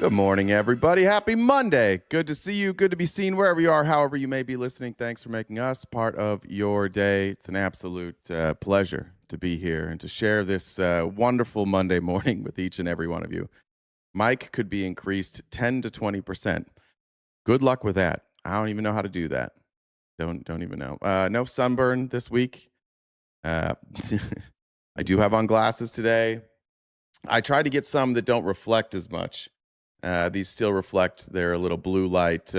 Good morning, everybody. Happy Monday. Good to see you. Good to be seen wherever you are, however you may be listening. Thanks for making us part of your day. It's an absolute pleasure to be here and to share this wonderful Monday morning with each and every one of you. Mike could be increased 10 to 20%. Good luck with that. I don't even know how to do that. Don't even know. No sunburn this week. I do have on glasses today. I tried to get some that don't reflect as much. These still reflect their little blue light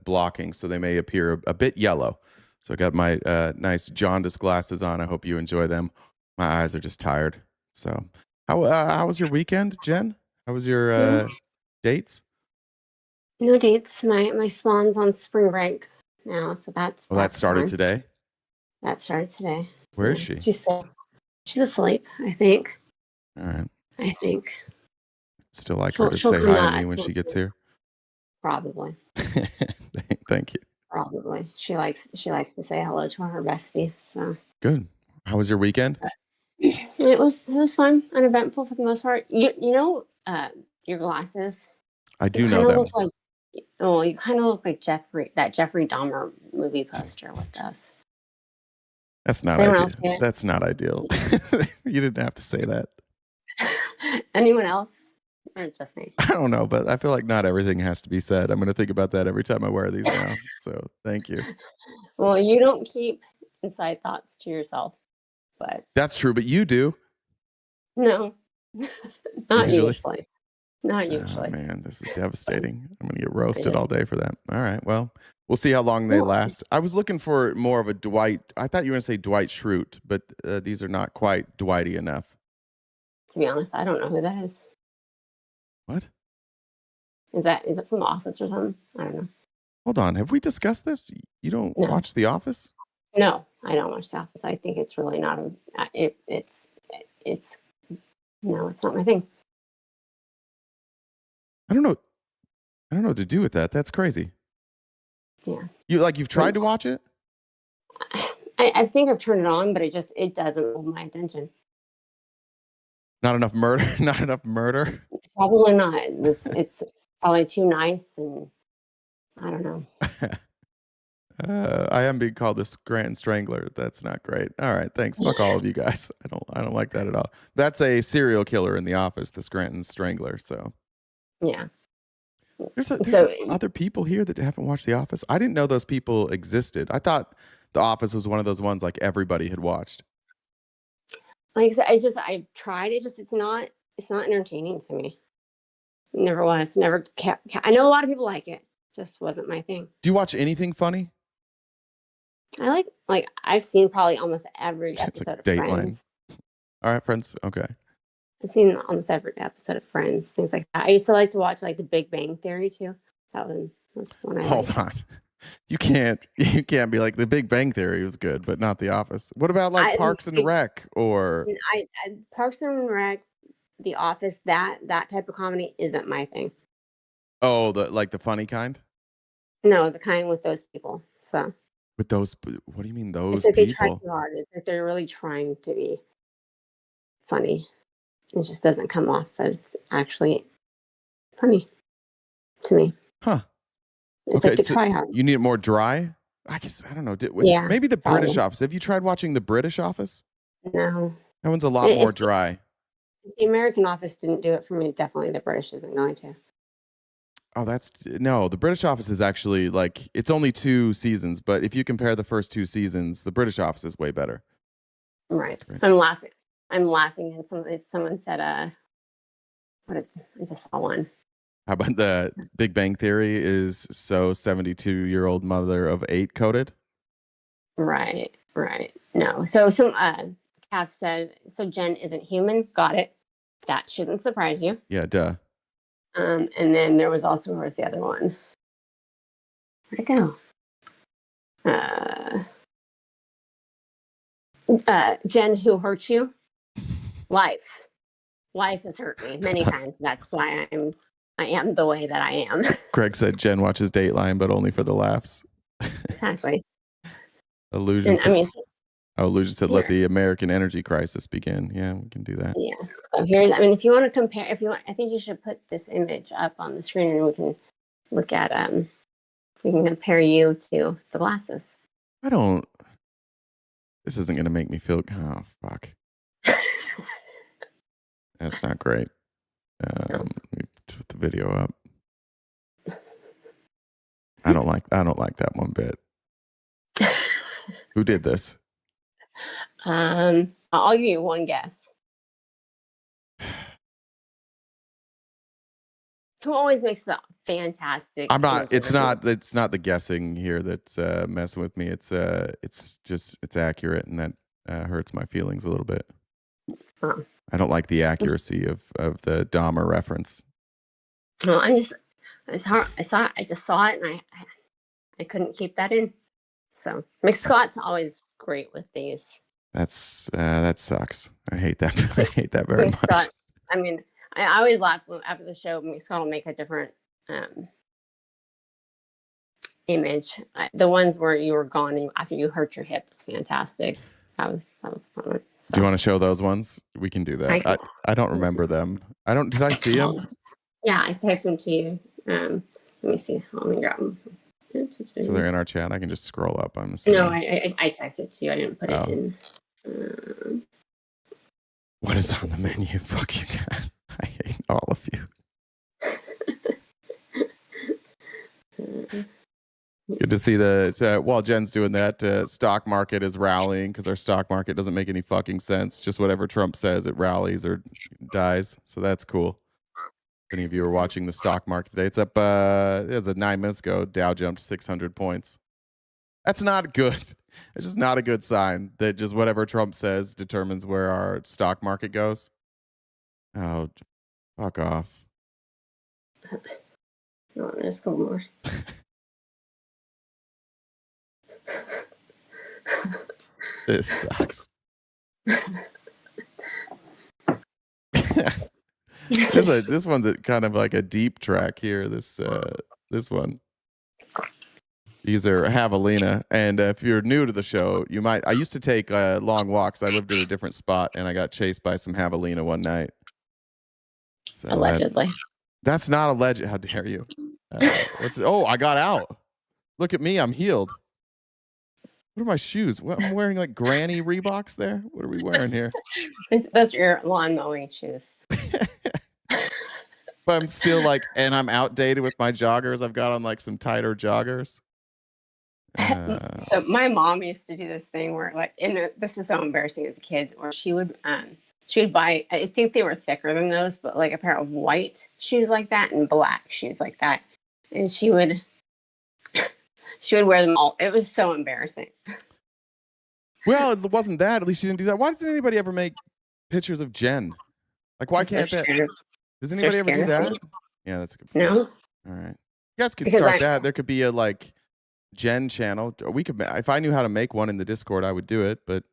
blocking, so they may appear a bit yellow. So I got my nice jaundice glasses on. I hope you enjoy them. My eyes are just tired. So how was your weekend, Jen? How was your dates? No dates. My swan's on spring break now, so that's Well, that started fun. today? That started today. Where is she? She's asleep, I think. All right. I think. Still like her to say hi to me when she gets here? Probably. Thank you. Probably. She likes to say hello to her bestie. So good. How was your weekend? It was fun, uneventful for the most part. You know your glasses. I do know them. You kind of look like Jeffrey Dahmer movie poster with us. That's not ideal. That's not ideal. You didn't have to say that. Anyone else? Or just me? I don't know, but I feel like not everything has to be said. I'm going to think about that every time I wear these now. So thank you. Well, you don't keep inside thoughts to yourself, but that's true. But you do. No, not usually. Not usually. Oh, man, this is devastating. I'm going to get roasted all day for that. All right. Well, we'll see how long they last. I was looking for more of a Dwight. I thought you were going to say Dwight Schrute, but these are not quite Dwighty enough. To be honest, I don't know who that is. What? Is it from The Office or something? I don't know. Hold on. Have we discussed this? You don't watch The Office? No, I don't watch The Office. I think it's really not it's not my thing. I don't know what to do with that. That's crazy. Yeah. You've tried to watch it? I think I've turned it on, but it doesn't hold my attention. Not enough murder? Not enough murder? Probably not. It's probably too nice, and I don't know. I am being called the Scranton Strangler. That's not great. All right, thanks. Fuck all of you guys. I don't like that at all. That's a serial killer in The Office, the Scranton Strangler. So yeah. There's other people here that haven't watched The Office. I didn't know those people existed. I thought The Office was one of those ones like everybody had watched. Like I said, I've tried. It's not entertaining to me. It never was. Never kept. I know a lot of people like it. Just wasn't my thing. Do you watch anything funny? I like I've seen probably almost every episode of Friends. All right, Friends. Okay. I've seen almost every episode of Friends, things like that. I used to like to watch like The Big Bang Theory too. That's one I Hold on. You can't be like The Big Bang Theory was good, but not The Office. What about like Parks and Rec or Parks and Rec, The Office, that type of comedy isn't my thing. Oh, the funny kind? No, the kind with those people. So with those, what do you mean those it's like people? They try too hard. It's like they're really trying to be funny. It just doesn't come off as actually funny to me. Huh. It's like to try hard. You need it more dry? I guess, I don't know. Maybe the probably. British Office. Have you tried watching the British Office? No. That one's a lot more dry. If the American Office didn't do it for me, definitely the British isn't going to. Oh, the British Office is actually like, it's only 2 seasons, but if you compare the first 2 seasons, the British Office is way better. Right. I'm laughing, and someone said, I just saw one. How about the Big Bang Theory is so 72-year-old mother of 8 coded? Right. No. So some Kath said, so Jen isn't human. Got it. That shouldn't surprise you. Yeah, duh. And then there was the other one? Where'd it go? Jen, who hurt you? Life has hurt me many times. That's why I am the way that I am. Greg said Jen watches Dateline, but only for the laughs. Exactly. Illusions. And, Oh, Lou just said, Here. let the American energy crisis begin. Yeah, we can do that. Yeah. So here's, I mean, if you want to compare, if you want, I think you should put this image up on the screen and we can look at, we can compare you to the glasses. This isn't going to make me feel, oh, fuck. That's not great. Let me put the video up. I don't like that one bit. Who did this? I'll give you one guess. Who always makes the fantastic? It's not the guessing here that's messing with me. It's accurate, and that hurts my feelings a little bit. Oh. I don't like the accuracy of the Dahmer reference. No, I just saw it, and I couldn't keep that in. So McScott's always great with these. That sucks. I hate that. I hate that very much. I mean, I always laugh after the show. McScott will make a different image. The ones where you were gone and after you hurt your hip was fantastic. That was fun. So. Do you want to show those ones? We can do that. I don't remember them. Did I see them? Yeah, I texted them to you. Let me see. Let me grab them. So they're in our chat. I can just scroll up. I'm assuming. No, I texted to you. I didn't put it in. What is on the menu? Fuck you guys. I hate all of you. Good to see while Jen's doing that, stock market is rallying because our stock market doesn't make any fucking sense. Just whatever Trump says, it rallies or dies. So that's cool. If any of you are watching the stock market today, it's up, as of 9 minutes ago, Dow jumped 600 points. That's not good. It's just not a good sign that just whatever Trump says determines where our stock market goes. Oh, fuck off. Oh, there's a couple more. This sucks. This one's kind of like a deep track here. This one. These are javelina, and if you're new to the show, you might. I used to take long walks. I lived at a different spot, and I got chased by some javelina one night. So allegedly. That's not alleged. How dare you? I got out. Look at me. I'm healed. What are my shoes? I'm wearing like granny Reeboks there. What are we wearing here? Those are your lawn mowing shoes. But I'm still and I'm outdated with my joggers. I've got on like some tighter joggers. So my mom used to do this thing where this is so embarrassing as a kid, where she would buy, I think they were thicker than those, but like a pair of white shoes like that and black shoes like that. And she would wear them all. It was so embarrassing. Well, it wasn't that. At least she didn't do that. Why doesn't anybody ever make pictures of Jen? Like, why can't that? Does anybody ever do that? Yeah, that's a good point. No. All right. You guys could start that. There could be a Jen channel. We could, if I knew how to make one in the Discord, I would do it. But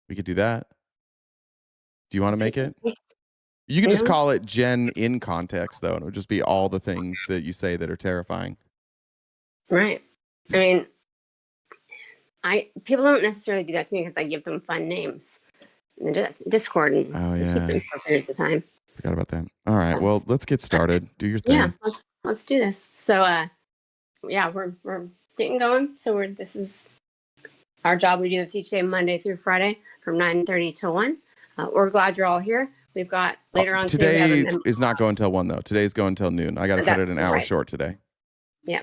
we could do that. Do you want to make it? You could just call it Jen in context, though, and it would just be all the things that you say that are terrifying. Right. I mean, people don't necessarily do that to me because I give them fun names in the Discord and keep them for periods of time. Forgot about that. All right. Well, let's get started. Do your thing. Yeah, let's do this. So, we're getting going. So this is our job. We do this each day, Monday through Friday, from 9:30 to 1. We're glad you're all here. We've got later on today is not going till 1 though. Today's going till noon. I got to cut it an hour short today. Yeah.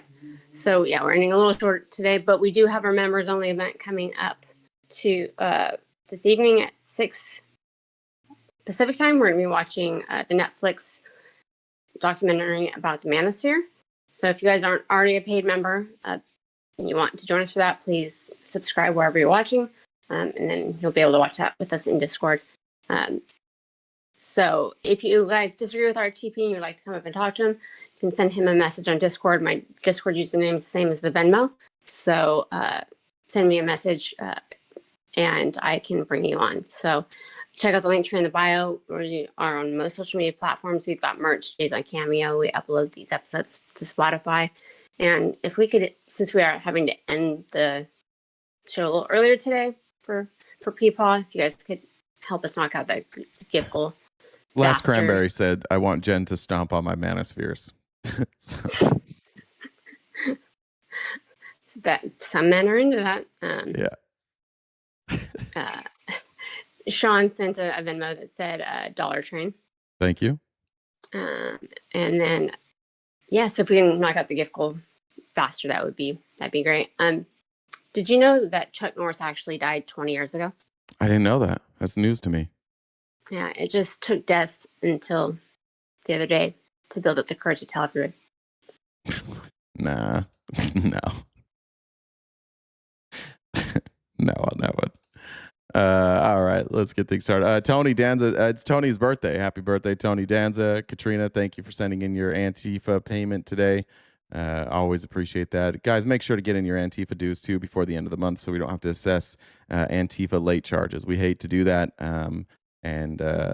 So we're ending a little short today, but we do have our members only event coming up to this evening at 6 Pacific time. We're going to be watching the Netflix documentary about the Manosphere. So if you guys aren't already a paid member and you want to join us for that, please subscribe wherever you're watching, and then you'll be able to watch that with us in Discord. So if you guys disagree with our TP and you'd like to come up and talk to him, you can send him a message on Discord. My Discord username is the same as the Venmo. So send me a message and I can bring you on. So check out the link tree in the bio. We are on most social media platforms. We've got merch days on Cameo. We upload these episodes to Spotify. And if we could, since we are having to end the show a little earlier today, for Peepaw. If you guys could help us knock out that gift goal. Last faster. Cranberry said, "I want Jen to stomp on my manospheres." So, that some men are into that. yeah. Sean sent a Venmo that said Dollar Train. Thank you. And then, yeah, so if we can knock out the gift goal faster, that'd be great. Did you know that Chuck Norris actually died 20 years ago? I didn't know that. That's news to me. Yeah, it just took death until the other day to build up the courage to tell everybody. Nah, no. No on that one. All right, let's get things started. Tony Danza, it's Tony's birthday. Happy birthday, Tony Danza. Katrina, thank you for sending in your Antifa payment today. Always appreciate that. Guys, make sure to get in your Antifa dues too before the end of the month so we don't have to assess Antifa late charges. We hate to do that,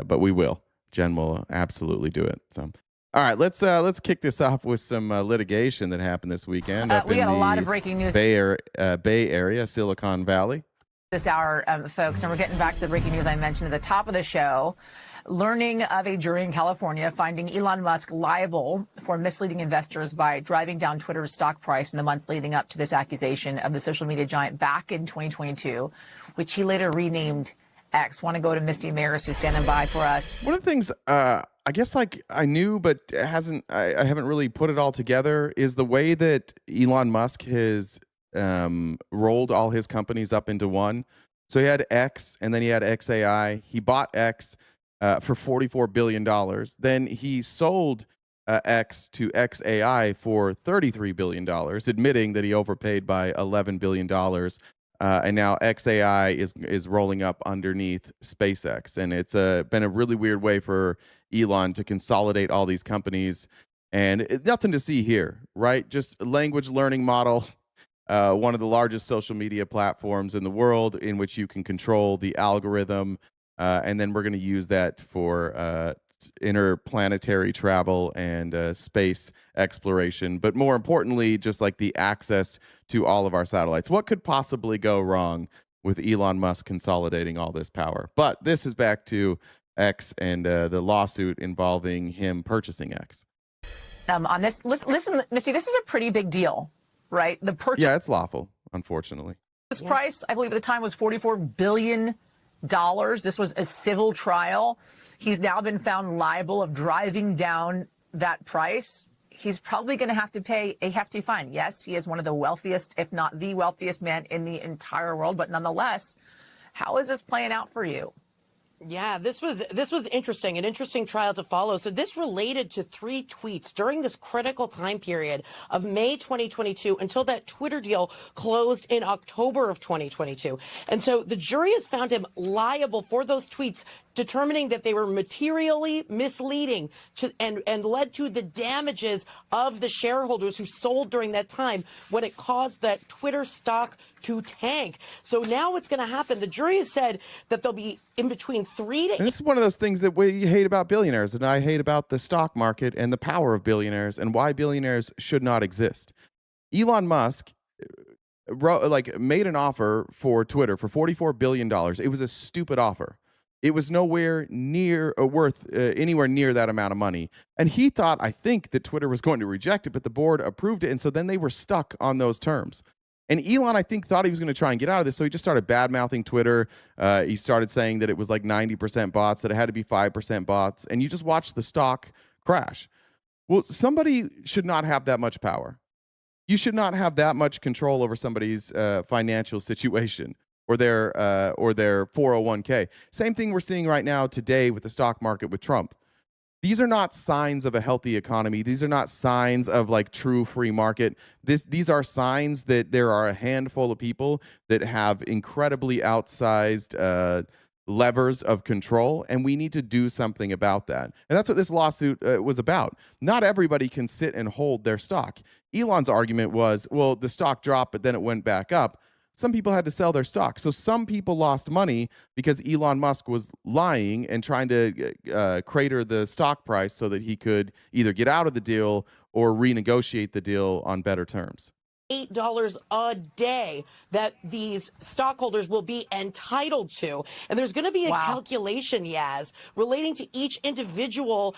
but we will. Jen will absolutely do it. So, all right, let's kick this off with some litigation that happened this weekend. We got a lot of breaking news. Bay Area, Silicon Valley. This hour, folks, and we're getting back to the breaking news I mentioned at the top of the show. Learning of a jury in California finding Elon Musk liable for misleading investors by driving down Twitter's stock price in the months leading up to this accusation of the social media giant back in 2022, which he later renamed X. Want to go to Misty Maris, who's standing by for us. One of the things I guess like I knew, but I haven't really put it all together is the way that Elon Musk has rolled all his companies up into one. So he had X and then he had XAI. He bought X for $44 billion. Then he sold X to XAI for $33 billion, admitting that he overpaid by $11 billion. And now XAI is rolling up underneath SpaceX. And it's been a really weird way for Elon to consolidate all these companies. And nothing to see here, right? Just a language learning model. One of the largest social media platforms in the world in which you can control the algorithm. And then we're going to use that for interplanetary travel and space exploration. But more importantly, just like the access to all of our satellites. What could possibly go wrong with Elon Musk consolidating all this power? But this is back to X and the lawsuit involving him purchasing X. On this, listen, Misty, this is a pretty big deal. Right, the purchase. Yeah, it's lawful, unfortunately. This price, I believe, at the time was $44 billion. This was a civil trial. He's now been found liable of driving down that price. He's probably going to have to pay a hefty fine. Yes, he is one of the wealthiest, if not the wealthiest man in the entire world. But nonetheless, how is this playing out for you? Yeah, this was interesting, an interesting trial to follow. So this related to 3 tweets during this critical time period of May 2022 until that Twitter deal closed in October of 2022. And so the jury has found him liable for those tweets, determining that they were materially misleading and led to the damages of the shareholders who sold during that time when it caused that Twitter stock to tank. So now what's going to happen? The jury has said that they'll be in between 3 to 8. And this is one of those things that we hate about billionaires, and I hate about the stock market and the power of billionaires and why billionaires should not exist. Elon Musk made an offer for Twitter for $44 billion. It was a stupid offer. It was nowhere near worth anywhere near that amount of money. And he thought, I think, that Twitter was going to reject it, but the board approved it. And so then they were stuck on those terms. And Elon, I think, thought he was going to try and get out of this. So he just started bad-mouthing Twitter. He started saying that it was like 90% bots, that it had to be 5% bots. And you just watched the stock crash. Well, somebody should not have that much power. You should not have that much control over somebody's financial situation or their 401k. Same thing we're seeing right now today with the stock market with Trump. These are not signs of a healthy economy. These are not signs of like true free market. These are signs that there are a handful of people that have incredibly outsized levers of control, and we need to do something about that. And that's what this lawsuit was about. Not everybody can sit and hold their stock. Elon's argument was, well, the stock dropped, but then it went back up. Some people had to sell their stock. So some people lost money because Elon Musk was lying and trying to crater the stock price so that he could either get out of the deal or renegotiate the deal on better terms. $8 a day that these stockholders will be entitled to. And there's going to be a calculation, Yaz, relating to each individual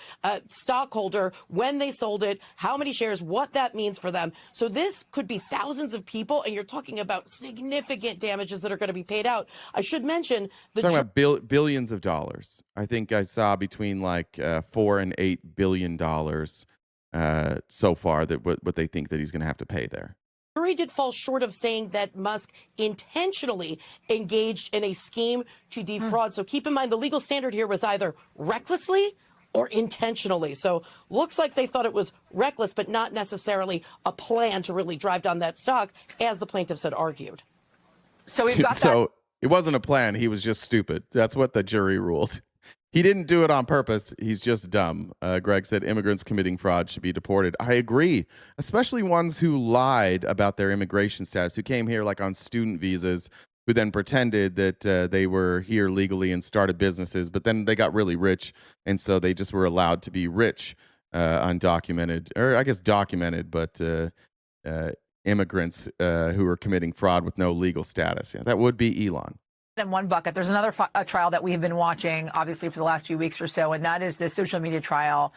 stockholder, when they sold it, how many shares, what that means for them. So this could be thousands of people, and you're talking about significant damages that are going to be paid out. I should mention the talking about billions of dollars. I think I saw between like $4 and $8 billion so far that what they think that he's going to have to pay there. jury did fall short of saying that Musk intentionally engaged in a scheme to defraud. So keep in mind, the legal standard here was either recklessly or intentionally. So looks like they thought it was reckless, but not necessarily a plan to really drive down that stock, as the plaintiffs had argued. So we've got So it wasn't a plan. He was just stupid. That's what the jury ruled. He didn't do it on purpose. He's just dumb. Greg said immigrants committing fraud should be deported. I agree, especially ones who lied about their immigration status, who came here like on student visas, who then pretended that they were here legally and started businesses, but then they got really rich, and so they just were allowed to be rich, undocumented, or I guess documented, but immigrants who are committing fraud with no legal status. Yeah, that would be Elon. In one bucket, there's another trial that we have been watching, obviously, for the last few weeks or so, and that is the social media trial.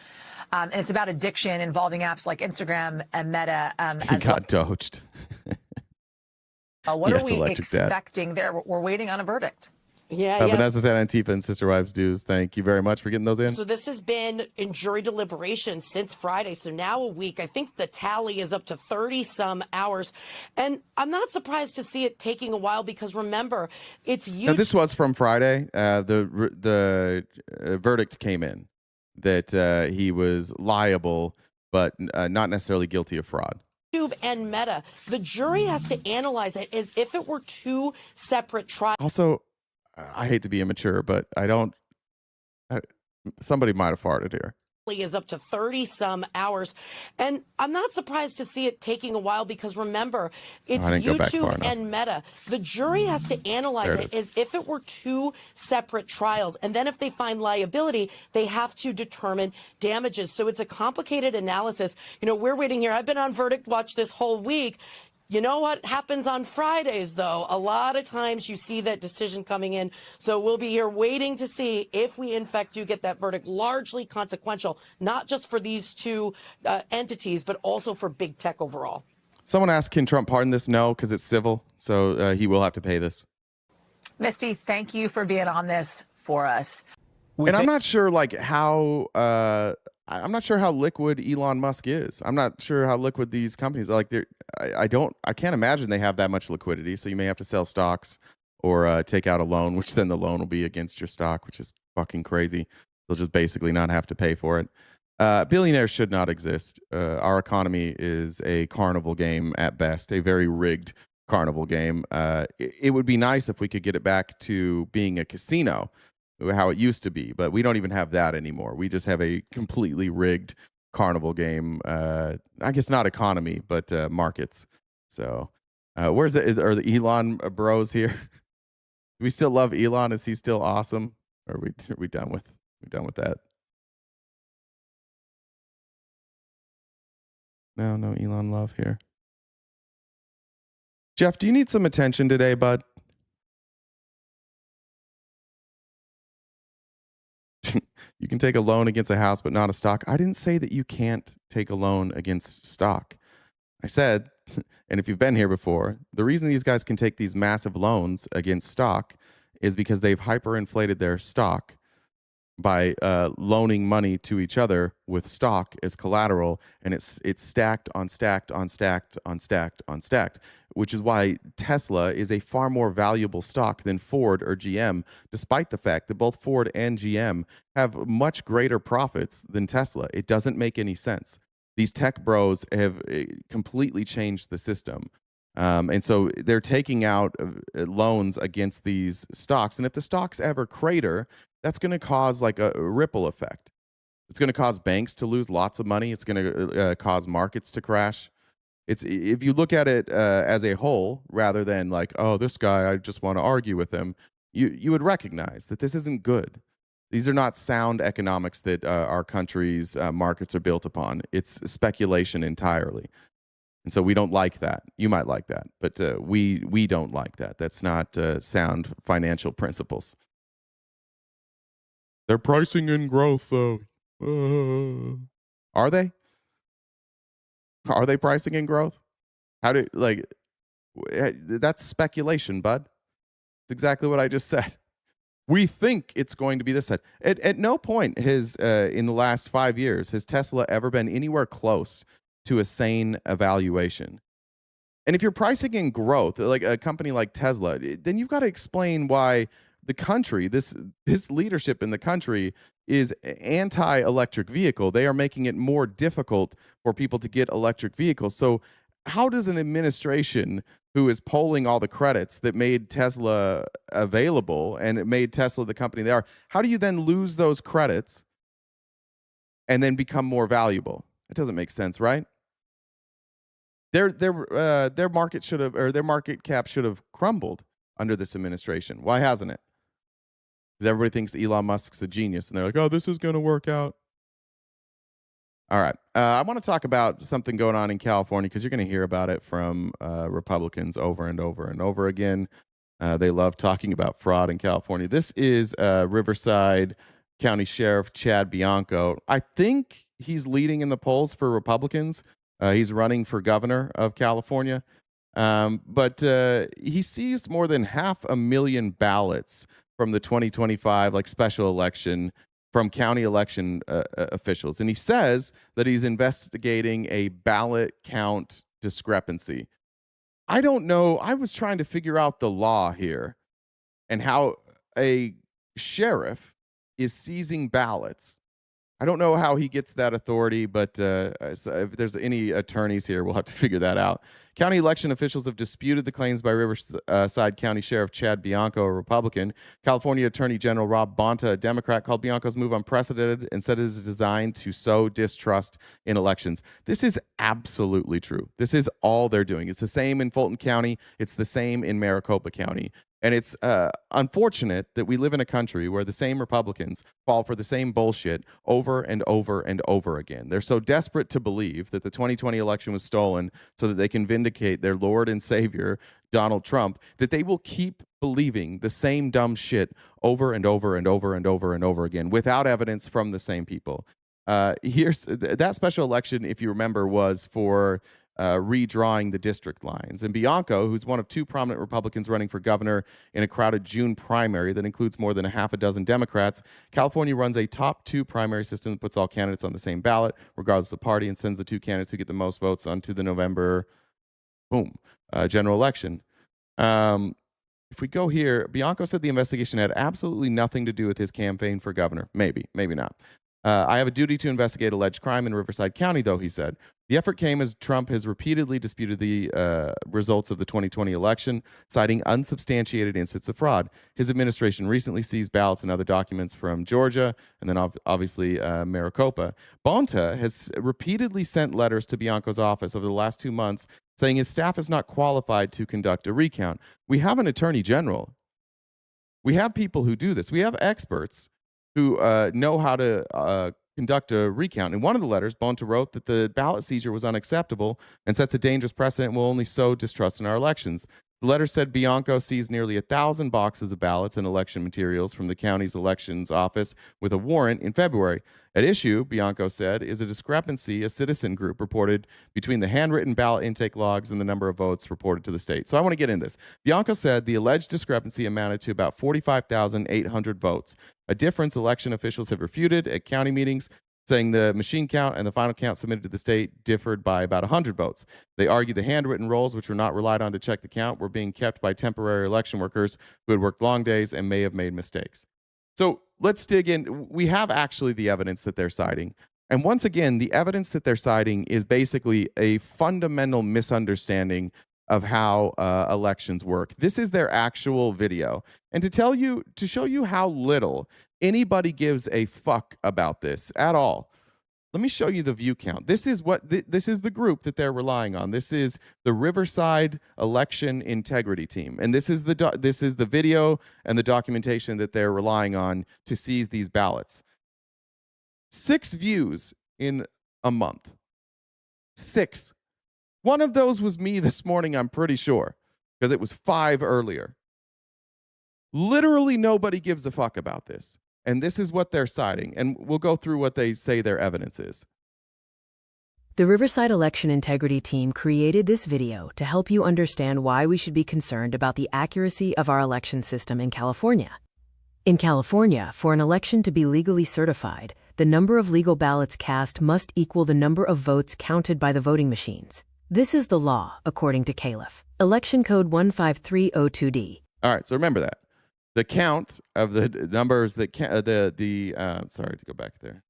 And it's about addiction involving apps like Instagram and Meta. He got doxed. What are we expecting there? We're waiting on a verdict. Yeah. Vanessa said Antifa and Sister Wives dues. Thank you very much for getting those in. So this has been in jury deliberation since Friday. So now a week. I think the tally is up to 30-some hours. And I'm not surprised to see it taking a while because, remember, it's huge. Now, this was from Friday. The verdict came in that he was liable, but not necessarily guilty of fraud. And Meta. The jury has to analyze it as if it were two separate trials. Also, I hate to be immature, but somebody might have farted here. Is up to 30-some hours. And I'm not surprised to see it taking a while because, remember, it's YouTube and Meta. The jury has to analyze it as if it were two separate trials. And then if they find liability, they have to determine damages. So it's a complicated analysis. You know, we're waiting here. I've been on Verdict Watch this whole week. You know what happens on Fridays, though? A lot of times you see that decision coming in. So we'll be here waiting to see if we, in fact, do get that verdict, largely consequential, not just for these two entities, but also for big tech overall. Someone asked, can Trump pardon this? No, because it's civil. So he will have to pay this. Misty, thank you for being on this for us. And I'm not sure, I'm not sure how liquid Elon Musk is. I'm not sure how liquid these companies are. I can't imagine they have that much liquidity. So you may have to sell stocks or take out a loan, which then the loan will be against your stock, which is fucking crazy. They'll just basically not have to pay for it. Billionaires should not exist. Our economy is a carnival game at best, a very rigged carnival game. It would be nice if we could get it back to being a casino, how it used to be, but we don't even have that anymore. We just have a completely rigged carnival game. I guess not economy, but markets. So are the Elon bros here? Do we still love Elon? Is he still awesome? Or are we done with that? No Elon love here. Jeff, do you need some attention today, bud? You can take a loan against a house, but not a stock. I didn't say that you can't take a loan against stock. I said, and if you've been here before, the reason these guys can take these massive loans against stock is because they've hyperinflated their stock by loaning money to each other with stock as collateral, and it's stacked on stacked on stacked on stacked on stacked, which is why Tesla is a far more valuable stock than Ford or GM, despite the fact that both Ford and GM have much greater profits than Tesla. It doesn't make any sense. These tech bros have completely changed the system. And so they're taking out loans against these stocks. And if the stocks ever crater, that's going to cause like a ripple effect. It's going to cause banks to lose lots of money. It's going to cause markets to crash. If you look at it as a whole, rather than like, oh, this guy, I just want to argue with him, you would recognize that this isn't good. These are not sound economics that our country's markets are built upon. It's speculation entirely. And so we don't like that. You might like that, but we don't like that. That's not sound financial principles. They're pricing in growth, though. Are they? Are they pricing in growth? That's speculation, bud. It's exactly what I just said. We think it's going to be this side. At no point has, in the last 5 years, has Tesla ever been anywhere close to a sane evaluation. And if you're pricing in growth, like a company like Tesla, then you've got to explain why the country, this leadership in the country, is anti-electric vehicle. They are making it more difficult for people to get electric vehicles. So how does an administration who is polling all the credits that made Tesla available and it made Tesla the company they are, how do you then lose those credits and then become more valuable? It doesn't make sense, right? Their market should have, or their market cap should have crumbled under this administration. Why hasn't it? Because everybody thinks Elon Musk's a genius, and they're like, "Oh, this is going to work out." All right, I want to talk about something going on in California because you're going to hear about it from Republicans over and over and over again. They love talking about fraud in California. This is Riverside County Sheriff Chad Bianco. I think he's leading in the polls for Republicans. He's running for governor of California. But he seized more than 500,000 ballots from the 2025 special election from county election officials. And he says that he's investigating a ballot count discrepancy. I don't know. I was trying to figure out the law here and how a sheriff is seizing ballots. I don't know how he gets that authority, but if there's any attorneys here, we'll have to figure that out. County election officials have disputed the claims by Riverside County Sheriff Chad Bianco, a Republican. California Attorney General Rob Bonta, a Democrat, called Bianco's move unprecedented and said it is designed to sow distrust in elections. This is absolutely true. This is all they're doing. It's the same in Fulton County. It's the same in Maricopa County. And it's unfortunate that we live in a country where the same Republicans fall for the same bullshit over and over and over again. They're so desperate to believe that the 2020 election was stolen so that they can vindicate their Lord and Savior, Donald Trump, that they will keep believing the same dumb shit over and over and over and over and over again without evidence from the same people. Here's that special election, if you remember, was for redrawing the district lines. And Bianco, who's one of two prominent Republicans running for governor in a crowded June primary that includes more than a half a dozen Democrats, California runs a top two primary system that puts all candidates on the same ballot, regardless of party, and sends the two candidates who get the most votes onto the November, general election. If we go here, Bianco said the investigation had absolutely nothing to do with his campaign for governor. Maybe not. I have a duty to investigate alleged crime in Riverside County, though, he said. The effort came as Trump has repeatedly disputed the results of the 2020 election, citing unsubstantiated instances of fraud. His administration recently seized ballots and other documents from Georgia, and then obviously Maricopa. Bonta has repeatedly sent letters to Bianco's office over the last 2 months saying his staff is not qualified to conduct a recount. We have an attorney general. We have people who do this. We have experts who know how to conduct a recount. In one of the letters, Bonta wrote that the ballot seizure was unacceptable and sets a dangerous precedent and will only sow distrust in our elections. The letter said Bianco seized nearly 1,000 boxes of ballots and election materials from the county's elections office with a warrant in February. At issue, Bianco said, is a discrepancy a citizen group reported between the handwritten ballot intake logs and the number of votes reported to the state. So I want to get into this. Bianco said the alleged discrepancy amounted to about 45,800 votes, a difference election officials have refuted at county meetings, saying the machine count and the final count submitted to the state differed by about 100 votes. They argued the handwritten rolls, which were not relied on to check the count, were being kept by temporary election workers who had worked long days and may have made mistakes. So let's dig in. We have actually the evidence that they're citing. And once again, the evidence that they're citing is basically a fundamental misunderstanding of how elections work. This is their actual video. And to show you how little anybody gives a fuck about this at all, let me show you the view count. This is this is the group that they're relying on. This is the Riverside Election Integrity Team, and this is the video and the documentation that they're relying on to seize these ballots. 6 views in a month. 6. One of those was me this morning, I'm pretty sure, because it was 5 earlier. Literally nobody gives a fuck about this. And this is what they're citing. And we'll go through what they say their evidence is. The Riverside Election Integrity Team created this video to help you understand why we should be concerned about the accuracy of our election system in California. In California, for an election to be legally certified, the number of legal ballots cast must equal the number of votes counted by the voting machines. This is the law, according to CALIF. Election Code 15302D. All right, so remember that. The count of the numbers that sorry to go back there.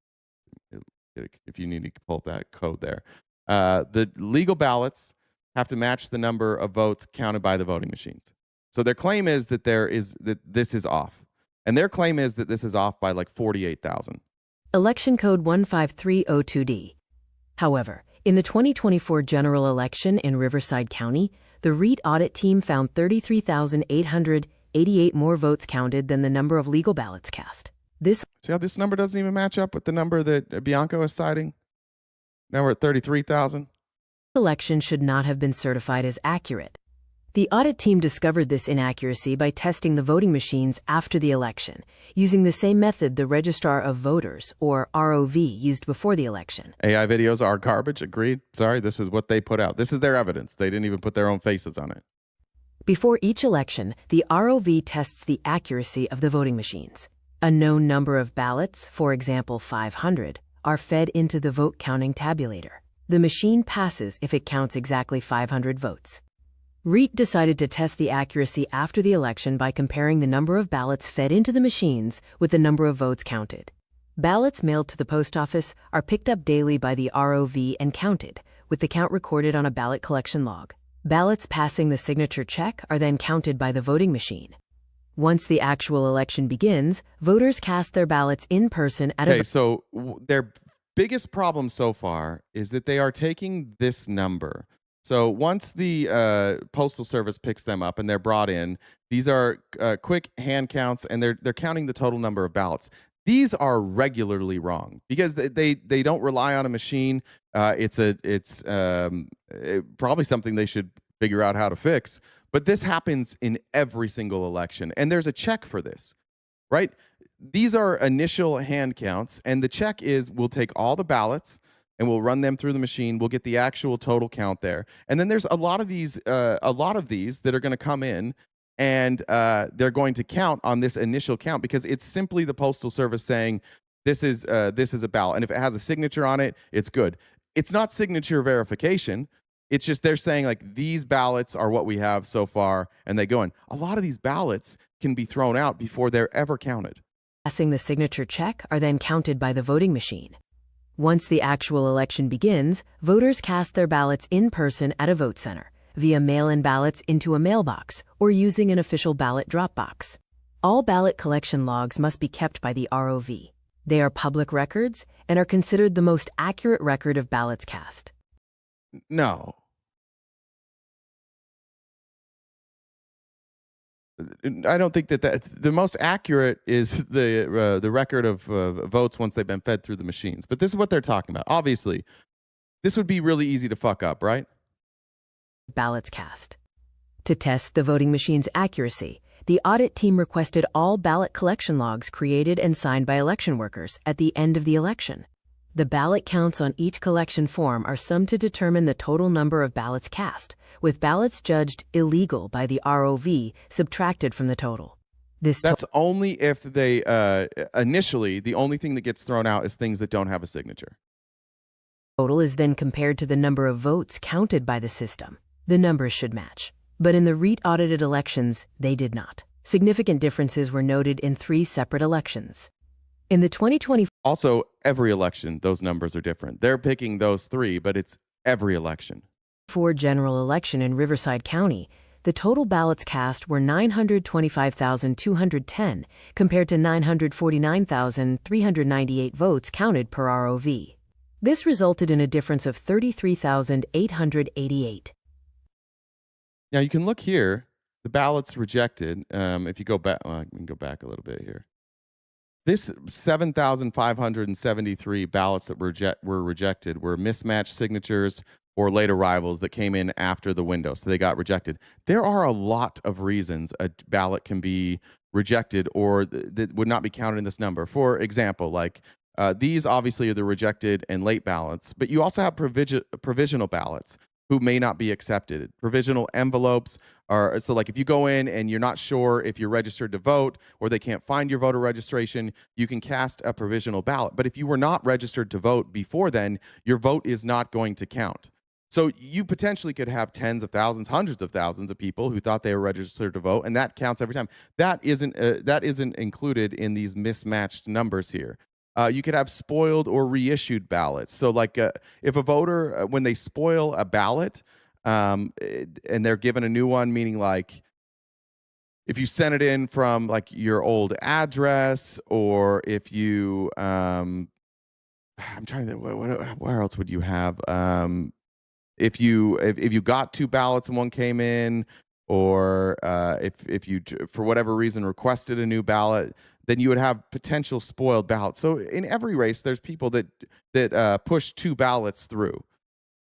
If you need to pull up that code there. The legal ballots have to match the number of votes counted by the voting machines. So their claim is that this is off. And their claim is that this is off by like 48,000. Election Code 15302D. However, in the 2024 general election in Riverside County, the REIT audit team found 33,888 more votes counted than the number of legal ballots cast. See how this number doesn't even match up with the number that Bianco is citing? Now we're at 33,000. Election should not have been certified as accurate. The audit team discovered this inaccuracy by testing the voting machines after the election, using the same method the Registrar of Voters, or ROV, used before the election. AI videos are garbage, agreed. Sorry, this is what they put out. This is their evidence. They didn't even put their own faces on it. Before each election, the ROV tests the accuracy of the voting machines. A known number of ballots, for example 500, are fed into the vote counting tabulator. The machine passes if it counts exactly 500 votes. REIT decided to test the accuracy after the election by comparing the number of ballots fed into the machines with the number of votes counted. Ballots mailed to the post office are picked up daily by the ROV and counted, with the count recorded on a ballot collection log. Ballots passing the signature check are then counted by the voting machine. Once the actual election begins, voters cast their ballots in person at Okay, so their biggest problem so far is that they are taking this number. So once the Postal Service picks them up and they're brought in, these are quick hand counts, and they're counting the total number of ballots. These are regularly wrong because they don't rely on a machine. It's probably something they should figure out how to fix. But this happens in every single election, and there's a check for this, right? These are initial hand counts, and the check is we'll take all the ballots and we'll run them through the machine. We'll get the actual total count there, and then there's a lot of these that are going to come in, and they're going to count on this initial count because it's simply the Postal Service saying this is a ballot, and if it has a signature on it, it's good. It's not signature verification. It's just they're saying like these ballots are what we have so far, and they go in. A lot of these ballots can be thrown out before they're ever counted. Passing the signature check are then counted by the voting machine. Once the actual election begins, voters cast their ballots in person at a vote center, via mail-in ballots into a mailbox, or using an official ballot drop box. All ballot collection logs must be kept by the ROV. They are public records and are considered the most accurate record of ballots cast. No. I don't think that's the most accurate is the record of votes once they've been fed through the machines. But this is what they're talking about. Obviously, this would be really easy to fuck up, right? Ballots cast. To test the voting machine's accuracy, the audit team requested all ballot collection logs created and signed by election workers at the end of the election. The ballot counts on each collection form are summed to determine the total number of ballots cast, with ballots judged illegal by the ROV subtracted from the total. That's only if they initially, the only thing that gets thrown out is things that don't have a signature. Total is then compared to the number of votes counted by the system. The numbers should match. But in the REIT audited elections, they did not. Significant differences were noted in 3 separate elections. In the 2020 Also, every election, those numbers are different. They're picking those 3, but it's every election. For general election in Riverside County, the total ballots cast were 925,210 compared to 949,398 votes counted per ROV. This resulted in a difference of 33,888. Now you can look here, the ballots rejected. If you go back, I can go back a little bit here. This 7,573 ballots that were rejected were mismatched signatures, or late arrivals that came in after the window, so they got rejected. There are a lot of reasons a ballot can be rejected or that would not be counted in this number. For example, like these obviously are the rejected and late ballots, but you also have provisional ballots who may not be accepted. Provisional envelopes are, so like if you go in and you're not sure if you're registered to vote or they can't find your voter registration, you can cast a provisional ballot. But if you were not registered to vote before then, your vote is not going to count. So you potentially could have tens of thousands, hundreds of thousands of people who thought they were registered to vote, and that counts every time. That isn't included in these mismatched numbers here. You could have spoiled or reissued ballots. So like if a voter, when they spoil a ballot and they're given a new one, meaning like if you sent it in from like your old address, or if you, I'm trying to, where else would you have? If you got two ballots and one came in, or if you for whatever reason requested a new ballot, then you would have potential spoiled ballots. So in every race, there's people that push two ballots through,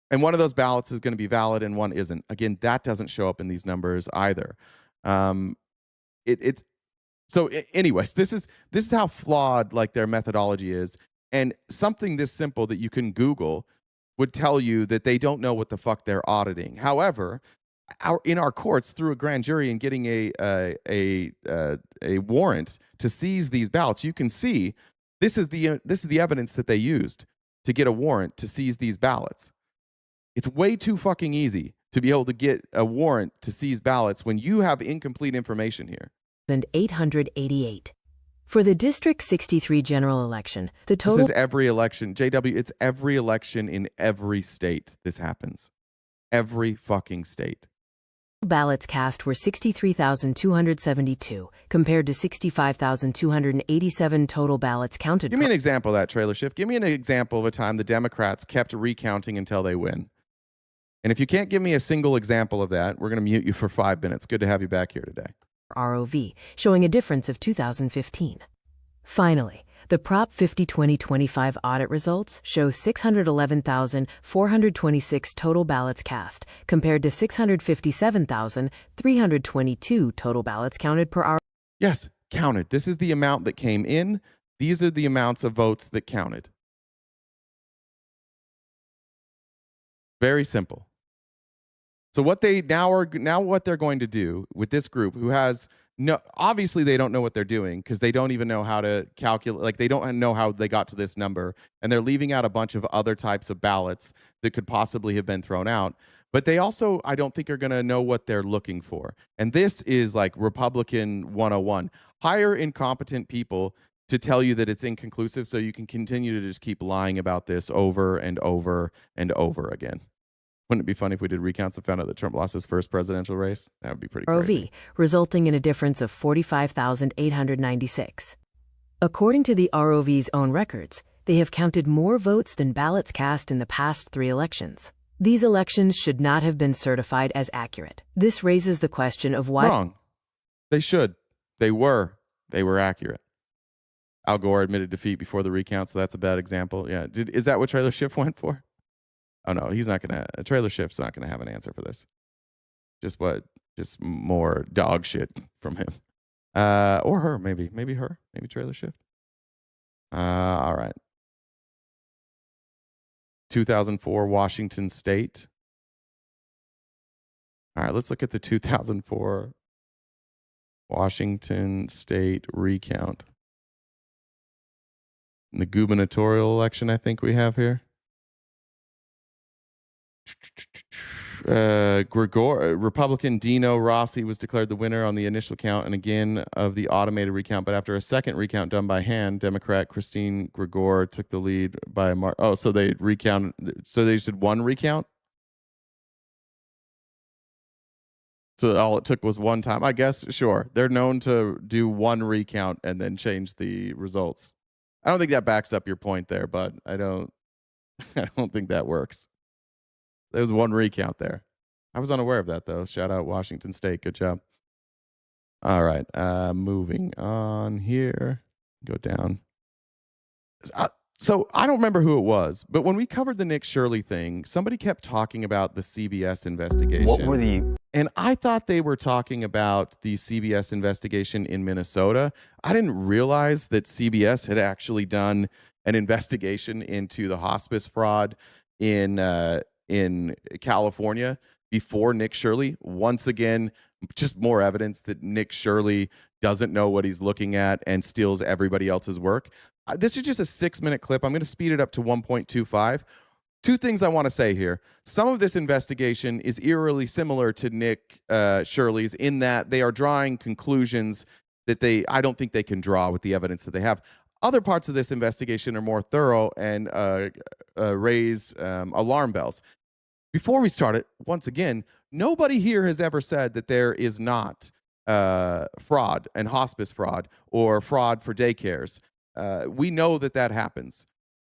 and one of those ballots is going to be valid and one isn't. Again, that doesn't show up in these numbers either. Anyways, this is how flawed like their methodology is, and something this simple that you can Google would tell you that they don't know what the fuck they're auditing. However, in our courts, through a grand jury and getting a warrant to seize these ballots, you can see this is the evidence that they used to get a warrant to seize these ballots. It's way too fucking easy to be able to get a warrant to seize ballots when you have incomplete information here. 888. For the District 63 general election, the total... This is every election. JW, it's every election in every state this happens. Every fucking state. ballots cast were 63,272, compared to 65,287 total ballots counted. Give me an example of that, Trailer Shift. Give me an example of a time the Democrats kept recounting until they win. And if you can't give me a single example of that, we're going to mute you for 5 minutes. Good to have you back here today. ROV, showing a difference of 2015. Finally, the Prop 50 2025 audit results show 611,426 total ballots cast, compared to 657,322 total ballots counted per hour. Yes, counted. This is the amount that came in. These are the amounts of votes that counted. Very simple. So what they what they're going to do with this group, who has no, obviously they don't know what they're doing, because they don't even know how to calculate, like they don't know how they got to this number, and they're leaving out a bunch of other types of ballots that could possibly have been thrown out. But they also, I don't think, are going to know what they're looking for. And this is like Republican 101. Hire incompetent people to tell you that it's inconclusive, so you can continue to just keep lying about this over and over and over again. Wouldn't it be funny if we did recounts and found out that Trump lost his first presidential race? That would be pretty crazy. ROV, resulting in a difference of 45,896. According to the ROV's own records, they have counted more votes than ballots cast in the past 3 elections. These elections should not have been certified as accurate. This raises the question of why... Wrong. They should. They were accurate. Al Gore admitted defeat before the recount, so that's a bad example. Yeah. Is that what Trailer Shift went for? Oh no, he's not gonna. Trailer Shift's not gonna have an answer for this. Just more dog shit from him, or her, maybe her, maybe Trailer Shift. All right. 2004 Washington State. All right, let's look at the 2004 Washington State recount. In the gubernatorial election, I think we have here. Republican Dino Rossi was declared the winner on the initial count and again of the automated recount, but after a second recount done by hand, Democrat Christine Gregoire took the lead by a mark. Oh, so they recounted. So they just did one recount. So all it took was one time, I guess. Sure, they're known to do one recount and then change the results. I don't think that backs up your point there, but I don't think that works. There was one recount there. I was unaware of that, though. Shout out Washington State. Good job. All right. Moving on here. Go down. So I don't remember who it was, but when we covered the Nick Shirley thing, somebody kept talking about the CBS investigation. What were the... And I thought they were talking about the CBS investigation in Minnesota. I didn't realize that CBS had actually done an investigation into the hospice fraud in California before Nick Shirley. Once again, just more evidence that Nick Shirley doesn't know what he's looking at and steals everybody else's work. This is just a 6-minute clip. I'm going to speed it up to 1.25. Two things I want to say here. Some of this investigation is eerily similar to Nick Shirley's in that they are drawing conclusions that I don't think they can draw with the evidence that they have. Other parts of this investigation are more thorough and raise alarm bells. Before we start it, once again, nobody here has ever said that there is not fraud and hospice fraud or fraud for daycares. We know that happens.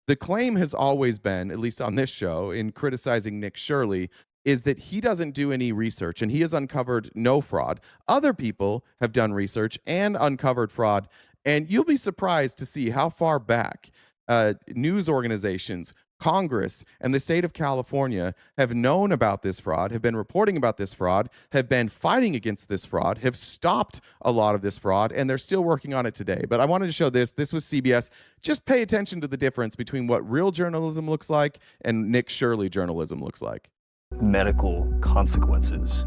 The claim has always been, at least on this show, in criticizing Nick Shirley, is that he doesn't do any research and he has uncovered no fraud. Other people have done research and uncovered fraud, and you'll be surprised to see how far back news organizations, Congress, and the state of California have known about this fraud, have been reporting about this fraud, have been fighting against this fraud, have stopped a lot of this fraud, and they're still working on it today. But I wanted to show this. This was CBS. Just pay attention to the difference between what real journalism looks like and Nick Shirley journalism looks like. medical consequences?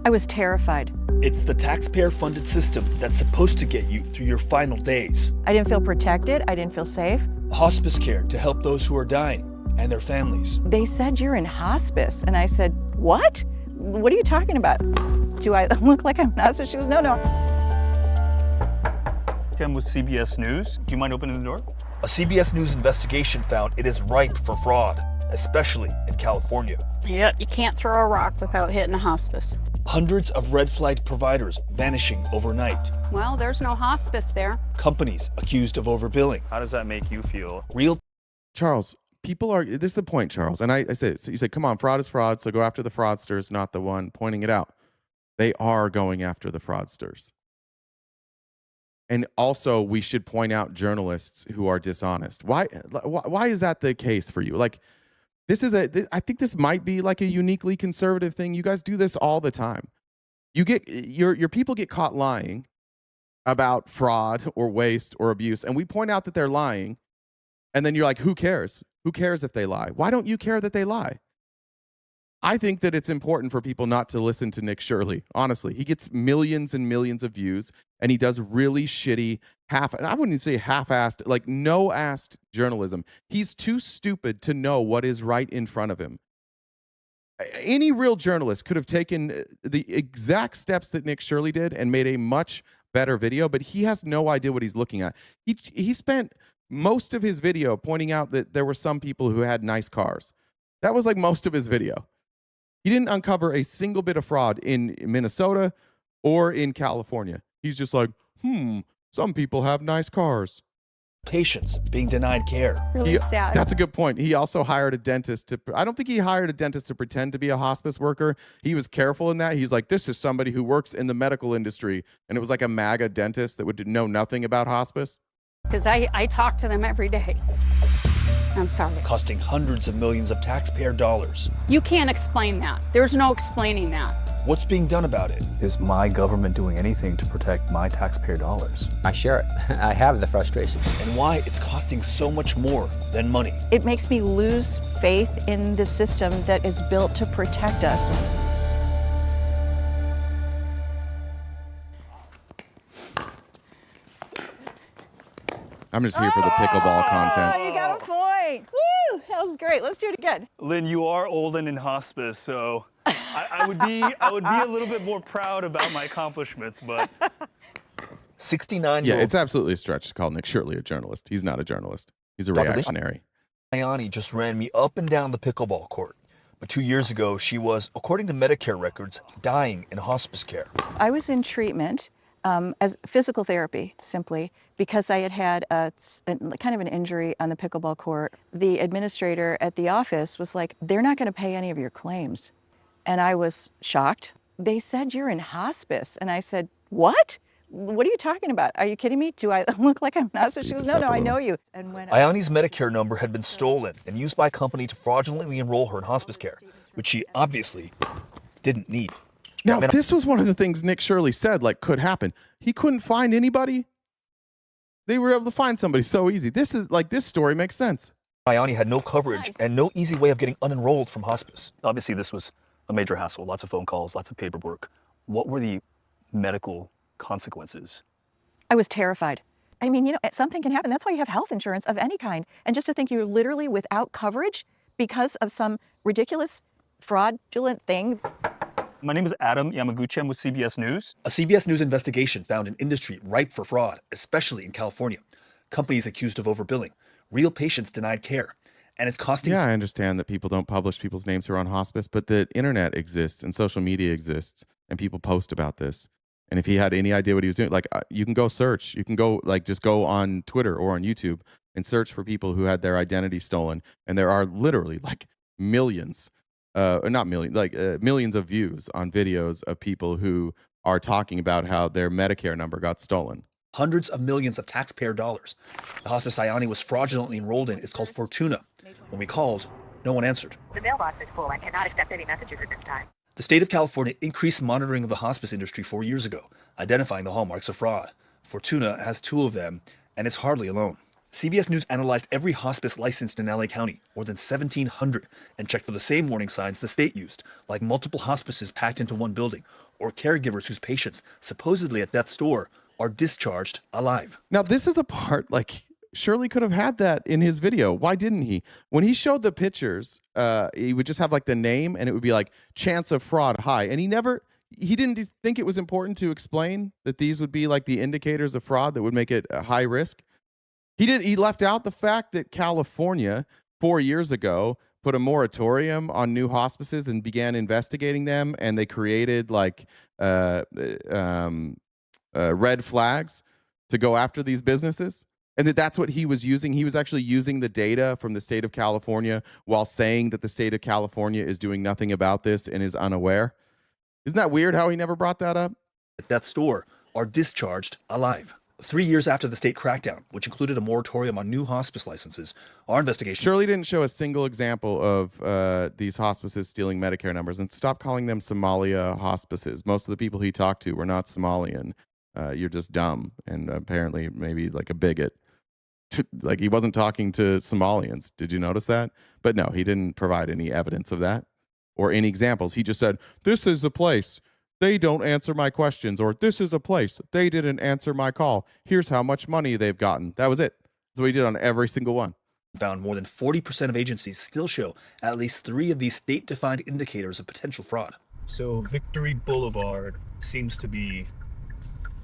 I was terrified. It's the taxpayer-funded system that's supposed to get you through your final days. I didn't feel protected. I didn't feel safe. Hospice care to help those who are dying and their families. They said you're in hospice. And I said, what? What are you talking about? Do I look like I'm in hospice? She goes, no. Kim with CBS News. Do you mind opening the door? A CBS News investigation found it is ripe for fraud, especially in California. Yeah, you can't throw a rock without hitting a hospice. Hundreds of red-flagged providers vanishing overnight. Well, there's no hospice there. Companies accused of overbilling. How does that make you feel? Real Charles, people are, this is the point, Charles. And I said, so you said, come on, fraud is fraud, so go after the fraudsters, not the one pointing it out. They are going after the fraudsters. And also, we should point out journalists who are dishonest. Why is that the case for you? Like, I think this might be like a uniquely conservative thing. You guys do this all the time. You get your people get caught lying about fraud or waste or abuse, and we point out that they're lying, and then you're like, who cares? Who cares if they lie? Why don't you care that they lie? I think that it's important for people not to listen to Nick Shirley. Honestly, he gets millions and millions of views, and he does really shitty and I wouldn't even say half-assed, like no-assed journalism. He's too stupid to know what is right in front of him. Any real journalist could have taken the exact steps that Nick Shirley did and made a much better video, but he has no idea what he's looking at. He spent most of his video pointing out that there were some people who had nice cars. That was like most of his video. He didn't uncover a single bit of fraud in Minnesota or in California. He's just like, some people have nice cars. patients being denied care. Really sad. That's a good point. He also hired a dentist I don't think he hired a dentist to pretend to be a hospice worker. He was careful in that. He's like, this is somebody who works in the medical industry. And it was like a MAGA dentist that would know nothing about hospice. Because I talk to them every day. I'm sorry. Costing hundreds of millions of taxpayer dollars. You can't explain that. There's no explaining that. What's being done about it? Is my government doing anything to protect my taxpayer dollars? I share it. I have the frustration. And why it's costing so much more than money. It makes me lose faith in the system that is built to protect us. I'm just here for the pickleball content. You got a point. Woo! That was great. Let's do it again. Lynn, you are old and in hospice, so I would be a little bit more proud about my accomplishments, but 69-year-old Yeah, it's absolutely a stretch to call Nick Shirley a journalist. He's not a journalist. He's a reactionary. Ayani just ran me up and down the pickleball court. But 2 years ago, she was, according to Medicare records, dying in hospice care. I was in treatment as physical therapy, simply because I had had a kind of an injury on the pickleball court. The administrator at the office was like, they're not going to pay any of your claims. And I was shocked. They said, you're in hospice. And I said, what? what are you talking about? Are you kidding me? Do I look like I'm not? She goes, no, I know you. And when Iani's Medicare number had been stolen and used by a company to fraudulently enroll her in hospice care, which she obviously didn't need. Now, this was one of the things Nick Shirley said, like, could happen. He couldn't find anybody. They were able to find somebody so easy. This story makes sense. Iani had no coverage and no easy way of getting unenrolled from hospice. Obviously, this was a major hassle, lots of phone calls, lots of paperwork. What were the medical consequences? I was terrified. I mean, something can happen. That's why you have health insurance of any kind. And just to think you're literally without coverage because of some ridiculous fraudulent thing. My name is Adam Yamaguchi. I'm with CBS News. A CBS News investigation found an industry ripe for fraud, especially in California. Companies accused of overbilling, real patients denied care, and it's costing... Yeah, I understand that people don't publish people's names who are on hospice, but the internet exists and social media exists, and people post about this. And if he had any idea what he was doing, like, you can go search. You can go, like, just go on Twitter or on YouTube and search for people who had their identity stolen. And there are literally, like, millions, not millions, like millions of views on videos of people who are talking about how their Medicare number got stolen. Hundreds of millions of taxpayer dollars. The hospice Iani was fraudulently enrolled in is called Fortuna. When we called, no one answered. The mailbox is full. I cannot accept any messages at this time. The state of California increased monitoring of the hospice industry 4 years ago, identifying the hallmarks of fraud. Fortuna has 2 of them, and it's hardly alone. CBS News analyzed every hospice licensed in LA County, more than 1,700, and checked for the same warning signs the state used, like multiple hospices packed into one building, or caregivers whose patients, supposedly at death's door, are discharged alive. Now, this is a part, like, Shirley could have had that in his video. Why didn't he? When he showed the pictures, he would just have, like, the name, and it would be like, chance of fraud high. And he didn't think it was important to explain that these would be, like, the indicators of fraud that would make it a high risk. He left out the fact that California 4 years ago put a moratorium on new hospices and began investigating them, and they created, like, red flags to go after these businesses, and that's what he was using. He was actually using the data from the state of California while saying that the state of California is doing nothing about this and is unaware. Isn't that weird how he never brought that up? At death's door are discharged alive. 3 years after the state crackdown, which included a moratorium on new hospice licenses, our investigation... Shirley didn't show a single example of these hospices stealing Medicare numbers, and stop calling them Somalia hospices. Most of the people he talked to were not Somalian. You're just dumb and apparently maybe like a bigot. Like, he wasn't talking to Somalians. Did you notice that? But no, he didn't provide any evidence of that or any examples. He just said, this is a place. They don't answer my questions, or this is a place. They didn't answer my call. Here's how much money they've gotten. That was it. That's what he did on every single one. Found more than 40% of agencies still show at least 3 of these state-defined indicators of potential fraud. So Victory Boulevard seems to be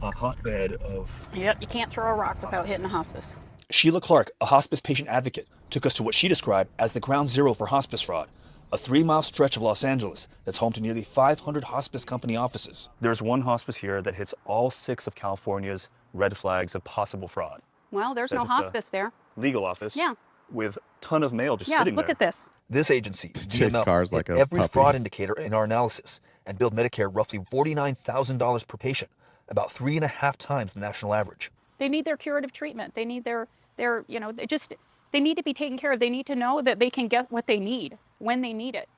a hotbed of... Yep, you can't throw a rock without hitting a hospice. Sheila Clark, a hospice patient advocate, took us to what she described as the ground zero for hospice fraud, a 3-mile stretch of Los Angeles that's home to nearly 500 hospice company offices. There's one hospice here that hits all 6 of California's red flags of possible fraud. Well, there's Says no it's a hospice there. Legal office. Yeah. With a ton of mail just sitting there. Look at this. This agency, Chase DML, cars like hit a every puppy. fraud indicator in our analysis and billed Medicare roughly $49,000 per patient, about 3.5 times the national average. They need their curative treatment. They need their they need to be taken care of. They need to know that they can get what they need when they need it,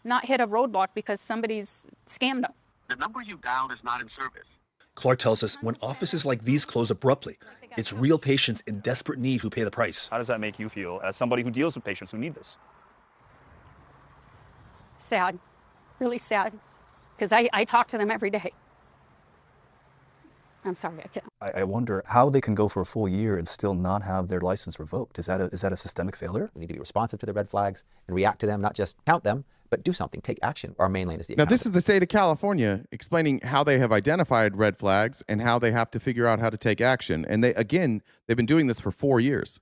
not hit a roadblock because somebody's scammed them. The number you dialed is not in service. Clark tells us when offices like these close abruptly, it's real patients in desperate need who pay the price. How does that make you feel as somebody who deals with patients who need this? Sad, really sad, because I talk to them every day. I'm sorry, I can't. I wonder how they can go for a full year and still not have their license revoked. Is that a systemic failure? We need to be responsive to the red flags and react to them, not just count them, but do something, take action. Our main lane is the Now, this is the state of California explaining how they have identified red flags and how they have to figure out how to take action. And they've been doing this for 4 years.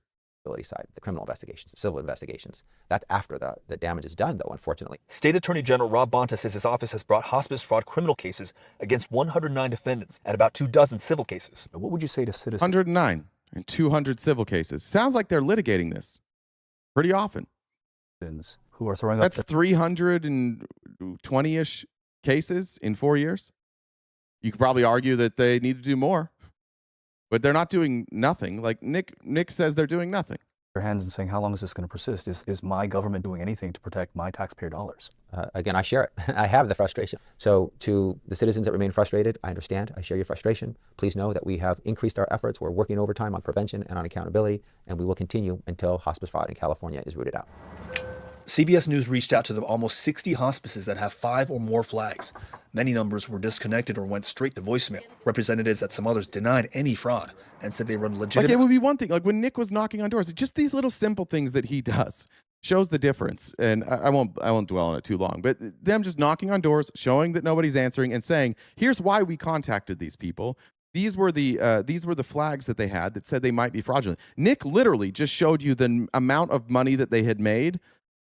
Side, the criminal investigations, the civil investigations. That's after the damage is done, though, unfortunately. State Attorney General Rob Bonta says his office has brought hospice fraud criminal cases against 109 defendants and about 24 civil cases. What would you say to citizens? 109 and 200 civil cases. Sounds like they're litigating this pretty often. Who are throwing That's up 320-ish cases in 4 years. You could probably argue that they need to do more. but they're not doing nothing. Like Nick says they're doing nothing. Their hands and saying, how long is this going to persist? Is my government doing anything to protect my taxpayer dollars? Again, I share it. I have the frustration. So to the citizens that remain frustrated, I understand. I share your frustration. Please know that we have increased our efforts. We're working overtime on prevention and on accountability, and we will continue until hospice fraud in California is rooted out. CBS News reached out to the almost 60 hospices that have 5 or more flags. Many numbers were disconnected or went straight to voicemail. Representatives at some others denied any fraud and said they run legitimate. Like, it would be one thing, like when Nick was knocking on doors, just these little simple things that he does shows the difference. And I won't dwell on it too long, but them just knocking on doors, showing that nobody's answering, and saying, here's why we contacted these people. These were the flags that they had that said they might be fraudulent. Nick literally just showed you the amount of money that they had made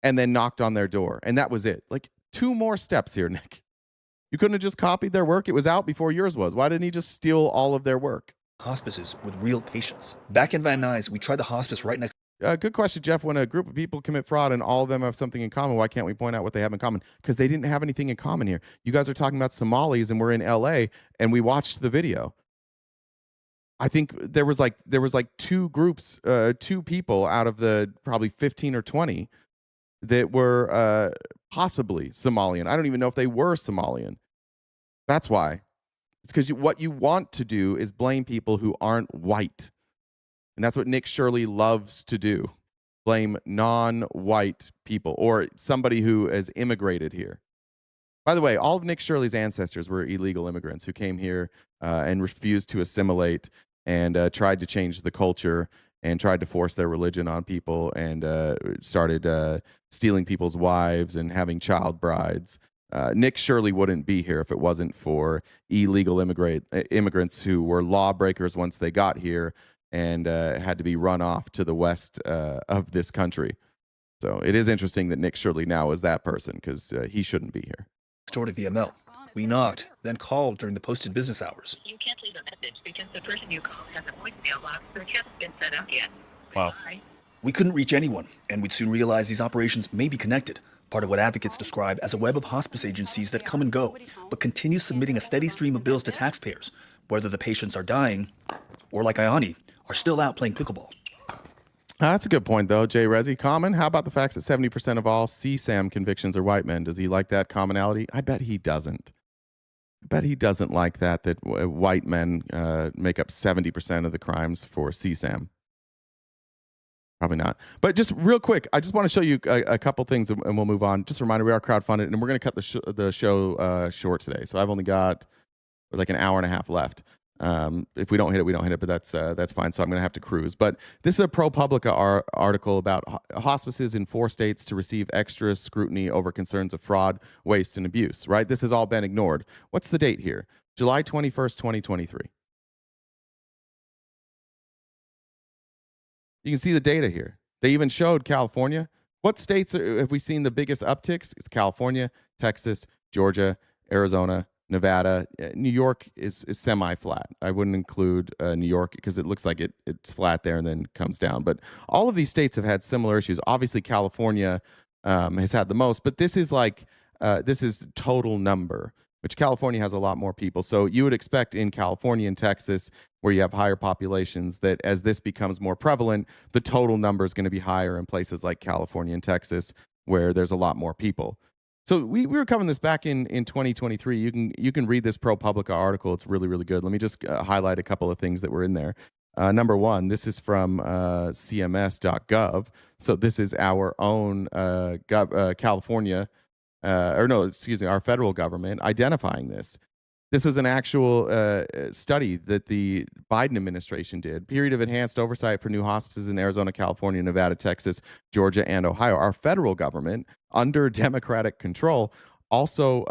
and then knocked on their door. And that was it. Like, 2 more steps here, Nick. You couldn't have just copied their work? It was out before yours was. Why didn't he just steal all of their work? Hospices with real patients. Back in Van Nuys, we tried the hospice right next. Good question, Jeff. When a group of people commit fraud and all of them have something in common, why can't we point out what they have in common? Because they didn't have anything in common here. You guys are talking about Somalis, and we're in LA, and we watched the video. I think there was like 2 groups, 2 people out of the probably 15 or 20 that were possibly Somalian. I don't even know if they were Somalian. That's why. It's because what you want to do is blame people who aren't white. And that's what Nick Shirley loves to do. Blame non-white people or somebody who has immigrated here. By the way, all of Nick Shirley's ancestors were illegal immigrants who came here and refused to assimilate and tried to change the culture and tried to force their religion on people and started stealing people's wives and having child brides. Nick Shirley wouldn't be here if it wasn't for illegal immigrants who were lawbreakers once they got here and had to be run off to the west of this country. So it is interesting that Nick Shirley now is that person because he shouldn't be here. Store to VML. We knocked, then called during the posted business hours. You can't leave a message because the person you called has a voicemail box that hasn't been set up yet. Wow. Bye. We couldn't reach anyone, and we'd soon realize these operations may be connected. Part of what advocates describe as a web of hospice agencies that come and go, but continue submitting a steady stream of bills to taxpayers, whether the patients are dying or, like Ayani, are still out playing pickleball. That's a good point, though, Jay Rezi. Common, how about the facts that 70% of all CSAM convictions are white men? Does he like that commonality? I bet he doesn't. I bet he doesn't like that white men make up 70% of the crimes for CSAM. Probably not. But just real quick, I just want to show you a couple things and we'll move on. Just a reminder, we are crowdfunded and we're going to cut the show short today. So I've only got like an hour and a half left. If we don't hit it, we don't hit it, but that's fine. So I'm going to have to cruise. But this is a ProPublica article about hospices in 4 states to receive extra scrutiny over concerns of fraud, waste, and abuse, right? This has all been ignored. What's the date here? July 21st, 2023. You can see the data here. They even showed California. What states have we seen the biggest upticks? It's California, Texas, Georgia, Arizona, Nevada. New York is semi-flat. I wouldn't include New York because it looks like it's flat there and then comes down. But all of these states have had similar issues. Obviously, California has had the most, but this is total number, which California has a lot more people. So you would expect in California and Texas, where you have higher populations, that as this becomes more prevalent, the total number is going to be higher in places like California and Texas, where there's a lot more people. So we were covering this back in 2023. You can read this ProPublica article. It's really, really good. Let me just highlight a couple of things that were in there. Number one, this is from cms.gov. So this is our own California, our federal government identifying this. This was an actual study that the Biden administration did. Period of enhanced oversight for new hospices in Arizona, California, Nevada, Texas, Georgia, and Ohio. Our federal government, under Democratic control, also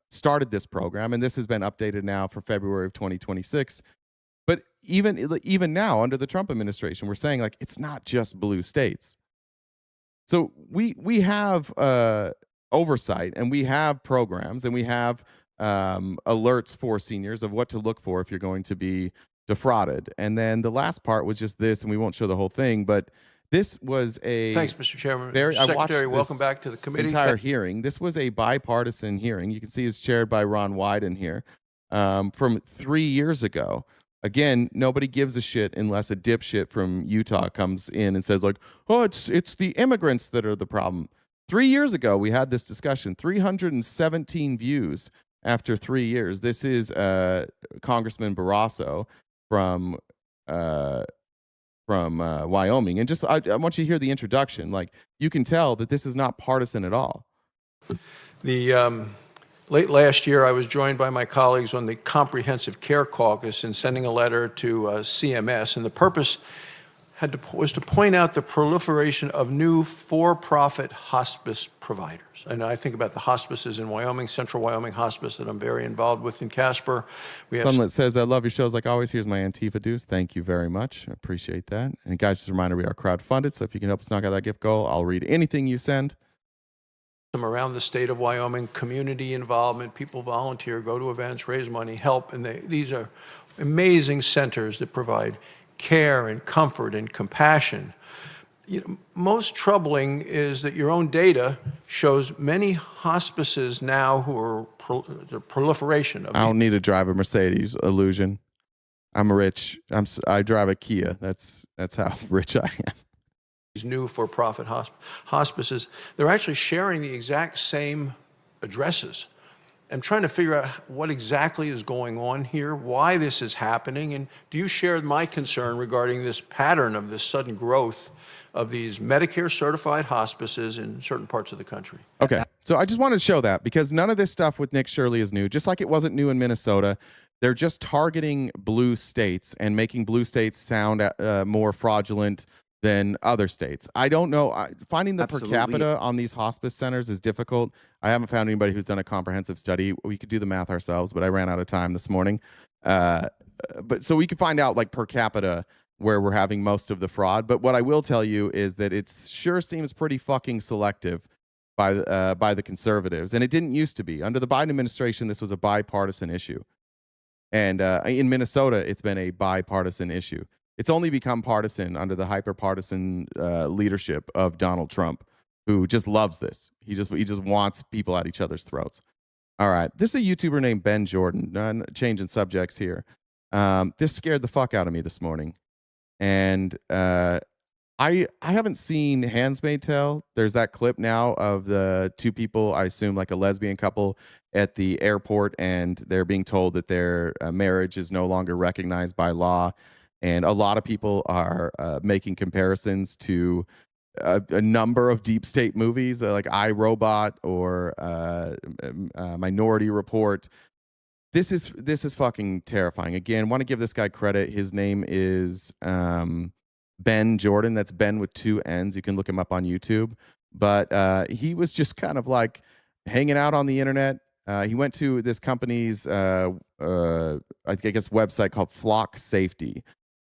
started this program, and this has been updated now for February of 2026. But even now, under the Trump administration, we're saying like it's not just blue states. So we have oversight, and we have programs, and we have alerts for seniors of what to look for if you're going to be defrauded. And then the last part was just this, and we won't show the whole thing, but this was a... Thanks, Mr. Chairman. Secretary, welcome back to the committee. Entire hearing. This was a bipartisan hearing. You can see it's chaired by Ron Wyden here from 3 years ago, Again, nobody gives a shit unless a dipshit from Utah comes in and says like, "Oh, it's the immigrants that are the problem." 3 years ago, we had this discussion. 317 views after 3 years. This is Congressman Barrasso from Wyoming, and just I want you to hear the introduction. Like, you can tell that this is not partisan at all. The late last year, I was joined by my colleagues on the Comprehensive Care Caucus in sending a letter to CMS, and the purpose was to point out the proliferation of new for-profit hospice providers. And I think about the hospices in Wyoming, Central Wyoming Hospice that I'm very involved with in Casper. We have Sunlit says, "I love your shows like always. Here's my Antifa dues." Thank you very much. I appreciate that. And guys, just a reminder, we are crowdfunded, so if you can help us knock out that gift goal, I'll read anything you send. them around the state of Wyoming, community involvement, people volunteer, go to events, raise money, help, and these are amazing centers that provide care and comfort and compassion. You know, most troubling is that your own data shows many hospices now who are the proliferation of. I don't need to drive a Mercedes. Illusion. I'm rich. I drive a Kia. That's how rich I am. These new for-profit hospices, they're actually sharing the exact same addresses. I'm trying to figure out what exactly is going on here, why this is happening, and do you share my concern regarding this pattern of this sudden growth of these Medicare-certified hospices in certain parts of the country? Okay, so I just wanted to show that because none of this stuff with Nick Shirley is new, just like it wasn't new in Minnesota. They're just targeting blue states and making blue states sound more fraudulent than other states. I don't know. Finding the per capita on these hospice centers is difficult. I haven't found anybody who's done a comprehensive study. We could do the math ourselves, but I ran out of time this morning. But so we could find out like per capita where we're having most of the fraud. But what I will tell you is that it sure seems pretty fucking selective by the conservatives. And it didn't used to be. Under the Biden administration, this was a bipartisan issue. And in Minnesota, it's been a bipartisan issue. It's only become partisan under the hyper-partisan leadership of Donald Trump, who just loves this. He just wants people at each other's throats. All right. This is a YouTuber named Ben Jordan. Changing subjects here. This scared the fuck out of me this morning. And I haven't seen Handmaid's Tale. There's that clip now of the two people, I assume like a lesbian couple, at the airport, and they're being told that their marriage is no longer recognized by law. And a lot of people are making comparisons to a number of deep state movies like I, Robot or Minority Report. This is fucking terrifying. Again, want to give this guy credit. His name is Ben Jordan. That's Ben with 2 N's. You can look him up on YouTube. But he was just kind of like hanging out on the internet. He went to this company's, I guess, website called Flock Safety.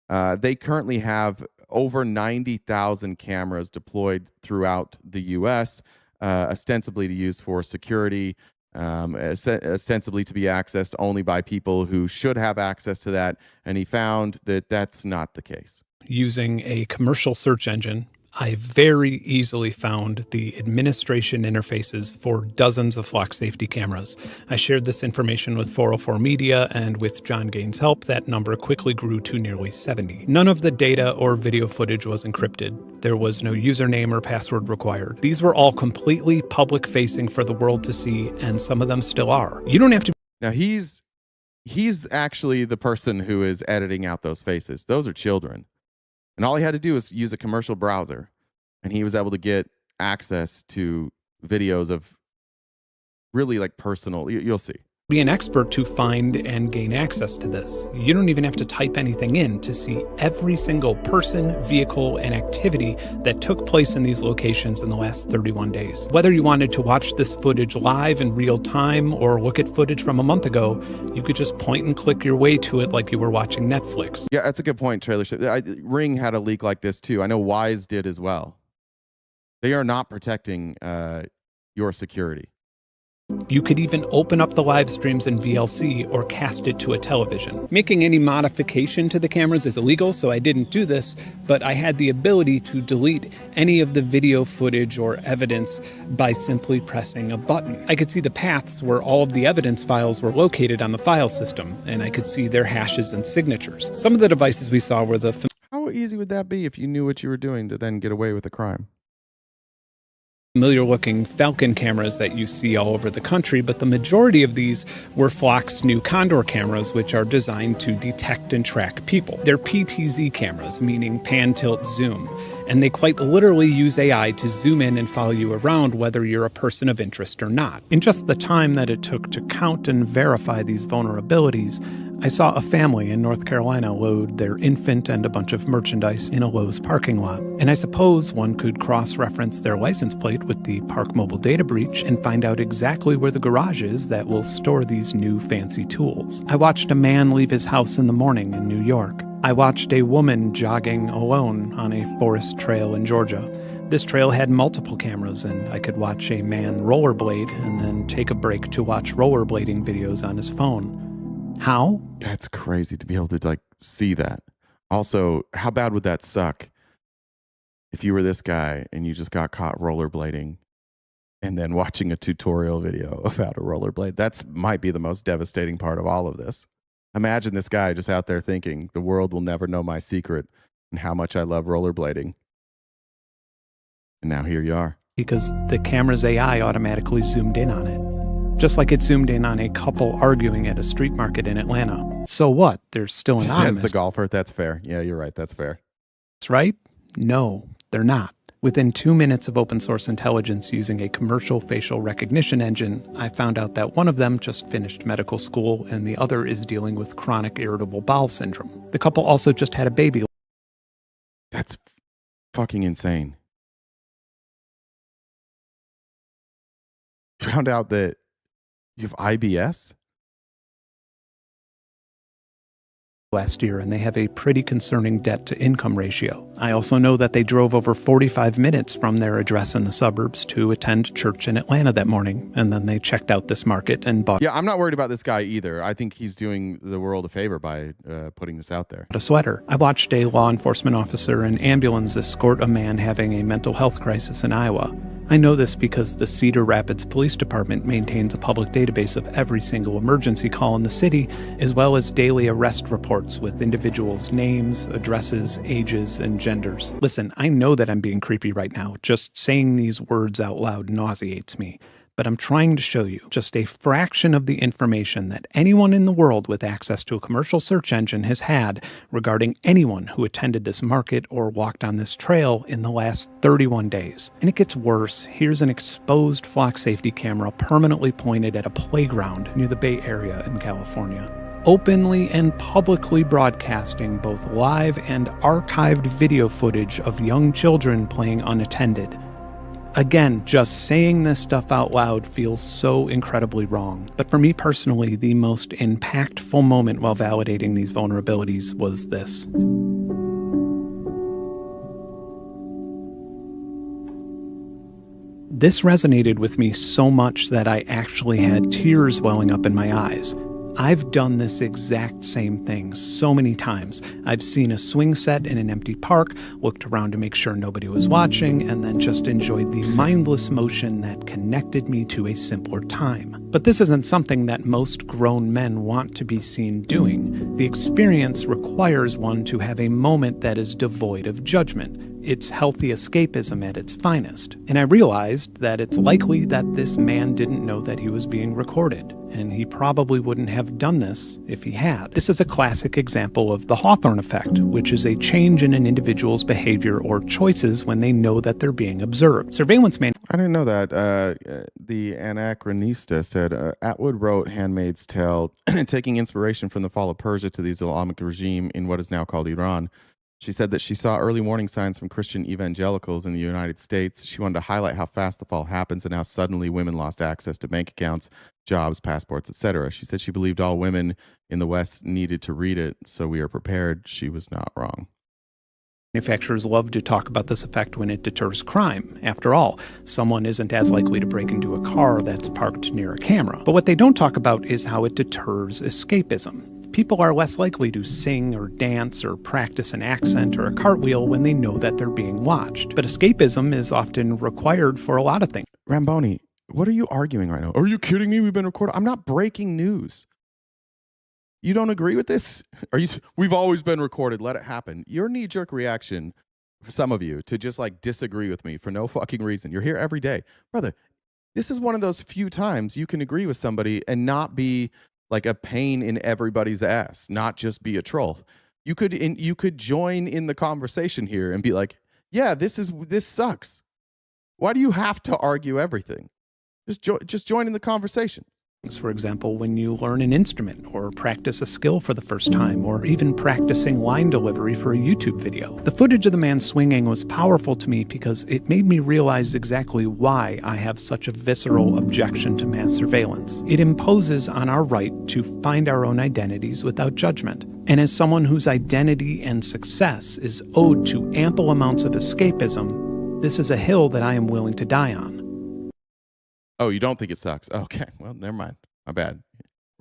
They currently have over 90,000 cameras deployed throughout the U.S., ostensibly to use for security, ostensibly to be accessed only by people who should have access to that. And he found that that's not the case. Using a commercial search engine, I very easily found the administration interfaces for dozens of Flock Safety cameras. I shared this information with 404 Media, and with John Gaines' help, that number quickly grew to nearly 70. None of the data or video footage was encrypted. There was no username or password required. These were all completely public-facing for the world to see, and some of them still are. You don't have to... Now, he's actually the person who is editing out those faces. Those are children. And all he had to do was use a commercial browser, and he was able to get access to videos of really like personal, you'll see. Be an expert to find and gain access to this. You don't even have to type anything in to see every single person, vehicle, and activity that took place in these locations in the last 31 days. Whether you wanted to watch this footage live in real time or look at footage from a month ago, you could just point and click your way to it like you were watching Netflix. Yeah, that's a good point, Trailer. Ring had a leak like this too. I know Wise did as well. They are not protecting your security. You could even open up the live streams in VLC or cast it to a television. Making any modification to the cameras is illegal, so I didn't do this, but I had the ability to delete any of the video footage or evidence by simply pressing a button. I could see the paths where all of the evidence files were located on the file system, and I could see their hashes and signatures. Some of the devices we saw were the... How easy would that be if you knew what you were doing to then get away with a crime? Familiar-looking Falcon cameras that you see all over the country, but the majority of these were Flock's new Condor cameras, which are designed to detect and track people. They're PTZ cameras, meaning pan, tilt, zoom, and they quite literally use AI to zoom in and follow you around whether you're a person of interest or not. In just the time that it took to count and verify these vulnerabilities, I saw a family in North Carolina load their infant and a bunch of merchandise in a Lowe's parking lot. And I suppose one could cross-reference their license plate with the Park Mobile data breach and find out exactly where the garage is that will store these new fancy tools. I watched a man leave his house in the morning in New York. I watched a woman jogging alone on a forest trail in Georgia. This trail had multiple cameras, and I could watch a man rollerblade and then take a break to watch rollerblading videos on his phone. How? That's crazy to be able to see that. Also, how bad would that suck if you were this guy and you just got caught rollerblading and then watching a tutorial video of how to rollerblade? That's might be the most devastating part of all of this. Imagine this guy just out there thinking the world will never know my secret and how much I love rollerblading. And now here you are. Because the camera's AI automatically zoomed in on it. Just like it zoomed in on a couple arguing at a street market in Atlanta. So what? They're still anonymous. Says the golfer. That's fair. Yeah, you're right. That's fair. That's right? No, they're not. Within 2 minutes of open source intelligence using a commercial facial recognition engine, I found out that one of them just finished medical school and the other is dealing with chronic irritable bowel syndrome. The couple also just had a baby. That's fucking insane. Found out that you have IBS? Last year, and they have a pretty concerning debt-to-income ratio. I also know that they drove over 45 minutes from their address in the suburbs to attend church in Atlanta that morning, and then they checked out this market and bought... Yeah, I'm not worried about this guy either. I think he's doing the world a favor by putting this out there. A sweater. I watched a law enforcement officer in ambulance escort a man having a mental health crisis in Iowa. I know this because the Cedar Rapids Police Department maintains a public database of every single emergency call in the city, as well as daily arrest reports with individuals' names, addresses, ages, and genders. Listen, I know that I'm being creepy right now. Just saying these words out loud nauseates me. But I'm trying to show you just a fraction of the information that anyone in the world with access to a commercial search engine has had regarding anyone who attended this market or walked on this trail in the last 31 days. And it gets worse. Here's an exposed flock safety camera permanently pointed at a playground near the Bay Area in California, openly and publicly broadcasting both live and archived video footage of young children playing unattended. Again, just saying this stuff out loud feels so incredibly wrong. But for me personally, the most impactful moment while validating these vulnerabilities was this. This resonated with me so much that I actually had tears welling up in my eyes. I've done this exact same thing so many times. I've seen a swing set in an empty park, looked around to make sure nobody was watching, and then just enjoyed the mindless motion that connected me to a simpler time. But this isn't something that most grown men want to be seen doing. The experience requires one to have a moment that is devoid of judgment. It's healthy escapism at its finest. And I realized that it's likely that this man didn't know that he was being recorded, and he probably wouldn't have done this if he had. This is a classic example of the Hawthorne effect, which is a change in an individual's behavior or choices when they know that they're being observed. Surveillance man. I didn't know that. The Anachronista said, Atwood wrote Handmaid's Tale, taking inspiration from the fall of Persia to the Islamic regime in what is now called Iran. She said that she saw early warning signs from Christian evangelicals in the United States. She wanted to highlight how fast the fall happens and how suddenly women lost access to bank accounts, jobs, passports, etc. She said she believed all women in the West needed to read it, so we are prepared. She was not wrong. Manufacturers love to talk about this effect when it deters crime. After all, someone isn't as likely to break into a car that's parked near a camera. But what they don't talk about is how it deters escapism. People are less likely to sing or dance or practice an accent or a cartwheel when they know that they're being watched. But escapism is often required for a lot of things. Ramboni, what are you arguing right now? Are you kidding me? We've been recording. I'm not breaking news. You don't agree with this? We've always been recorded. Let it happen. Your knee-jerk reaction, for some of you, to just like disagree with me for no fucking reason. You're here every day. Brother, this is one of those few times you can agree with somebody and not be like a pain in everybody's ass, not just be a troll. You could join in the conversation here and be like, yeah, this sucks. Why do you have to argue everything? Just join in the conversation. For example, when you learn an instrument or practice a skill for the first time, or even practicing line delivery for a YouTube video. The footage of the man swinging was powerful to me because it made me realize exactly why I have such a visceral objection to mass surveillance. It imposes on our right to find our own identities without judgment. And as someone whose identity and success is owed to ample amounts of escapism, this is a hill that I am willing to die on. Oh, you don't think it sucks? Okay, well, never mind. My bad.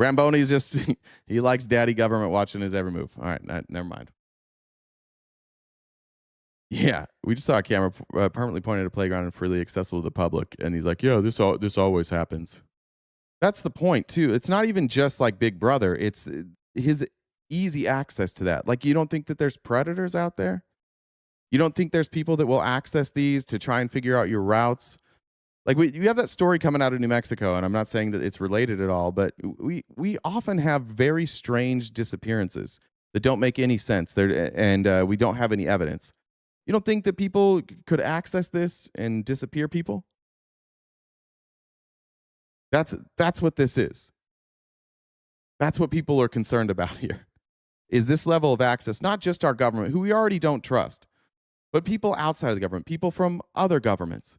Ramboni's just, he likes daddy government watching his every move. All right, never mind. Yeah, we just saw a camera permanently pointed at a playground and freely accessible to the public. And he's like, yeah, this always happens. That's the point, too. It's not even just like Big Brother. It's his easy access to that. Like, you don't think that there's predators out there? You don't think there's people that will access these to try and figure out your routes? Like, you have that story coming out of New Mexico, and I'm not saying that it's related at all, but we often have very strange disappearances that don't make any sense, and we don't have any evidence. You don't think that people could access this and disappear people? That's what this is. That's what people are concerned about here, is this level of access, not just our government, who we already don't trust, but people outside of the government, people from other governments.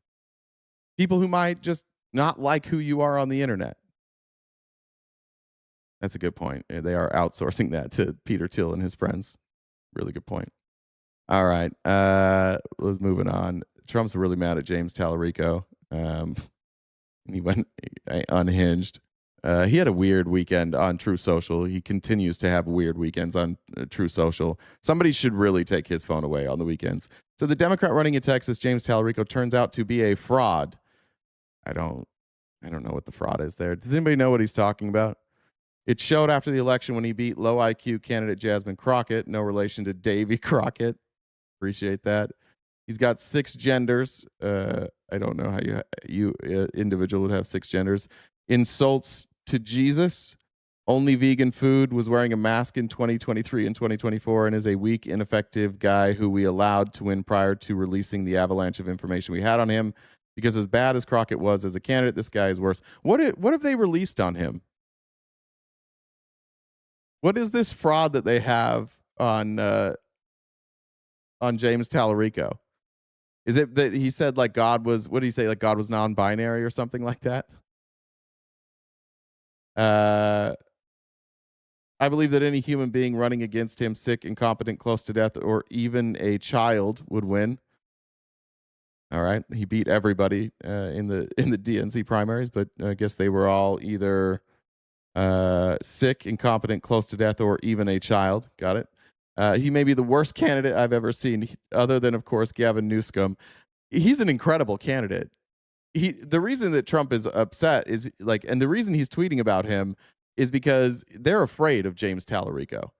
People who might just not like who you are on the internet. That's a good point. They are outsourcing that to Peter Thiel and his friends. Really good point. All right. Let's moving on. Trump's really mad at James Tallarico. He went unhinged. He had a weird weekend on True Social. He continues to have weird weekends on True Social. Somebody should really take his phone away on the weekends. So the Democrat running in Texas, James Tallarico, turns out to be a fraud. I don't know what the fraud is there. Does anybody know what he's talking about? It showed after the election when he beat low IQ candidate Jasmine Crockett, no relation to Davy Crockett. Appreciate that. He's got 6 genders. I don't know how you individual would have 6 genders. Insults to Jesus. Only vegan food. Was wearing a mask in 2023 and 2024 and is a weak, ineffective guy who we allowed to win prior to releasing the avalanche of information we had on him. Because as bad as Crockett was as a candidate, this guy is worse. What have they released on him? What is this fraud that they have on James Tallarico? Is it that he said like God was, what did he say, like God was non-binary or something like that? I believe that any human being running against him, sick, incompetent, close to death, or even a child would win. All right. He beat everybody in the DNC primaries, but I guess they were all either sick, incompetent, close to death, or even a child. Got it. He may be the worst candidate I've ever seen, other than, of course, Gavin Newsom. He's an incredible candidate. The reason that Trump is upset is like, and the reason he's tweeting about him is because they're afraid of James Tallarico.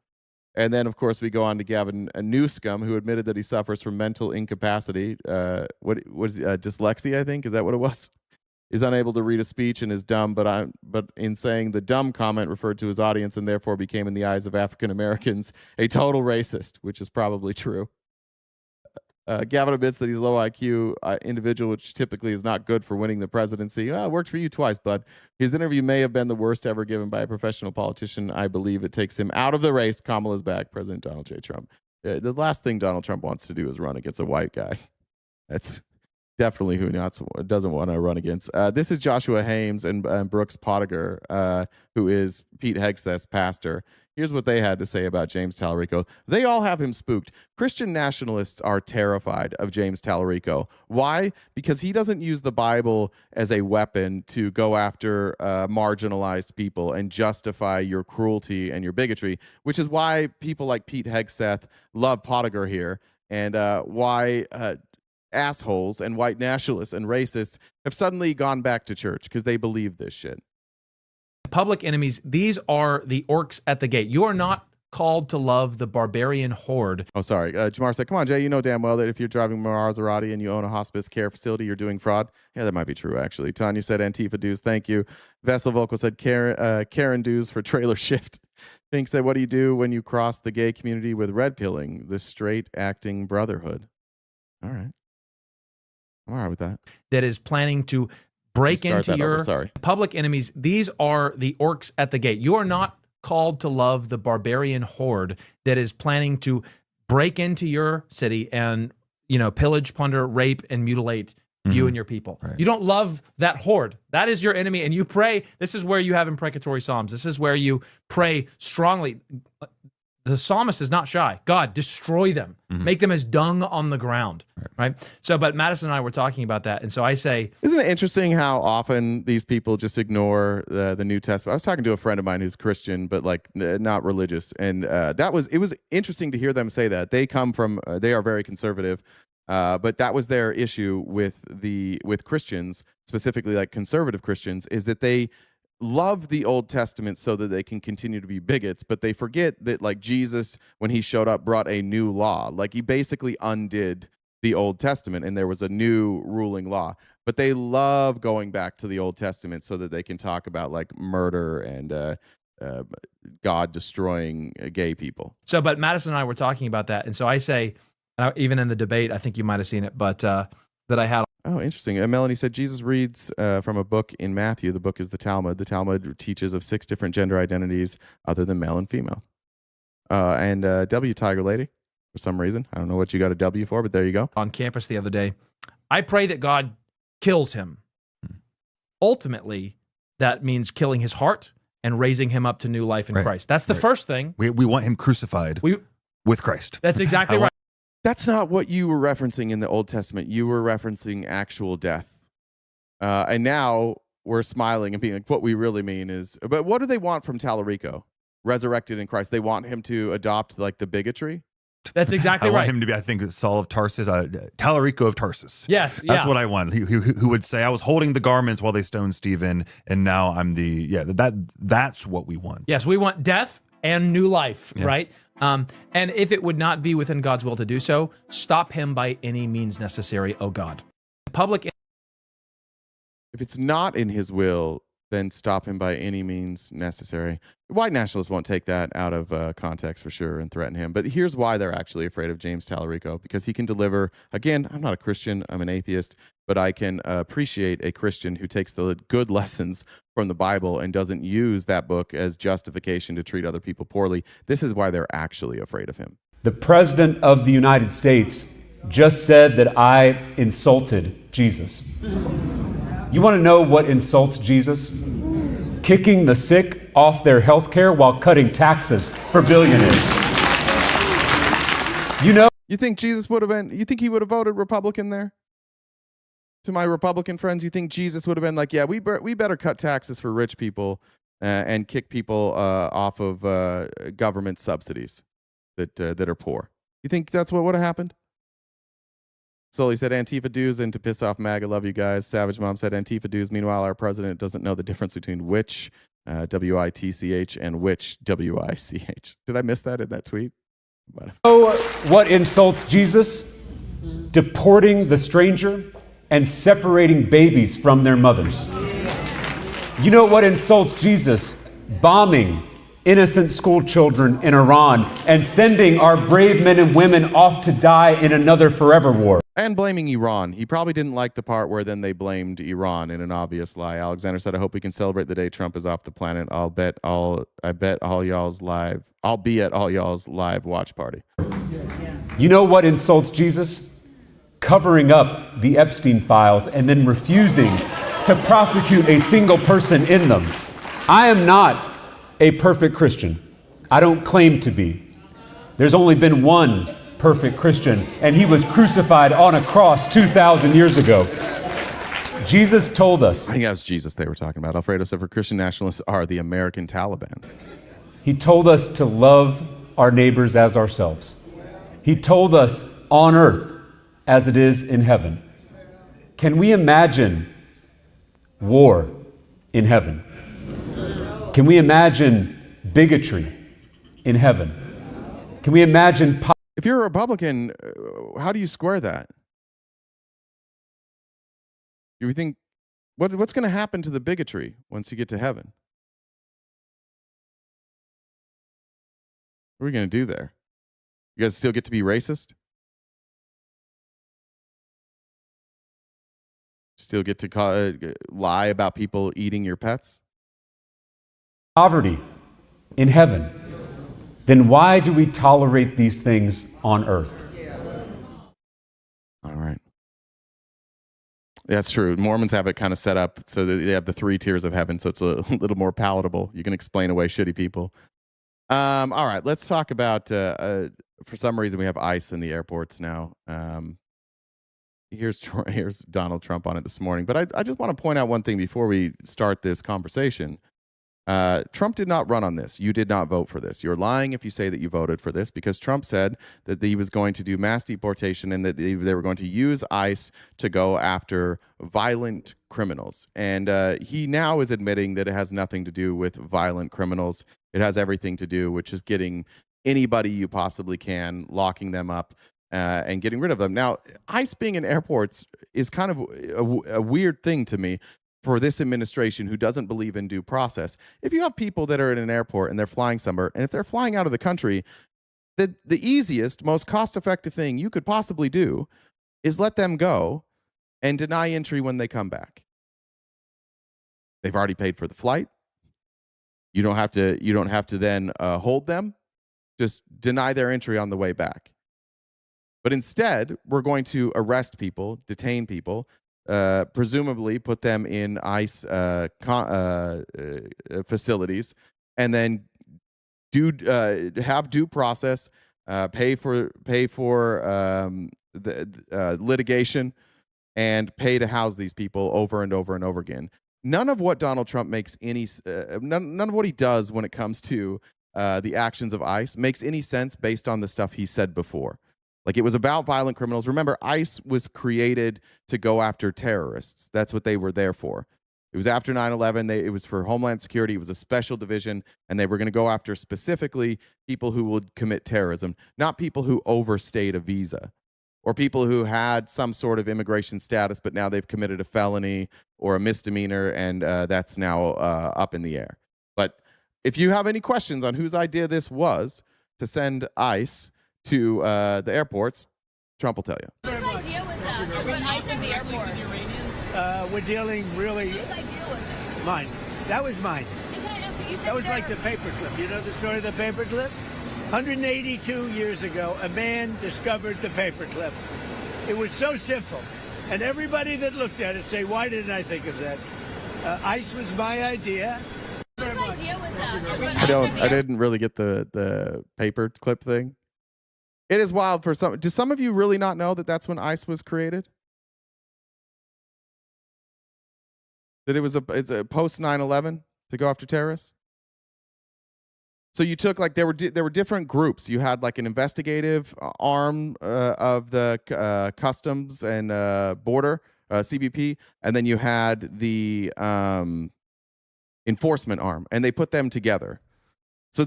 And then, of course, we go on to Gavin Newsom, who admitted that he suffers from mental incapacity. What is dyslexia? I think, is that what it was? Is unable to read a speech and is dumb. But in saying the dumb comment referred to his audience and therefore became, in the eyes of African Americans, a total racist, which is probably true. Gavin admits that he's a low IQ individual, which typically is not good for winning the presidency. It worked for you twice, bud. His interview may have been the worst ever given by a professional politician. I believe it takes him out of the race. Kamala's back. President Donald J. Trump. The last thing Donald Trump wants to do is run against a white guy. That's definitely who doesn't want to run against. This is Joshua Hames and Brooks Pottinger, who is Pete Hegseth's pastor. Here's what they had to say about James Tallarico. They all have him spooked. Christian nationalists are terrified of James Tallarico. Why? Because he doesn't use the Bible as a weapon to go after marginalized people and justify your cruelty and your bigotry, which is why people like Pete Hegseth love Pottinger here, and why assholes and white nationalists and racists have suddenly gone back to church because they believe this shit. Public enemies, these are the orcs at the gate. You are not called to love the barbarian horde. Oh, sorry. Jamar said, come on, Jay, you know damn well that if you're driving Maserati and you own a hospice care facility, you're doing fraud. Yeah, that might be true, actually. Tanya said, Antifa dues, thank you. Vessel Vocal said, Karen dues for trailer shift. Pink said, what do you do when you cross the gay community with red pilling, the straight acting brotherhood? All right. I'm all right with that. That is planning to break into your sorry. Public enemies. These are the orcs at the gate. You are not called to love the barbarian horde that is planning to break into your city and, pillage, plunder, rape, and mutilate you and your people. Right. You don't love that horde. That is your enemy. And you pray. This is where you have imprecatory psalms. This is where you pray strongly. The psalmist is not shy. God, destroy them. Make them as dung on the ground. Right? So, but Madison and I were talking about that. And so I say... Isn't it interesting how often these people just ignore the New Testament? I was talking to a friend of mine who's Christian, but not religious. And it was interesting to hear them say that. They come from, they are very conservative. But that was their issue with Christians, specifically like conservative Christians, is that they love the Old Testament so that they can continue to be bigots, but they forget that like Jesus, when he showed up, brought a new law. Like he basically undid the Old Testament and there was a new ruling law. But they love going back to the Old Testament so that they can talk about like murder and God destroying gay people. So, but Madison and I were talking about that. And so I say, even in the debate, I think you might have seen it, but that I had. Oh, interesting. Melanie said Jesus reads from a book in Matthew. The book is the Talmud. The Talmud teaches of 6 different gender identities other than male and female. And W Tiger Lady, for some reason. I don't know what you got a W for, but there you go. On campus the other day, I pray that God kills him. Ultimately, that means killing his heart and raising him up to new life in Christ. That's the first thing. We want him crucified with Christ. That's exactly right. That's not what you were referencing in the Old Testament. You were referencing actual death. And now we're smiling and being like, what we really mean is, but what do they want from Tallarico? Resurrected in Christ. They want him to adopt like the bigotry? That's exactly right. I want him to be, I think, Saul of Tarsus, Tallarico of Tarsus. Yes. That's what I want. Who would say, I was holding the garments while they stoned Stephen, and now I'm that's what we want. Yes, we want death and new life, right? And if it would not be within God's will to do so, stop him by any means necessary, oh God. If it's not in his will, then stop him by any means necessary. White nationalists won't take that out of context for sure and threaten him. But here's why they're actually afraid of James Tallarico, because he can deliver, again, I'm not a Christian, I'm an atheist, but I can appreciate a Christian who takes the good lessons from the Bible and doesn't use that book as justification to treat other people poorly. This is why they're actually afraid of him. The President of the United States just said that I insulted Jesus. You want to know what insults Jesus? Kicking the sick off their health care while cutting taxes for billionaires. You think Jesus would have been, you think he would have voted Republican there? To my Republican friends, you think Jesus would have been like, yeah, we better cut taxes for rich people and kick people off of government subsidies that are poor? You think that's what would have happened? Sully said Antifa dues and to piss off MAGA. Love you guys. Savage Mom said Antifa dues. Meanwhile, our president doesn't know the difference between which W-I-T-C-H and which W-I-C-H. Did I miss that in that tweet? What insults Jesus? Deporting the stranger and separating babies from their mothers. You know what insults Jesus? Bombing innocent school children in Iran and sending our brave men and women off to die in another forever war. And blaming Iran. He probably didn't like the part where then they blamed Iran in an obvious lie. Alexander said, I hope we can celebrate the day Trump is off the planet. I'll be at all y'all's live watch party. You know what insults Jesus? Covering up the Epstein files and then refusing to prosecute a single person in them. I am not a perfect Christian. I don't claim to be. There's only been one perfect Christian, and he was crucified on a cross 2,000 years ago. Jesus told us. I think that was Jesus they were talking about. Alfredo said, for Christian nationalists are the American Taliban. He told us to love our neighbors as ourselves. He told us on earth as it is in heaven. Can we imagine war in heaven? Can we imagine bigotry in heaven? Can we imagine... If you're a Republican, how do you square that? You think, what's going to happen to the bigotry once you get to heaven? What are we going to do there? You guys still get to be racist? Still get to lie about people eating your pets? Poverty in heaven, then why do we tolerate these things on earth? All right. That's true. Mormons have it kind of set up so that they have the 3 tiers of heaven, so it's a little more palatable. You can explain away shitty people. All right, let's talk about, for some reason, we have ICE in the airports now. Here's Donald Trump on it this morning. But I just want to point out one thing before we start this conversation. Trump did not run on this. You did not vote for this. You're lying if you say that you voted for this, because Trump said that he was going to do mass deportation and that they were going to use ICE to go after violent criminals. And he now is admitting that it has nothing to do with violent criminals. It has everything to do with just getting anybody you possibly can, locking them up, and getting rid of them. Now, ICE being in airports is kind of a weird thing to me for this administration who doesn't believe in due process. If you have people that are in an airport and they're flying somewhere, and if they're flying out of the country, the easiest, most cost-effective thing you could possibly do is let them go and deny entry when they come back. They've already paid for the flight. You don't have to then hold them. Just deny their entry on the way back. But instead, we're going to arrest people, detain people, presumably put them in ICE facilities, and then have due process, pay for the litigation, and pay to house these people over and over and over again. None of what Donald Trump makes any none of what he does when it comes to the actions of ICE makes any sense based on the stuff he said before. Like, it was about violent criminals. Remember, ICE was created to go after terrorists. That's what they were there for. It was after 9/11. It was for Homeland Security. It was a special division, and they were going to go after specifically people who would commit terrorism, not people who overstayed a visa or people who had some sort of immigration status, but now they've committed a felony or a misdemeanor, and that's now up in the air. But if you have any questions on whose idea this was to send ICE to the airports, Trump will tell you. Whose idea was that to run ICE at the airport? We're dealing really... Whose idea was it? Mine. That was mine. That was like the paper. paperclip. You know the story of the paperclip? 182 years ago, a man discovered the paperclip. It was so simple. And everybody that looked at it say, why didn't I think of that? ICE was my idea. Whose idea was that to run ICE at the airport? I didn't really get the paper clip thing. It is wild for some. Do some of you really not know that that's when ICE was created? That it's a post 9/11 to go after terrorists? So you took, like, there were different groups. You had like an investigative arm of the Customs and Border, CBP, and then you had the enforcement arm, and they put them together. So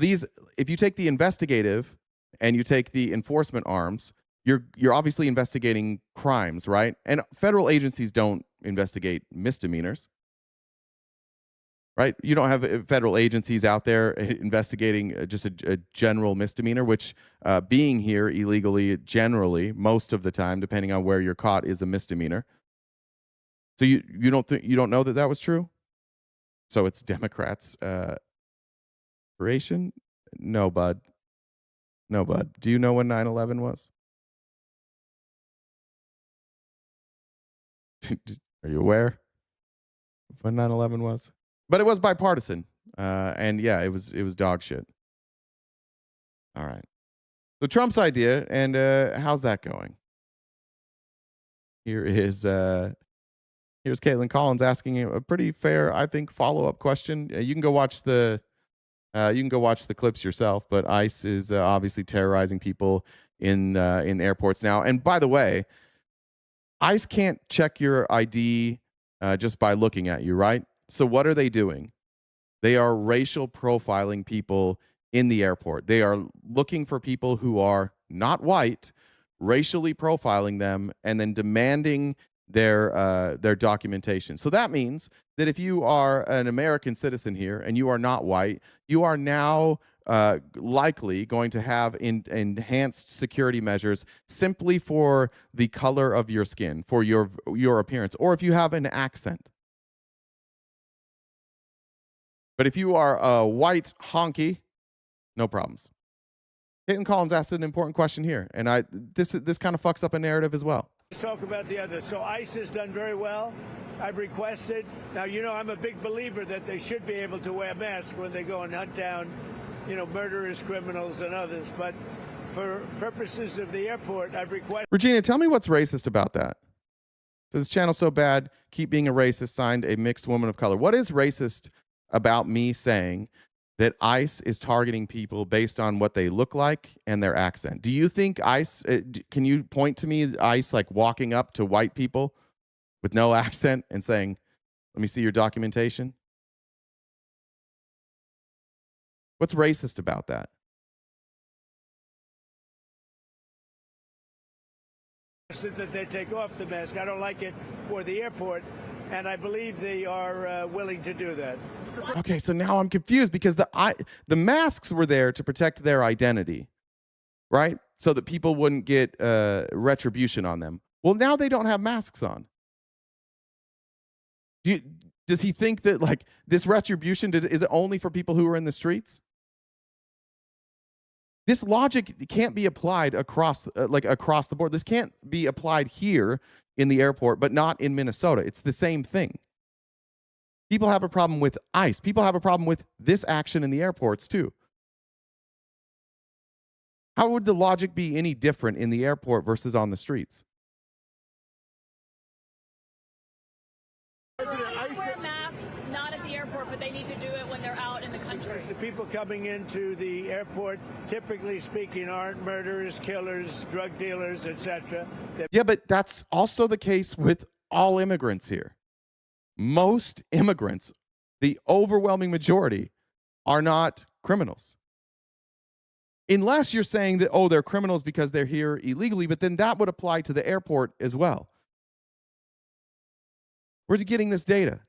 if you take the investigative and you take the enforcement arms, you're obviously investigating crimes, right? And federal agencies don't investigate misdemeanors, right? You don't have federal agencies out there investigating just a general misdemeanor, which being here illegally generally, most of the time, depending on where you're caught, is a misdemeanor. So you don't know that was true? So it's Democrats' creation? No, bud. No, bud. Do you know when 9/11 was? Are you aware of when 9/11 was? But it was bipartisan, and yeah, it was dog shit. All right. So Trump's idea, and how's that going? Here's Caitlin Collins asking a pretty fair, I think, follow-up question. You can go watch the clips yourself, but ICE is obviously terrorizing people in airports now. And by the way, ICE can't check your ID just by looking at you, right? So what are they doing? They are racial profiling people in the airport. They are looking for people who are not white, racially profiling them, and then demanding their documentation. So that means that if you are an American citizen here and you are not white, you are now likely going to have enhanced security measures simply for the color of your skin, for your appearance, or if you have an accent. But if you are a white honky, no problems. Caitlin Collins asked an important question here, and this kind of fucks up a narrative as well. Let's talk about the other. So ICE has done very well. I've requested. Now, I'm a big believer that they should be able to wear masks when they go and hunt down, murderers, criminals, and others. But for purposes of the airport, I've requested. Regina, tell me what's racist about that. So this channel's so bad, keep being a racist, signed a mixed woman of color. What is racist about me saying that ICE is targeting people based on what they look like and their accent? Do you think ICE, can you point to me ICE like walking up to white people with no accent and saying, let me see your documentation? What's racist about that? That they take off the mask. I don't like it for the airport, and I believe they are willing to do that. Okay, so now I'm confused because the masks were there to protect their identity, right? So that people wouldn't get retribution on them. Well, now they don't have masks on. Does he think that like this retribution is it only for people who are in the streets? This logic can't be applied across the board. This can't be applied here in the airport, but not in Minnesota. It's the same thing. People have a problem with ICE. People have a problem with this action in the airports too. How would the logic be any different in the airport versus on the streets? Wear masks, not at the airport, but they need to do it when they're out in the country. The people coming into the airport, typically speaking, aren't murderers, killers, drug dealers, etc. Yeah, but that's also the case with all immigrants here. Most immigrants, the overwhelming majority, are not criminals. Unless you're saying that, oh, they're criminals because they're here illegally, but then that would apply to the airport as well. Where's he getting this data?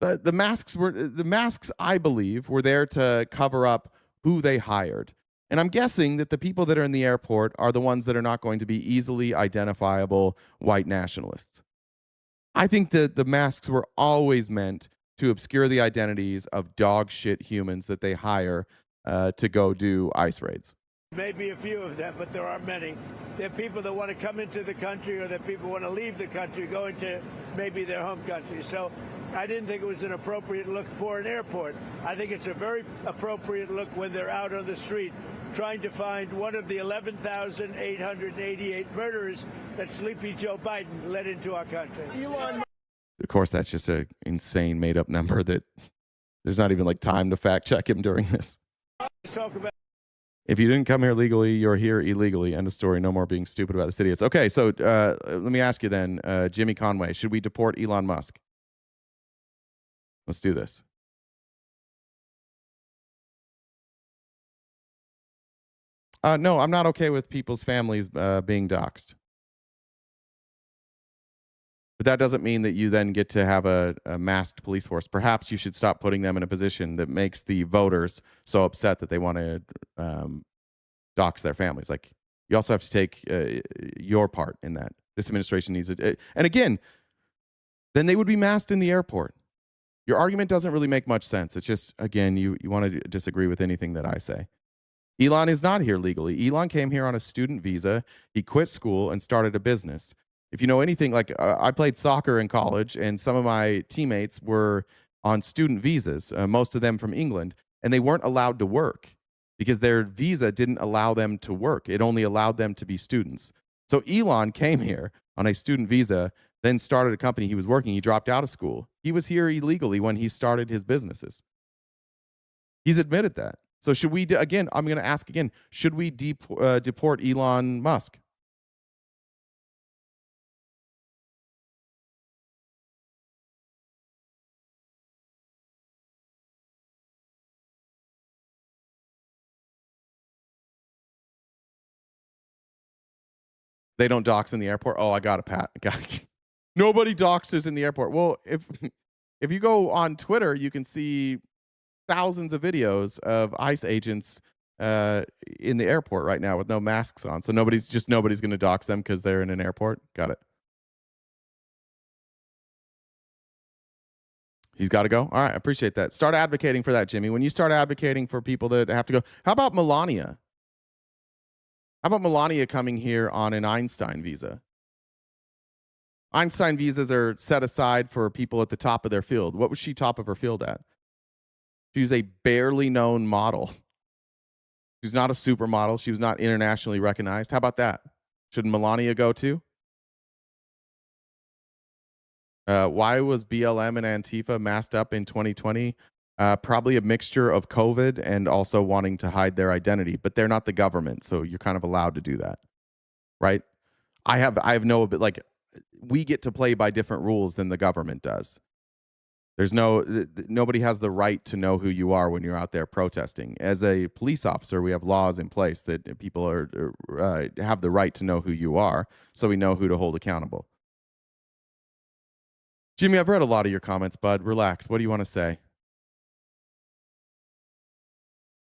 The masks, I believe, were there to cover up who they hired. And I'm guessing that the people that are in the airport are the ones that are not going to be easily identifiable white nationalists. I think that the masks were always meant to obscure the identities of dog shit humans that they hire to go do ICE raids. Maybe a few of them, but there are many. There are people that want to come into the country, or that people want to leave the country, go into maybe their home country. So I didn't think it was an appropriate look for an airport. I think it's a very appropriate look when they're out on the street trying to find one of the 11,888 murderers that Sleepy Joe Biden led into our country. Of course, that's just an insane made-up number that there's not even like time to fact-check him during this. Let's talk about. If you didn't come here legally, you're here illegally. End of story. No more being stupid about the city. It's okay. So let me ask you then, Jimmy Conway, should we deport Elon Musk? Let's do this. No, I'm not okay with people's families being doxxed. But that doesn't mean that you then get to have a masked police force. Perhaps you should stop putting them in a position that makes the voters so upset that they want to dox their families. Like, you also have to take your part in that. This administration needs it. And again, then they would be masked in the airport. Your argument doesn't really make much sense. It's just, again, you want to disagree with anything that I say. Elon is not here legally. Elon came here on a student visa. He quit school and started a business. If you know anything, like I played soccer in college, and some of my teammates were on student visas, most of them from England. and they weren't allowed to work because their visa didn't allow them to work. It only allowed them to be students. So Elon came here on a student visa, then started a company. He was working. He dropped out of school. He was here illegally when he started his businesses. He's admitted that. So should we, again, I'm going to ask again, should we deport Elon Musk? They don't dox in the airport. Oh, I got a pat. Nobody doxes in the airport. Well, if you go on Twitter, you can see thousands of videos of ICE agents in the airport right now with no masks on. So nobody's going to dox them because they're in an airport. Got it. He's got to go. All right, I appreciate that. Start advocating for that, Jimmy. When you start advocating for people that have to go, how about Melania? How about Melania coming here on an Einstein visa? Einstein visas are set aside for people at the top of their field. What was she top of her field at? She was a barely known model. She was not a supermodel. She was not internationally recognized. How about that? Should Melania go too? Why was BLM and Antifa masked up in 2020? Probably a mixture of COVID and also wanting to hide their identity, but they're not the government, so you're kind of allowed to do that, right? I have no, like, we get to play by different rules than the government does. There's nobody has the right to know who you are when you're out there protesting. As a police officer, we have laws in place that people have the right to know who you are, so we know who to hold accountable. Jimmy, I've read a lot of your comments, bud. Relax. What do you want to say?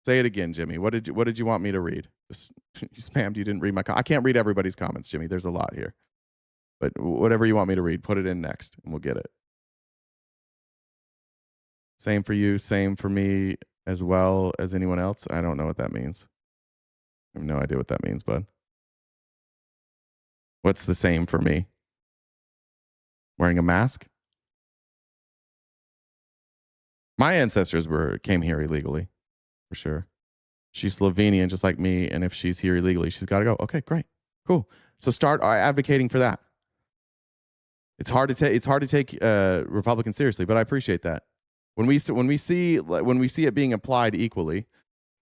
Say it again, Jimmy. What did you want me to read? Just, you spammed. You didn't read my. I can't read everybody's comments, Jimmy. There's a lot here. But whatever you want me to read, put it in next, and we'll get it. Same for you, same for me, as well as anyone else. I don't know what that means. I have no idea what that means, bud. What's the same for me? Wearing a mask? My ancestors came here illegally, for sure. She's Slovenian, just like me, and if she's here illegally, she's got to go. Okay, great, cool. So start advocating for that. It's hard to take Republicans seriously, but I appreciate that. When we see it being applied equally,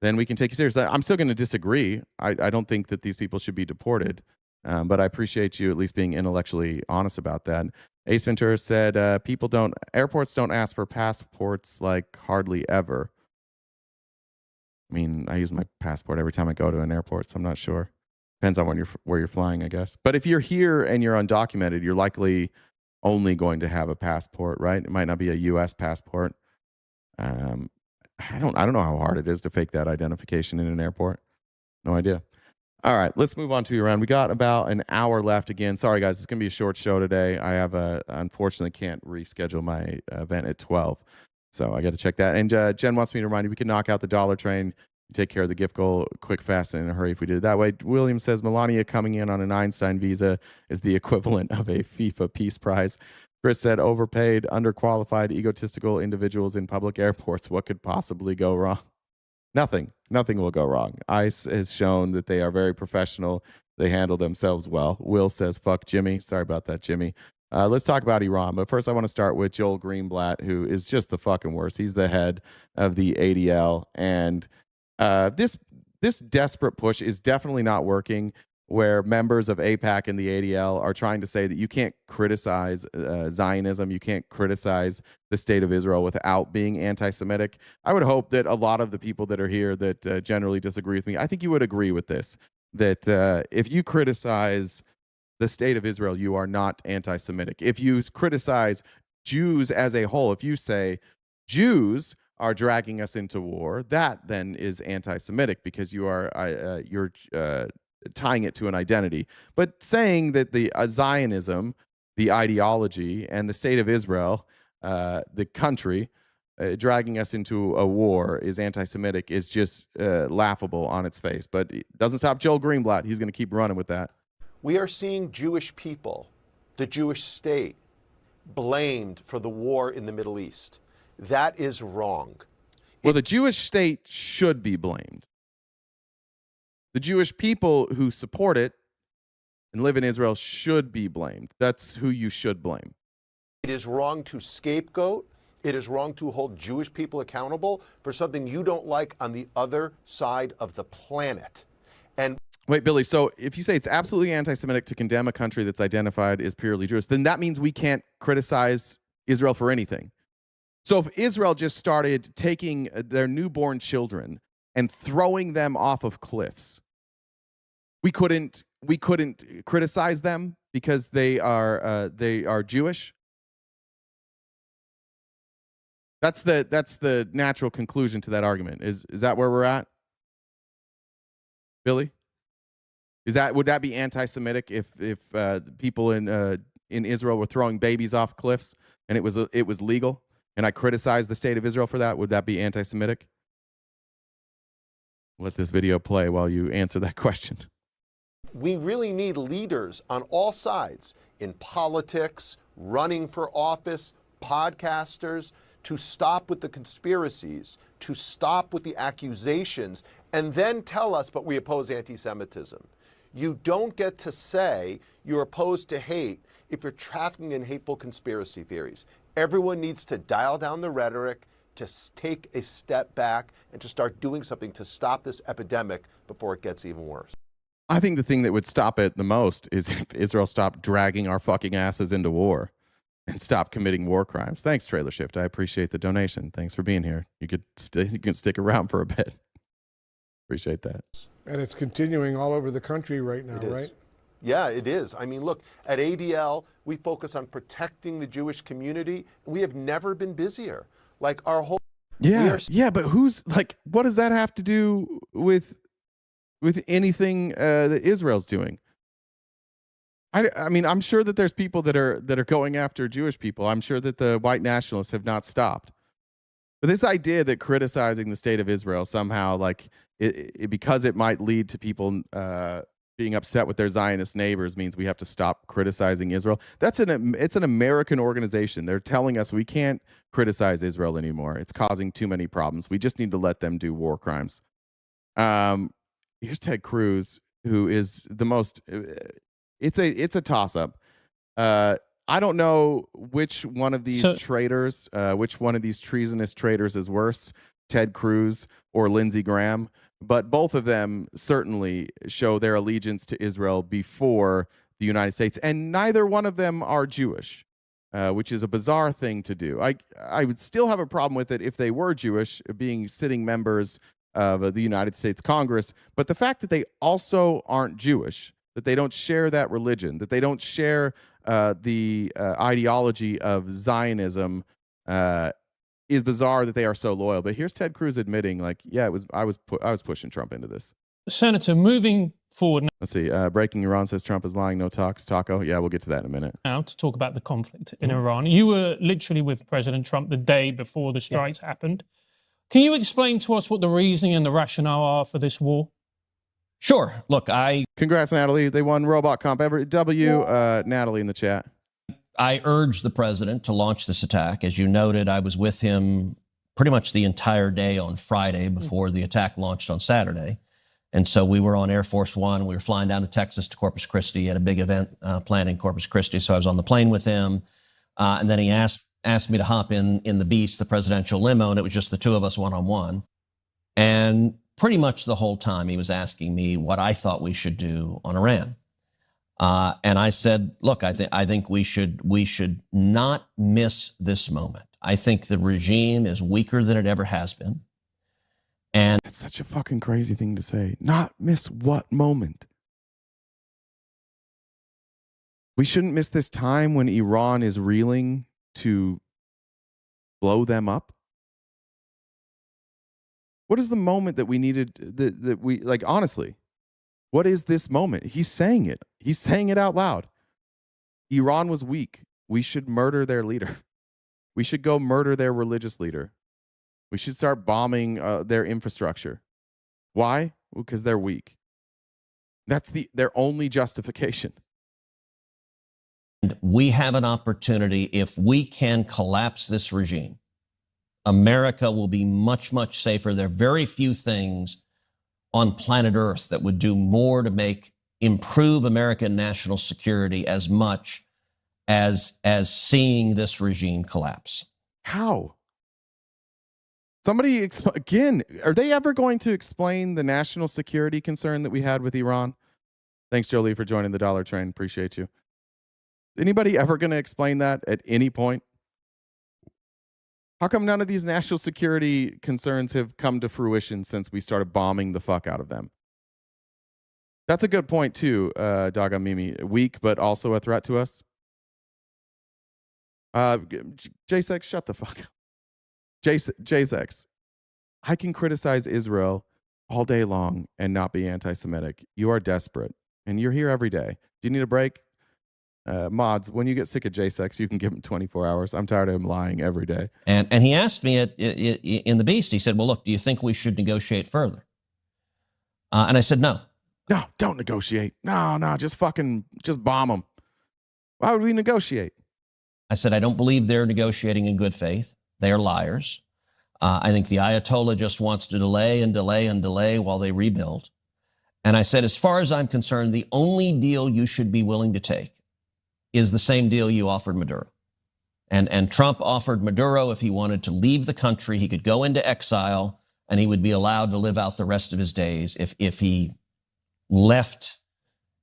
then we can take it seriously. I'm still going to disagree. I don't think that these people should be deported, but I appreciate you at least being intellectually honest about that. Ace Ventura said, airports don't ask for passports like hardly ever. I mean, I use my passport every time I go to an airport, so I'm not sure. Depends on where you're flying, I guess. But if you're here and you're undocumented, you're likely only going to have a passport, right? It might not be a U.S. passport. I don't know how hard it is to fake that identification in an airport. No idea. All right, let's move on to Iran. We got about an hour left. Again, sorry guys, it's gonna be a short show today. I unfortunately can't reschedule my event at 12, so I got to check that. And Jen wants me to remind you we can knock out the dollar train. Take care of the gift goal quick, fast, and in a hurry if we did it that way. William says Melania coming in on an Einstein visa is the equivalent of a FIFA Peace Prize. Chris said overpaid, underqualified, egotistical individuals in public airports. What could possibly go wrong? Nothing. Nothing will go wrong. ICE has shown that they are very professional. They handle themselves well. Will says, fuck Jimmy. Sorry about that, Jimmy. Let's talk about Iran. But first, I want to start with Joel Greenblatt, who is just the fucking worst. He's the head of the ADL. And this desperate push is definitely not working, where members of AIPAC and the ADL are trying to say that you can't criticize Zionism, you can't criticize the state of Israel without being anti-Semitic. I would hope that a lot of the people that are here that generally disagree with me, I think you would agree with this, that if you criticize the state of Israel, you are not anti-Semitic. If you criticize Jews as a whole, if you say Jews are dragging us into war, that then is anti-Semitic because you're tying it to an identity. But saying that the Zionism, the ideology, and the state of Israel, the country, dragging us into a war is anti-Semitic is just laughable on its face. But it doesn't stop Joel Greenblatt. He's going to keep running with that. We are seeing Jewish people, the Jewish state, blamed for the war in the Middle East. That is wrong. Well, the Jewish state should be blamed. The Jewish people who support it and live in Israel should be blamed. That's who you should blame. It is wrong to scapegoat. It is wrong to hold Jewish people accountable for something you don't like on the other side of the planet. And wait, Billy, so if you say it's absolutely anti-Semitic to condemn a country that's identified as purely Jewish, then that means we can't criticize Israel for anything. So if Israel just started taking their newborn children and throwing them off of cliffs, we couldn't criticize them because they are Jewish. That's the natural conclusion to that argument. Is that where we're at, Billy? Would that be anti-Semitic if people in Israel were throwing babies off cliffs and it was legal, and I criticized the state of Israel for that? Would that be anti-Semitic? Let this video play while you answer that question. we really need leaders on all sides, in politics, running for office, podcasters, to stop with the conspiracies, to stop with the accusations, and then tell us, but we oppose anti-Semitism. You don't get to say you're opposed to hate if you're trafficking in hateful conspiracy theories. Everyone needs to dial down the rhetoric, to take a step back, and to start doing something to stop this epidemic before it gets even worse. I think the thing that would stop it the most is if Israel stopped dragging our fucking asses into war and stop committing war crimes. Thanks, Trailer Shift. I appreciate the donation. Thanks for being here. You can stick around for a bit. Appreciate that. And it's continuing all over the country right now, right? Yeah, it is. I mean, look, at ADL, we focus on protecting the Jewish community. We have never been busier. Like our whole... Yeah, but who's, like, what does that have to do with anything that Israel's doing? I mean, I'm sure that there's people that are going after Jewish people. I'm sure that the white nationalists have not stopped. But this idea that criticizing the state of Israel somehow, like, because it might lead to people being upset with their Zionist neighbors, means we have to stop criticizing Israel. It's an American organization. They're telling us we can't criticize Israel anymore. It's causing too many problems. We just need to let them do war crimes. Here's Ted Cruz, who is the most... It's a toss-up. I don't know which one of these traitors, which one of these treasonous traitors is worse, Ted Cruz or Lindsey Graham, but both of them certainly show their allegiance to Israel before the United States, and neither one of them are Jewish, which is a bizarre thing to do. I would still have a problem with it if they were Jewish, being sitting members of the United States Congress, but the fact that they also aren't Jewish, that they don't share that religion, that they don't share the ideology of Zionism, is bizarre that they are so loyal. But here's Ted Cruz admitting, like, yeah, I was pushing Trump into this. Senator, moving forward Let's see. Breaking Iran says Trump is lying, no talks. Taco, yeah, we'll get to that in a minute. now to talk about the conflict in Iran. You were literally with President Trump the day before the strikes happened. Can you explain to us what the reasoning and the rationale are for this war? Sure. Look, Congrats, Natalie. They won Robot Comp. Natalie in the chat. I urged the president to launch this attack. As you noted, I was with him pretty much the entire day on Friday before the attack launched on Saturday. And so we were on Air Force One. We were flying down to Texas to Corpus Christi at a big event planned in Corpus Christi. So I was on the plane with him. And then he asked me to hop in the Beast, the presidential limo, and it was just the two of us one-on-one. And pretty much the whole time he was asking me what I thought we should do on Iran. And I said, look, I think we should not miss this moment. I think the regime is weaker than it ever has been. And it's such a fucking crazy thing to say. Not miss what moment? We shouldn't miss this time when Iran is reeling to blow them up. What is the moment that we needed, that we, like, honestly, what is this moment? He's saying it. He's saying it out loud. Iran was weak. We should murder their leader. We should go murder their religious leader. We should start bombing their infrastructure. Why? Because they're weak. That's their only justification. we have an opportunity, if we can collapse this regime, America will be much, much safer. There are very few things on planet Earth that would do more to improve American national security as much as seeing this regime collapse. How? Somebody, again, are they ever going to explain the national security concern that we had with Iran? Thanks, Jolie, for joining the Dollar Train. Appreciate you. Anybody ever going to explain that at any point? How come none of these national security concerns have come to fruition since we started bombing the fuck out of them? That's a good point, too, Daga Mimi. Weak, but also a threat to us. J-Sex, shut the fuck up. J-Sex, I can criticize Israel all day long and not be anti-Semitic. You are desperate, and you're here every day. Do you need a break? Mods, when you get sick of J-Sex, you can give him 24 hours. I'm tired of him lying every day. And he asked me in the Beast, he said, well, look, do you think we should negotiate further? And I said, no. No, don't negotiate. No, just bomb them. Why would we negotiate? I said, I don't believe they're negotiating in good faith. They are liars. I think the Ayatollah just wants to delay and delay and delay while they rebuild. And I said, as far as I'm concerned, the only deal you should be willing to take is the same deal you offered Maduro. And Trump offered Maduro, if he wanted to leave the country, he could go into exile and he would be allowed to live out the rest of his days if he left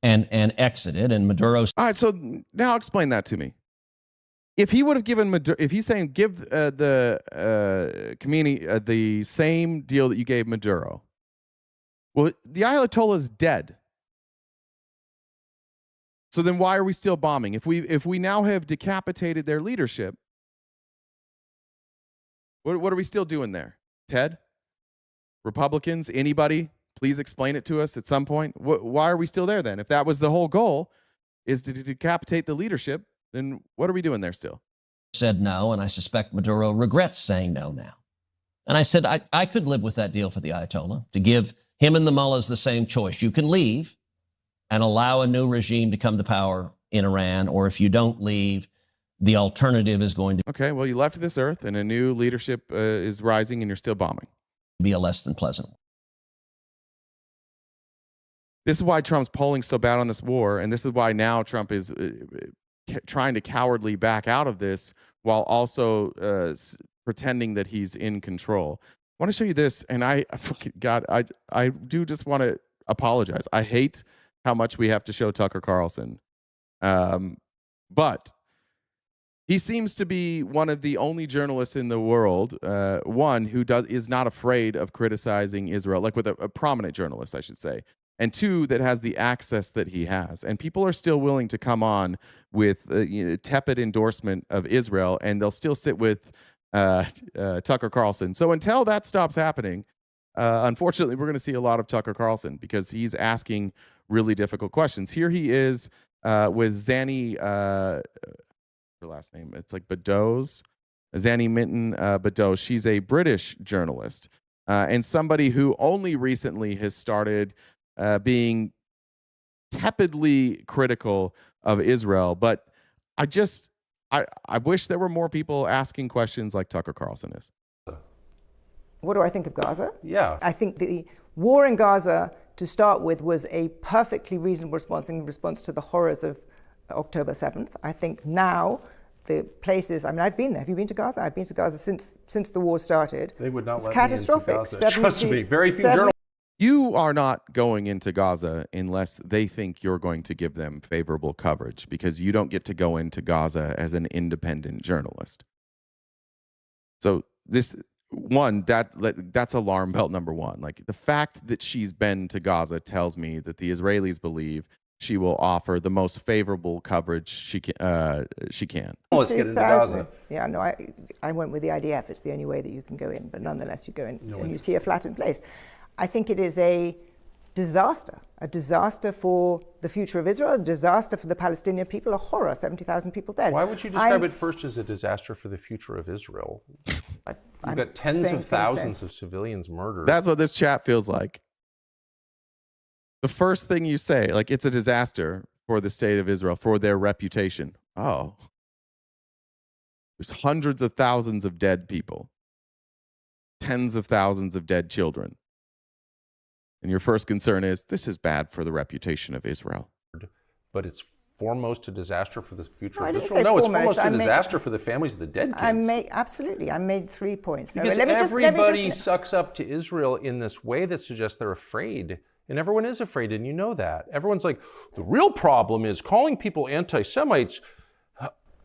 and exited. And Maduro. All right, so now explain that to me. If he would have given Maduro, if he's saying give the community the same deal that you gave Maduro, well, the Ayatollah is dead. So then why are we still bombing? If we now have decapitated their leadership, what are we still doing there? Ted? Republicans? Anybody? Please explain it to us at some point. Why are we still there then? If that was the whole goal, is to decapitate the leadership, then what are we doing there still? Said no, and I suspect Maduro regrets saying no now. And I said I could live with that deal for the Ayatollah, to give him and the mullahs the same choice. You can leave and allow a new regime to come to power in Iran, or if you don't leave, the alternative is going to Okay, well, you left this earth and a new leadership is rising and you're still bombing. Be a less than pleasant one. This is why Trump's polling so bad on this war, and this is why now Trump is trying to cowardly back out of this while also pretending that he's in control. I want to show you this, and I do just want to apologize. I hate how much we have to show Tucker Carlson, but he seems to be one of the only journalists in the world, one who is not afraid of criticizing Israel, like with a prominent journalist, I should say. And two, that has the access that he has. And people are still willing to come on with tepid endorsement of Israel, and they'll still sit with Tucker Carlson. So until that stops happening, unfortunately, we're going to see a lot of Tucker Carlson because he's asking really difficult questions. Here he is with Zanny, her last name, it's like Beddoes, Zanny Minton Beddoes. She's a British journalist and somebody who only recently has started being tepidly critical of Israel. But I wish there were more people asking questions like Tucker Carlson is. What do I think of Gaza? Yeah. I think the war in Gaza, to start with, was a perfectly reasonable response in response to the horrors of October 7th. I think now the places, I mean, I've been there. Have you been to Gaza? I've been to Gaza since the war started. They would not it's let catastrophic. me into Gaza. Trust me, very few journalists. You are not going into Gaza unless they think you're going to give them favorable coverage, because you don't get to go into Gaza as an independent journalist. So that's alarm bell number one. Like, the fact that she's been to Gaza tells me that the Israelis believe she will offer the most favorable coverage she can. Let's get into Gaza. Yeah, no, I went with the IDF. It's the only way that you can go in, but nonetheless you go in and you see a flattened place. I think it is a disaster for the future of Israel, a disaster for the Palestinian people, a horror, 70,000 people dead. Why would you describe it first as a disaster for the future of Israel? You've got tens of thousands of civilians murdered. That's what this chat feels like. The first thing you say, like, it's a disaster for the state of Israel, for their reputation. Oh. There's hundreds of thousands of dead people. tens of thousands of dead children. And your first concern is, this is bad for the reputation of Israel. But it's foremost a disaster for the future No, I of didn't Israel. say No, it's foremost. foremost a disaster for the families of the dead kids. Absolutely. I made 3 points. No, Because let me everybody just- sucks up to Israel in this way that suggests they're afraid. And everyone is afraid, and you know that. Everyone's like, the real problem is calling people anti-Semites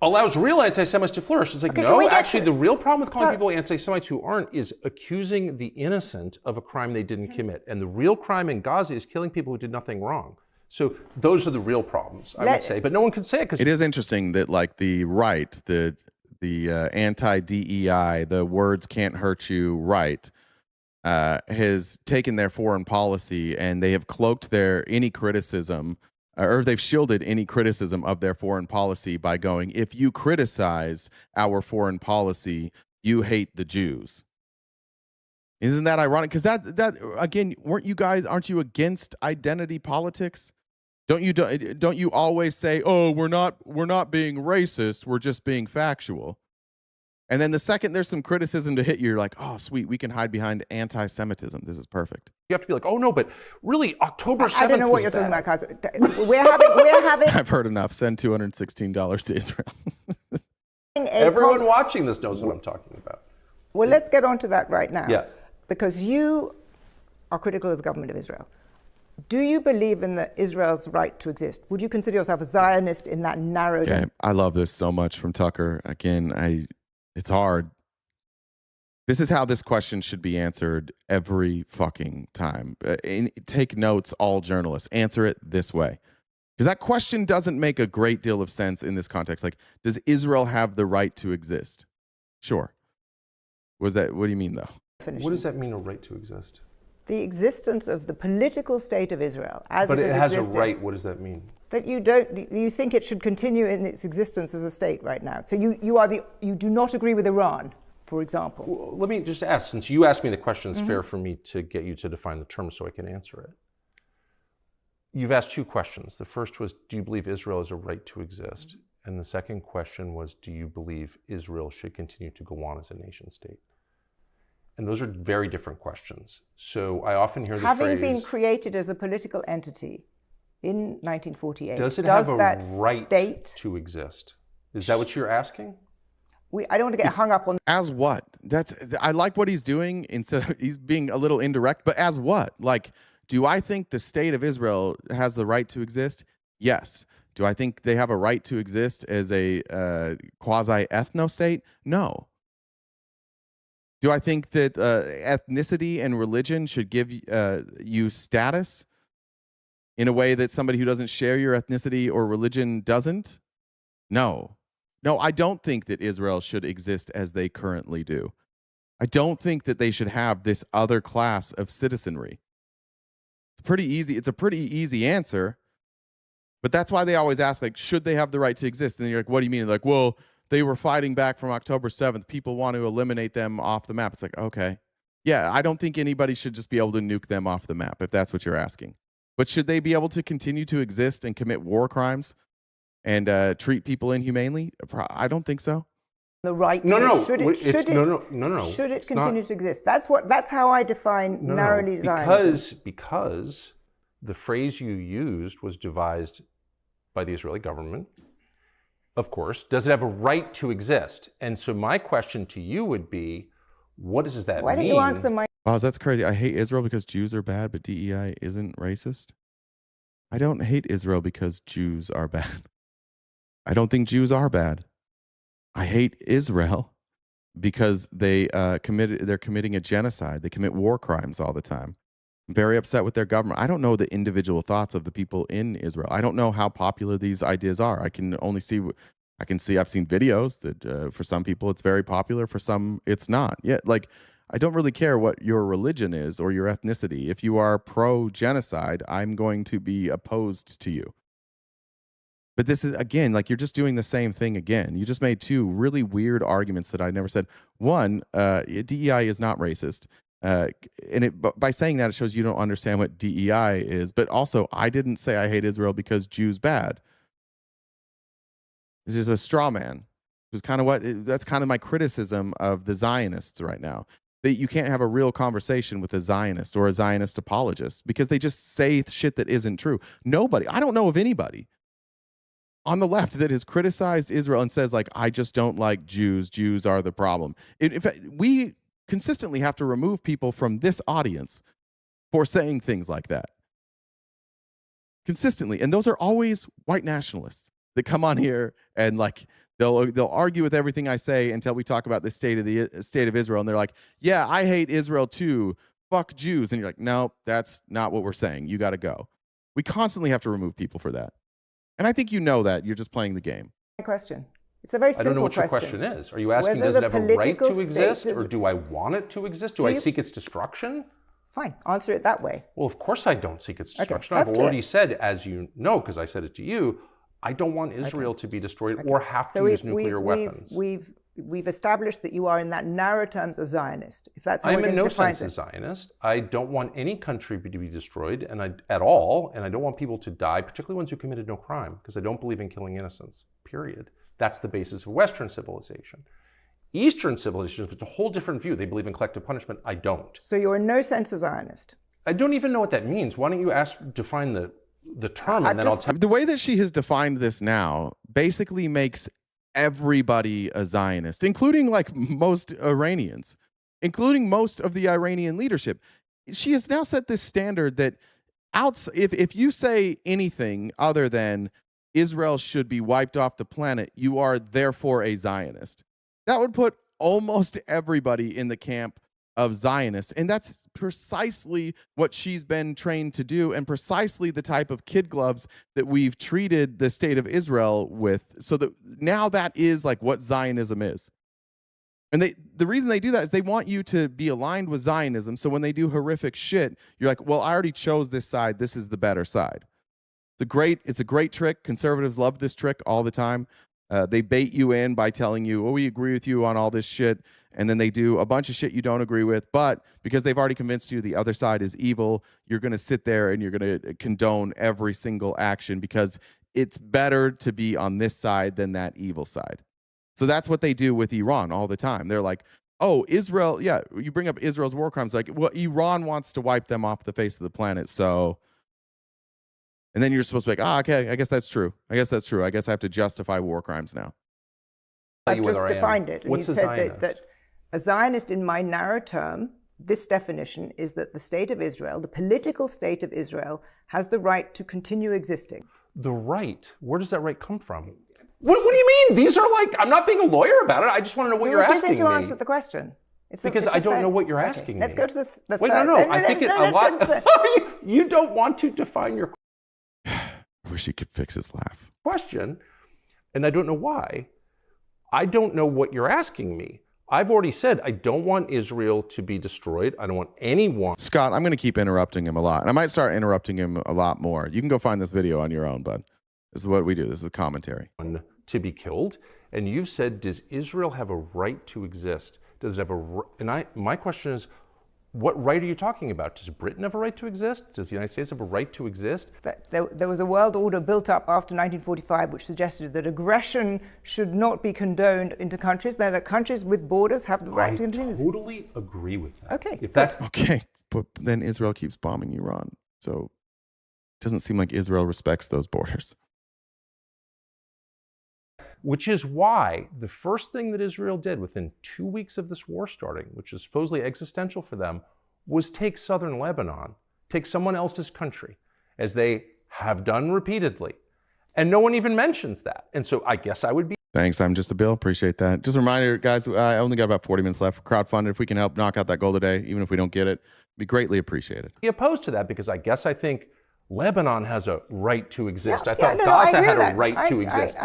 allows real anti-Semites to flourish. It's like, Okay, no, actually, the real problem with calling people anti-Semites who aren't is accusing the innocent of a crime they didn't commit. And the real crime in Gaza is killing people who did nothing wrong. So those are the real problems, I would say. But no one can say it because it is interesting that like the right, the anti-DEI, the words can't hurt you right, has taken their foreign policy and they have cloaked their any criticism, or they've shielded any criticism of their foreign policy by going, if you criticize our foreign policy, you hate the Jews. Isn't that ironic? Because that again, aren't you against identity politics? Don't you always say, oh, we're not being racist, we're just being factual? And then the second there's some criticism to hit you, you're like, oh, sweet, we can hide behind anti-Semitism. This is perfect. you have to be like, oh no, but really October 7th I don't know what you're bad. talking about, Kaz. We're having I've heard enough. Send $216 to Israel. Everyone watching this knows what I'm talking about. Well, let's get on to that right now. Yes. Because you are critical of the government of Israel. Do you believe in Israel's right to exist? Would you consider yourself a Zionist in that narrow? Okay, I love this so much from Tucker. Again, it's hard. This is how this question should be answered every fucking time. Take notes, all journalists. Answer it this way. Because that question doesn't make a great deal of sense in this context. Like, does Israel have the right to exist? Sure. What do you mean, though? What does that mean, a right to exist? The existence of the political state of Israel as but it has existed, a right. What does that mean? That you think it should continue in its existence as a state right now. So you do not agree with Iran, for example. Well, let me just ask, since you asked me the question, it's fair for me to get you to define the term so I can answer it. You've asked two questions. The first was, do you believe Israel has a right to exist? And the second question was, do you believe Israel should continue to go on as a nation state? And those are very different questions. So I often hear the phrase... Having been created as a political entity in 1948, does it have a right state to exist? Is that what you're asking? I don't want to get hung up on... As what? I like what he's doing. Instead of, he's being a little indirect, but as what? Like, do I think the state of Israel has the right to exist? Yes. Do I think they have a right to exist as a quasi-ethno-state? No. Do I think that ethnicity and religion should give you status in a way that somebody who doesn't share your ethnicity or religion doesn't? No. No, I don't think that Israel should exist as they currently do. I don't think that they should have this other class of citizenry. It's pretty easy. It's a pretty easy answer. But that's why they always ask, like, should they have the right to exist? And then you're like, what do you mean? Like, well, they were fighting back from October 7th. People want to eliminate them off the map. It's like, okay. Yeah, I don't think anybody should just be able to nuke them off the map, if that's what you're asking. But should they be able to continue to exist and commit war crimes and treat people inhumanely? I don't think so. The right to should it continue to exist? That's how I define narrowly Zionism. Because the phrase you used was devised by the Israeli government. Of course, does it have a right to exist? And so my question to you would be, what does that mean? Why don't you answer my... Oh, that's crazy. I hate Israel because Jews are bad, but DEI isn't racist. I don't hate Israel because Jews are bad. I don't think Jews are bad. I hate Israel because they're committing a genocide. They commit war crimes all the time. I'm very upset with their government. I don't know the individual thoughts of the people in Israel. I don't know how popular these ideas are. I've seen videos that for some people it's very popular, for some it's not. Yeah, like I don't really care what your religion is or your ethnicity. If you are pro-genocide, I'm going to be opposed to you. But this is, again, like you're just doing the same thing again. You just made two really weird arguments that I never said. One, DEI is not racist. By saying that, it shows you don't understand what DEI is. But also, I didn't say I hate Israel because Jews bad. This is a straw man. That's kind of my criticism of the Zionists right now. that you can't have a real conversation with a Zionist or a Zionist apologist because they just say shit that isn't true. Nobody, I don't know of anybody on the left that has criticized Israel and says, like, I just don't like Jews. Jews are the problem. In fact, we consistently have to remove people from this audience for saying things like that. Consistently. And those are always white nationalists that come on here and like they'll argue with everything I say until we talk about the state of Israel, and they're like, yeah, I hate Israel too, fuck Jews. And you're like, no, that's not what we're saying. You got to go. We constantly have to remove people for that, and I think you know that. You're just playing the game. My question. It's a very simple question. I don't know what your question is. Are you asking, does it have a right to exist, or do I want it to exist? Do I seek its destruction? Fine, answer it that way. Well, of course I don't seek its destruction. Okay, I've already said, as you know, because I said it to you, I don't want Israel to be destroyed or have to use nuclear weapons. We've established that you are in that narrow terms a Zionist. If that's how I'm in no sense a Zionist. I don't want any country to be destroyed at all, and I don't want people to die, particularly ones who committed no crime, because I don't believe in killing innocents, period. That's the basis of Western civilization. Eastern civilization is a whole different view. They believe in collective punishment. I don't. So you're in no sense a Zionist? I don't even know what that means. Why don't you define the term, and then I'll tell you. The way that she has defined this now basically makes everybody a Zionist, including like most Iranians, including most of the Iranian leadership. She has now set this standard that if you say anything other than Israel should be wiped off the planet, you are therefore a Zionist. That would put almost everybody in the camp of Zionists. And that's precisely what she's been trained to do, and precisely the type of kid gloves that we've treated the state of Israel with. So that now that is like what Zionism is. And the reason they do that is they want you to be aligned with Zionism. So when they do horrific shit, you're like, well, I already chose this side. This is the better side. It's a great trick. Conservatives love this trick all the time. They bait you in by telling you, oh, we agree with you on all this shit. And then they do a bunch of shit you don't agree with. But because they've already convinced you the other side is evil, you're going to sit there and you're going to condone every single action because it's better to be on this side than that evil side. So that's what they do with Iran all the time. They're like, oh, Israel, yeah, you bring up Israel's war crimes. Like, well, Iran wants to wipe them off the face of the planet. So, and then you're supposed to be like, okay, I guess that's true. I guess I have to justify war crimes now. I've just defined it. And you said that a Zionist, in my narrow term, this definition is that the state of Israel, the political state of Israel, has the right to continue existing. The right? Where does that right come from? What do you mean? These are like, I'm not being a lawyer about it. I just want to know what you're asking me. You answer the question. Because I don't know what you're asking me. Let's go to the third. Wait, no. I think it a lot. You don't want to define your I wish he could fix his laugh. Question, and I don't know why. I don't know what you're asking me. I've already said I don't want Israel to be destroyed. I don't want anyone. Scott, I'm going to keep interrupting him a lot. And I might start interrupting him a lot more. You can go find this video on your own, bud. This is what we do. This is a commentary. To be killed. And you've said, does Israel have a right to exist? Does it have my question is, what right are you talking about? Does Britain have a right to exist? Does the United States have a right to exist? There was a world order built up after 1945 which suggested that aggression should not be condoned into countries. That countries with borders have the right to continue. I totally agree with that. Okay. If that's okay, but then Israel keeps bombing Iran. So it doesn't seem like Israel respects those borders. Which is why the first thing that Israel did within 2 weeks of this war starting, which is supposedly existential for them, was take southern Lebanon, take someone else's country, as they have done repeatedly. And no one even mentions that. And so I guess I would be... Thanks, I'm just a Bill. Appreciate that. Just a reminder, guys, I only got about 40 minutes left for crowdfunding. If we can help knock out that goal today, even if we don't get it, it'd be greatly appreciated. Be opposed to that because I think Lebanon has a right to exist. I thought Gaza had a right to exist.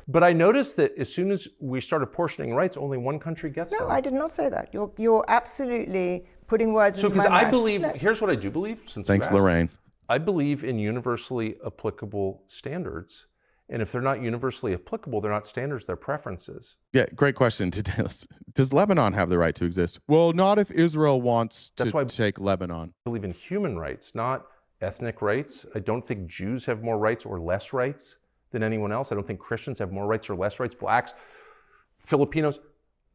But I noticed that as soon as we start apportioning rights, only one country gets them. No, I did not say that. You're absolutely putting words into my mouth. So because I believe, here's what I do believe. Thanks, Lorraine. I believe in universally applicable standards. And if they're not universally applicable, they're not standards, they're preferences. Yeah, great question today. Does Lebanon have the right to exist? Well, not if Israel wants to take Lebanon. I believe in human rights, not ethnic rights. I don't think Jews have more rights or less rights than anyone else. I don't think Christians have more rights or less rights. Blacks, Filipinos.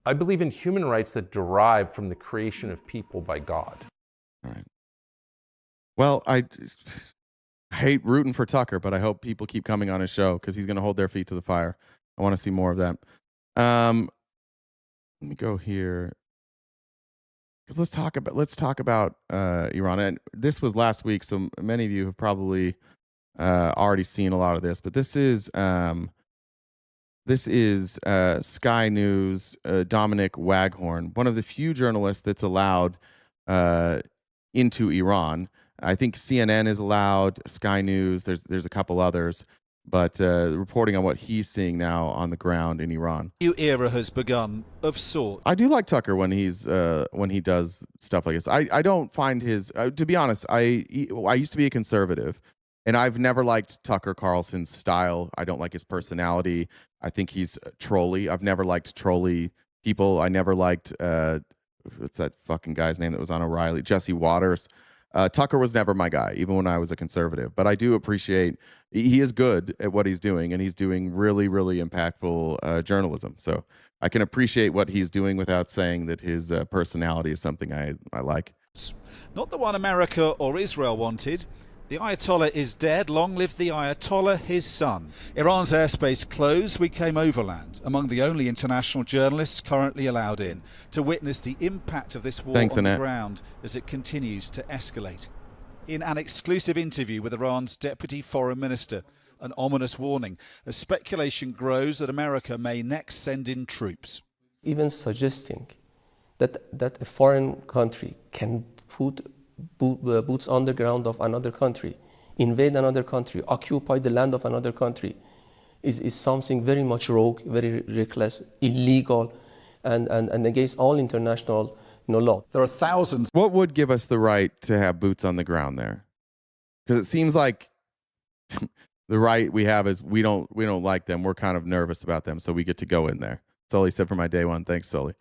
I believe in human rights that derive from the creation of people by God. All right. Well, I hate rooting for Tucker, but I hope people keep coming on his show because he's going to hold their feet to the fire. I want to see more of that. Let me go here. Because let's talk about Iran. And this was last week, so many of you have probably already seen a lot of this. But this is Sky News, Dominic Waghorn, one of the few journalists that's allowed into Iran. I think CNN is allowed, Sky News. There's a couple others, but reporting on what he's seeing now on the ground in Iran. New era has begun of sorts. I do like Tucker when he does stuff like this. I don't find his to be honest. I used to be a conservative, and I've never liked Tucker Carlson's style. I don't like his personality. I think he's trolly. I've never liked trolly people. I never liked what's that fucking guy's name that was on O'Reilly? Jesse Waters. Tucker was never my guy, even when I was a conservative. But I do appreciate he is good at what he's doing, and he's doing really, really impactful journalism. So I can appreciate what he's doing without saying that his personality is something I like. Not the one America or Israel wanted. The Ayatollah is dead. Long live the Ayatollah, his son. Iran's airspace closed. We came overland, among the only international journalists currently allowed in, to witness the impact of this war on the ground as it continues to escalate. In an exclusive interview with Iran's deputy foreign minister, an ominous warning as speculation grows that America may next send in troops. Even suggesting that a foreign country can put boots on the ground of another country, invade another country, occupy the land of another country, is something very much rogue, very reckless, illegal, and against all international law. There are thousands. What would give us the right to have boots on the ground there? Because it seems like the right we have is we don't like them. We're kind of nervous about them, so we get to go in there. That's all he said for my day one. Thanks, Sully.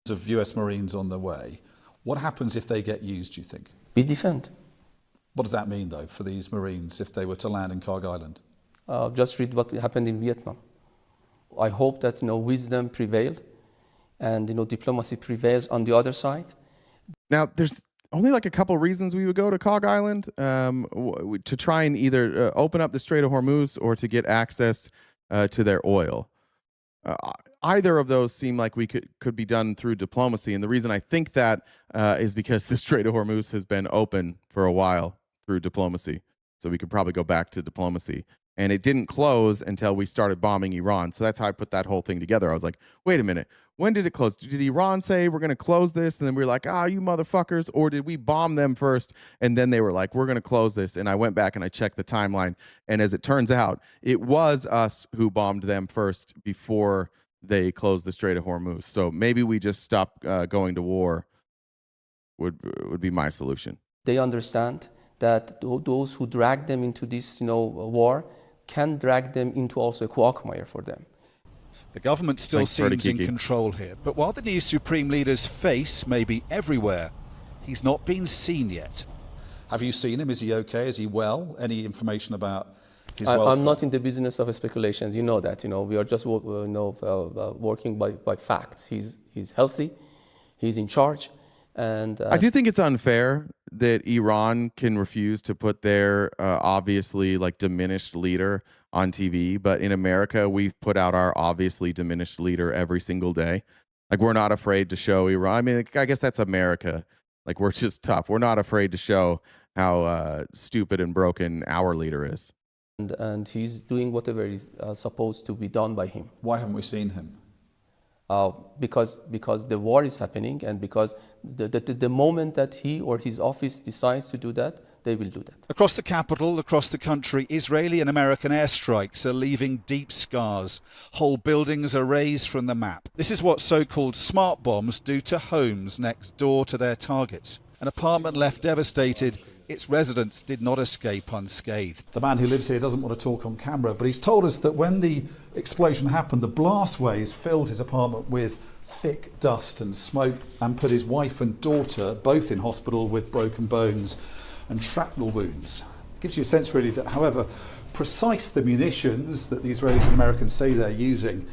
Of US Marines on the way. What happens if they get used, do you think? We defend. What does that mean, though, for these Marines if they were to land in Kharg Island? Just read what happened in Vietnam. I hope that wisdom prevailed and diplomacy prevails on the other side. Now, there's only like a couple reasons we would go to Kharg Island to try and either open up the Strait of Hormuz or to get access to their oil. Either of those seem like we could be done through diplomacy. And the reason I think that is because the Strait of Hormuz has been open for a while through diplomacy. So we could probably go back to diplomacy. And it didn't close until we started bombing Iran. So that's how I put that whole thing together. I was like, wait a minute. When did it close? Did Iran say we're going to close this? And then we were like, you motherfuckers. Or did we bomb them first? And then they were like, we're going to close this. And I went back and I checked the timeline. And as it turns out, it was us who bombed them first before they closed the Strait of Hormuz. So maybe we just stop going to war would be my solution. They understand that those who drag them into this war can drag them into also a quagmire for them. The government still seems in control here, but while the new supreme leader's face may be everywhere, he's not been seen yet. Have you seen him? Is he okay? Is he well? Any information about his welfare? I'm not in the business of speculations. You know that. We are just working by facts. He's healthy. He's in charge. And I do think it's unfair that Iran can refuse to put their obviously diminished leader on TV, but in America we've put out our obviously diminished leader every single day. We're not afraid to show Iran. I mean, I guess that's America. We're just tough. We're not afraid to show how stupid and broken our leader is. And he's doing whatever is supposed to be done by him. Why haven't we seen him? Because the war is happening, and because the moment that he or his office decides to do that, they will do that. Across the capital, across the country, Israeli and American airstrikes are leaving deep scars. Whole buildings are razed from the map. This is what so-called smart bombs do to homes next door to their targets. An apartment left devastated. Its residents did not escape unscathed. The man who lives here doesn't want to talk on camera, but he's told us that when the explosion happened, the blast waves filled his apartment with thick dust and smoke and put his wife and daughter both in hospital with broken bones and shrapnel wounds. It gives you a sense really that however precise the munitions that the Israelis and Americans say they're using,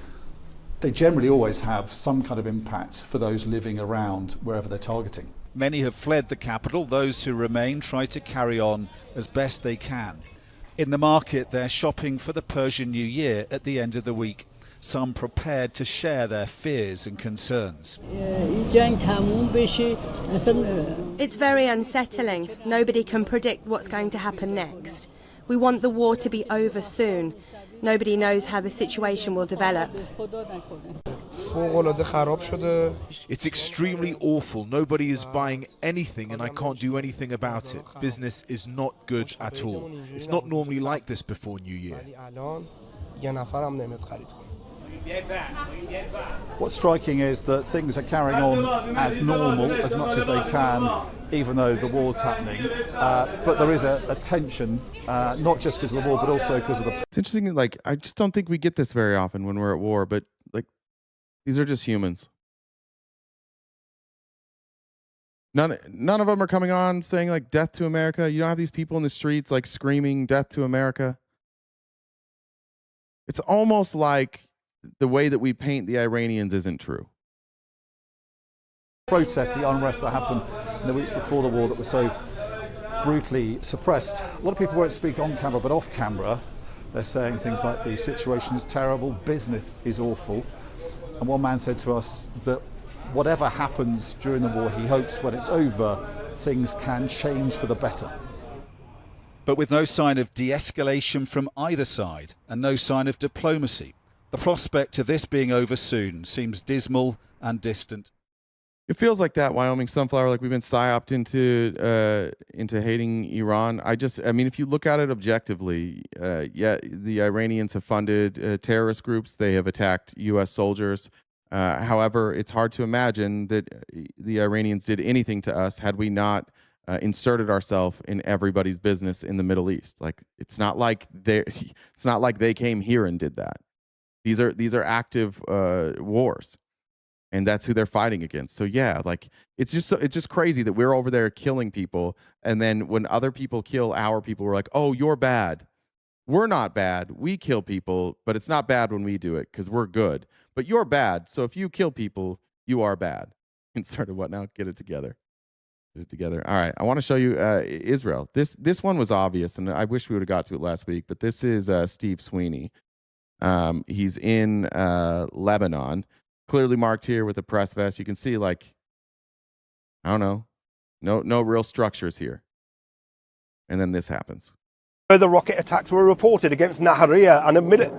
they generally always have some kind of impact for those living around wherever they're targeting. Many have fled the capital. Those who remain try to carry on as best they can. In the market, they're shopping for the Persian New Year at the end of the week. Some prepared to share their fears and concerns. It's very unsettling. Nobody can predict what's going to happen next. We want the war to be over soon. Nobody knows how the situation will develop. It's extremely awful. Nobody is buying anything and I can't do anything about it. Business is not good at all. It's not normally like this before New Year. What's striking is that things are carrying on as normal as much as they can, even though the war's happening. But there is a tension, not just because of the war, but also because of the... It's interesting, like, I just don't think we get this very often when we're at war, but, like, these are just humans. None of them are coming on saying, like, death to America. You don't have these people in the streets, like, screaming death to America. It's almost like the way that we paint the Iranians isn't true. Protests, the unrest that happened in the weeks before the war that was so brutally suppressed. A lot of people won't speak on camera, but off camera, they're saying things like the situation is terrible, business is awful. And one man said to us that whatever happens during the war, he hopes when it's over, things can change for the better. But with no sign of de-escalation from either side and no sign of diplomacy, the prospect of this being over soon seems dismal and distant. It feels like that, Wyoming Sunflower, like we've been psyoped into hating Iran. I mean, if you look at it objectively, yeah, the Iranians have funded terrorist groups. They have attacked U.S. soldiers. However, it's hard to imagine that the Iranians did anything to us had we not inserted ourselves in everybody's business in the Middle East. Like, it's not like they came here and did that. These are active wars, and that's who they're fighting against. So yeah, like it's just crazy that we're over there killing people, and then when other people kill our people, we're like, oh, you're bad. We're not bad. We kill people, but it's not bad when we do it because we're good. But you're bad. So if you kill people, you are bad. And sort of what now? Get it together. Get it together. All right. I want to show you Israel. This one was obvious, and I wish we would have got to it last week. But this is Steve Sweeney. He's in Lebanon, clearly marked here with a press vest. You can see, like, I don't know, no real structures here. And then this happens. Further rocket attacks were reported against Nahariya and admitted.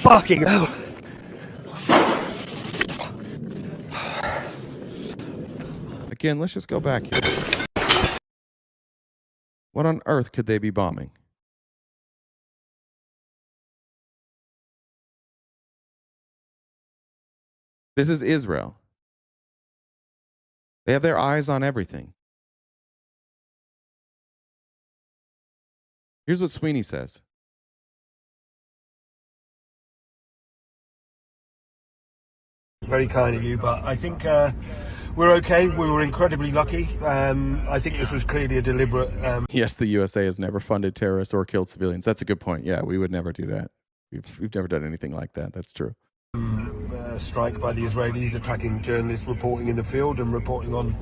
Fucking hell. Again, let's just go back here. What on earth could they be bombing? This is Israel. They have their eyes on everything. Here's what Sweeney says. Very kind of you, but I think we're okay. We were incredibly lucky. I think this was clearly a deliberate... Yes, the USA has never funded terrorists or killed civilians. That's a good point. Yeah, we would never do that. We've never done anything like that. That's true. Strike by the Israelis attacking journalists reporting in the field and reporting on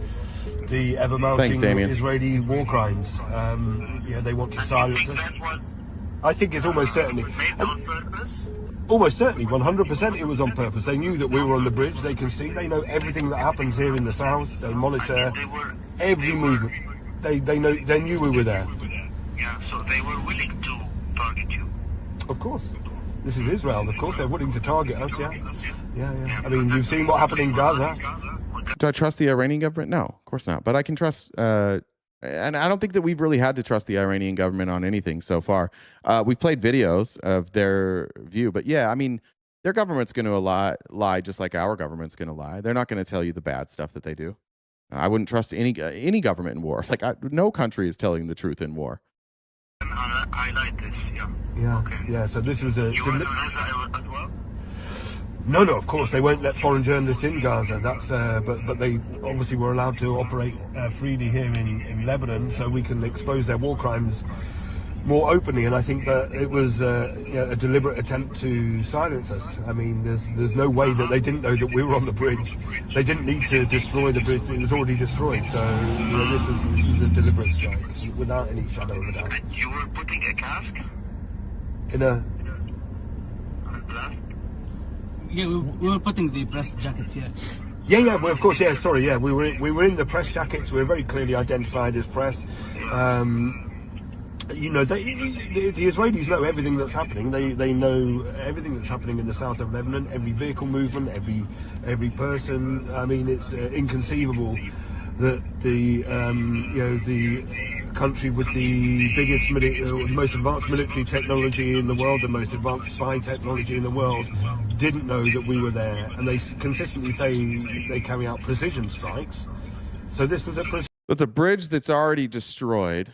the ever-mounting Israeli war crimes. They want to silence us. I think it's almost certainly... Almost certainly, 100% it was on purpose. They knew that we were on the bridge. They can see. They know everything that happens here in the south. They monitor every movement. They know. They knew we were there. Yeah, so they were willing to target you. Of course. This is Israel. Of course, they're willing to target us. Yeah. I mean, you've seen what happened in Gaza. Do I trust the Iranian government? No, of course not. But I can trust... and I don't think that we've really had to trust the Iranian government on anything so far. We've played videos of their view, but yeah, I mean, their government's going to lie just like our government's going to lie. They're not going to tell you the bad stuff that they do. I wouldn't trust any government in war. Like, no country is telling the truth in war. I like this, yeah. Yeah, okay. Yeah, so this was a... No, of course they won't let foreign journalists in Gaza. That's but they obviously were allowed to operate freely here in Lebanon, so we can expose their war crimes more openly. And I think that it was a deliberate attempt to silence us. I mean, there's no way that they didn't know that we were on the bridge. They didn't need to destroy the bridge; it was already destroyed. So this was a deliberate strike, without any shadow of a doubt. And you were putting a cask? In a Yeah, we were putting the press jackets here. Yeah, well, of course, yeah, sorry, yeah, we were in the press jackets. We were very clearly identified as press. You know, the Israelis know everything that's happening. They know everything that's happening in the south of Lebanon, every vehicle movement, every person. I mean, it's inconceivable that the country with the biggest, most advanced military technology in the world, the most advanced spy technology in the world, didn't know that we were there. And they consistently say they carry out precision strikes. So this was it's a bridge that's already destroyed.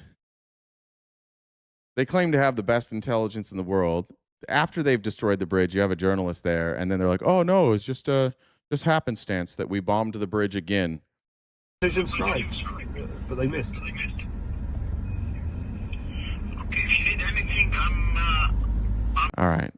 They claim to have the best intelligence in the world. After they've destroyed the bridge, you have a journalist there, and then they're like, "Oh no, it's just happenstance that we bombed the bridge again." Precision strike, but they missed. All right.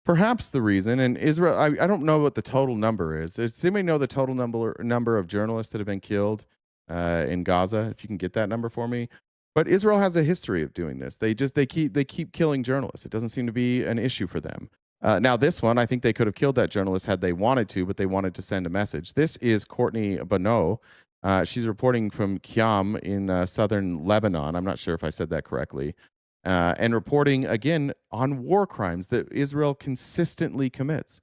Perhaps the reason, and Israel, I don't know what the total number is. Does anybody know the total number of journalists that have been killed in Gaza? If you can get that number for me. But Israel has a history of doing this. They keep killing journalists. It doesn't seem to be an issue for them. Now this one, I think they could have killed that journalist had they wanted to, but they wanted to send a message. This is Courtney Bonneau. She's reporting from Qam in southern Lebanon. I'm not sure if I said that correctly. And reporting again on war crimes that Israel consistently commits.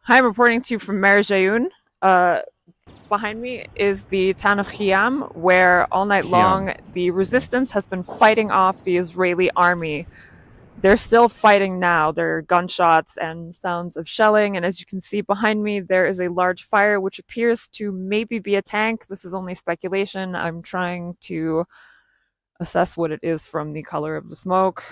Hi, I'm reporting to you from Mer Jayoun. Behind me is the town of Qam, where all night long the resistance has been fighting off the Israeli army. They're still fighting now. There are gunshots and sounds of shelling, and as you can see behind me, there is a large fire which appears to maybe be a tank. This is only speculation. I'm trying to assess what it is from the color of the smoke.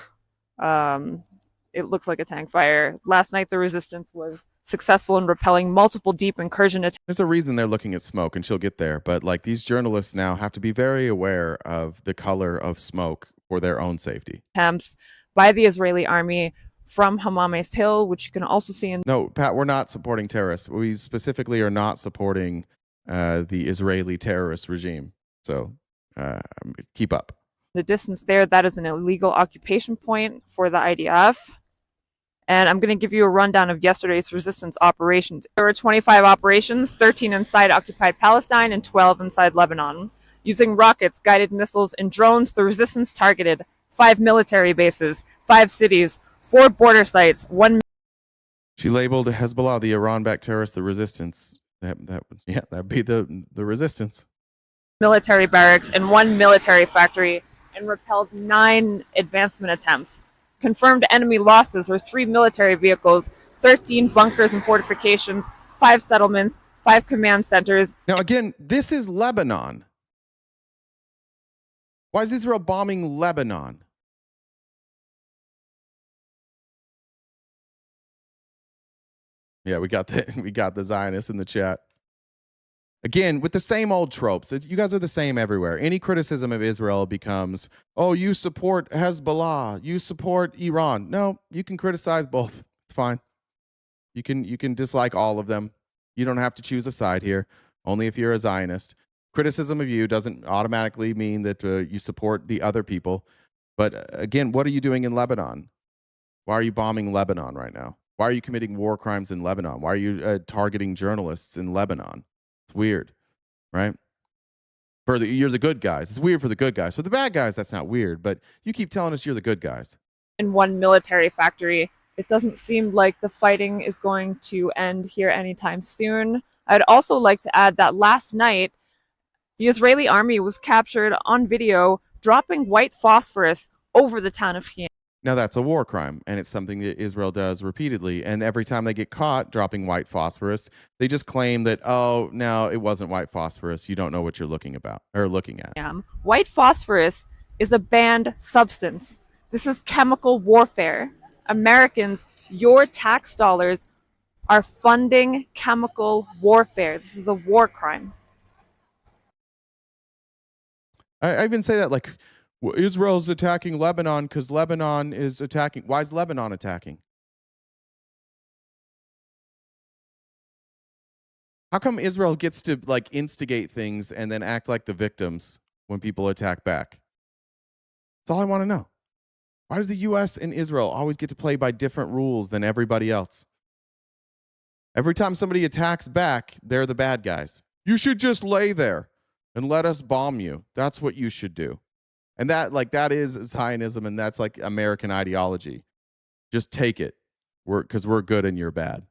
It looks like a tank fire. Last night the resistance was successful in repelling multiple deep incursion attacks. There's a reason they're looking at smoke, and she'll get there. But like, these journalists now have to be very aware of the color of smoke for their own safety. Attempts by the Israeli army from Hamames Hill, which you can also see in... No, Pat, we're not supporting terrorists. We specifically are not supporting the Israeli terrorist regime. So keep up. The distance there, that is an illegal occupation point for the IDF. And I'm going to give you a rundown of yesterday's resistance operations. There were 25 operations, 13 inside occupied Palestine and 12 inside Lebanon. Using rockets, guided missiles, and drones, the resistance targeted 5 military bases, 5 cities, 4 border sites, 1... She labeled Hezbollah, the Iran-backed terrorist, the resistance. That'd be the resistance. Military barracks and 1 military factory, and repelled 9 advancement attempts. Confirmed enemy losses were 3 military vehicles, 13 bunkers and fortifications, 5 settlements, 5 command centers. Now again, this is Lebanon. Why is Israel bombing Lebanon? Yeah, we got the Zionists in the chat. Again, with the same old tropes. You guys are the same everywhere. Any criticism of Israel becomes, oh, you support Hezbollah, you support Iran. No, you can criticize both. It's fine. You can dislike all of them. You don't have to choose a side here, only if you're a Zionist. Criticism of you doesn't automatically mean that you support the other people. But again, what are you doing in Lebanon? Why are you bombing Lebanon right now? Why are you committing war crimes in Lebanon? Why are you targeting journalists in Lebanon? It's weird, right? You're the good guys. It's weird for the good guys. For the bad guys, that's not weird, but you keep telling us you're the good guys. In 1 military factory, it doesn't seem like the fighting is going to end here anytime soon. I'd also like to add that last night, the Israeli army was captured on video dropping white phosphorus over the town of Qam. Now, that's a war crime, and it's something that Israel does repeatedly. And every time they get caught dropping white phosphorus, they just claim that, oh, no, it wasn't white phosphorus. You don't know what you're looking at. White phosphorus is a banned substance. This is chemical warfare. Americans, your tax dollars are funding chemical warfare. This is a war crime. I even say that, like, Israel's attacking Lebanon because Lebanon is attacking. Why is Lebanon attacking? How come Israel gets to, like, instigate things and then act like the victims when people attack back? That's all I want to know. Why does the U.S. and Israel always get to play by different rules than everybody else? Every time somebody attacks back, they're the bad guys. You should just lay there and let us bomb you. That's what you should do. And that is Zionism, and that's like American ideology. Just take it, because we're good and you're bad.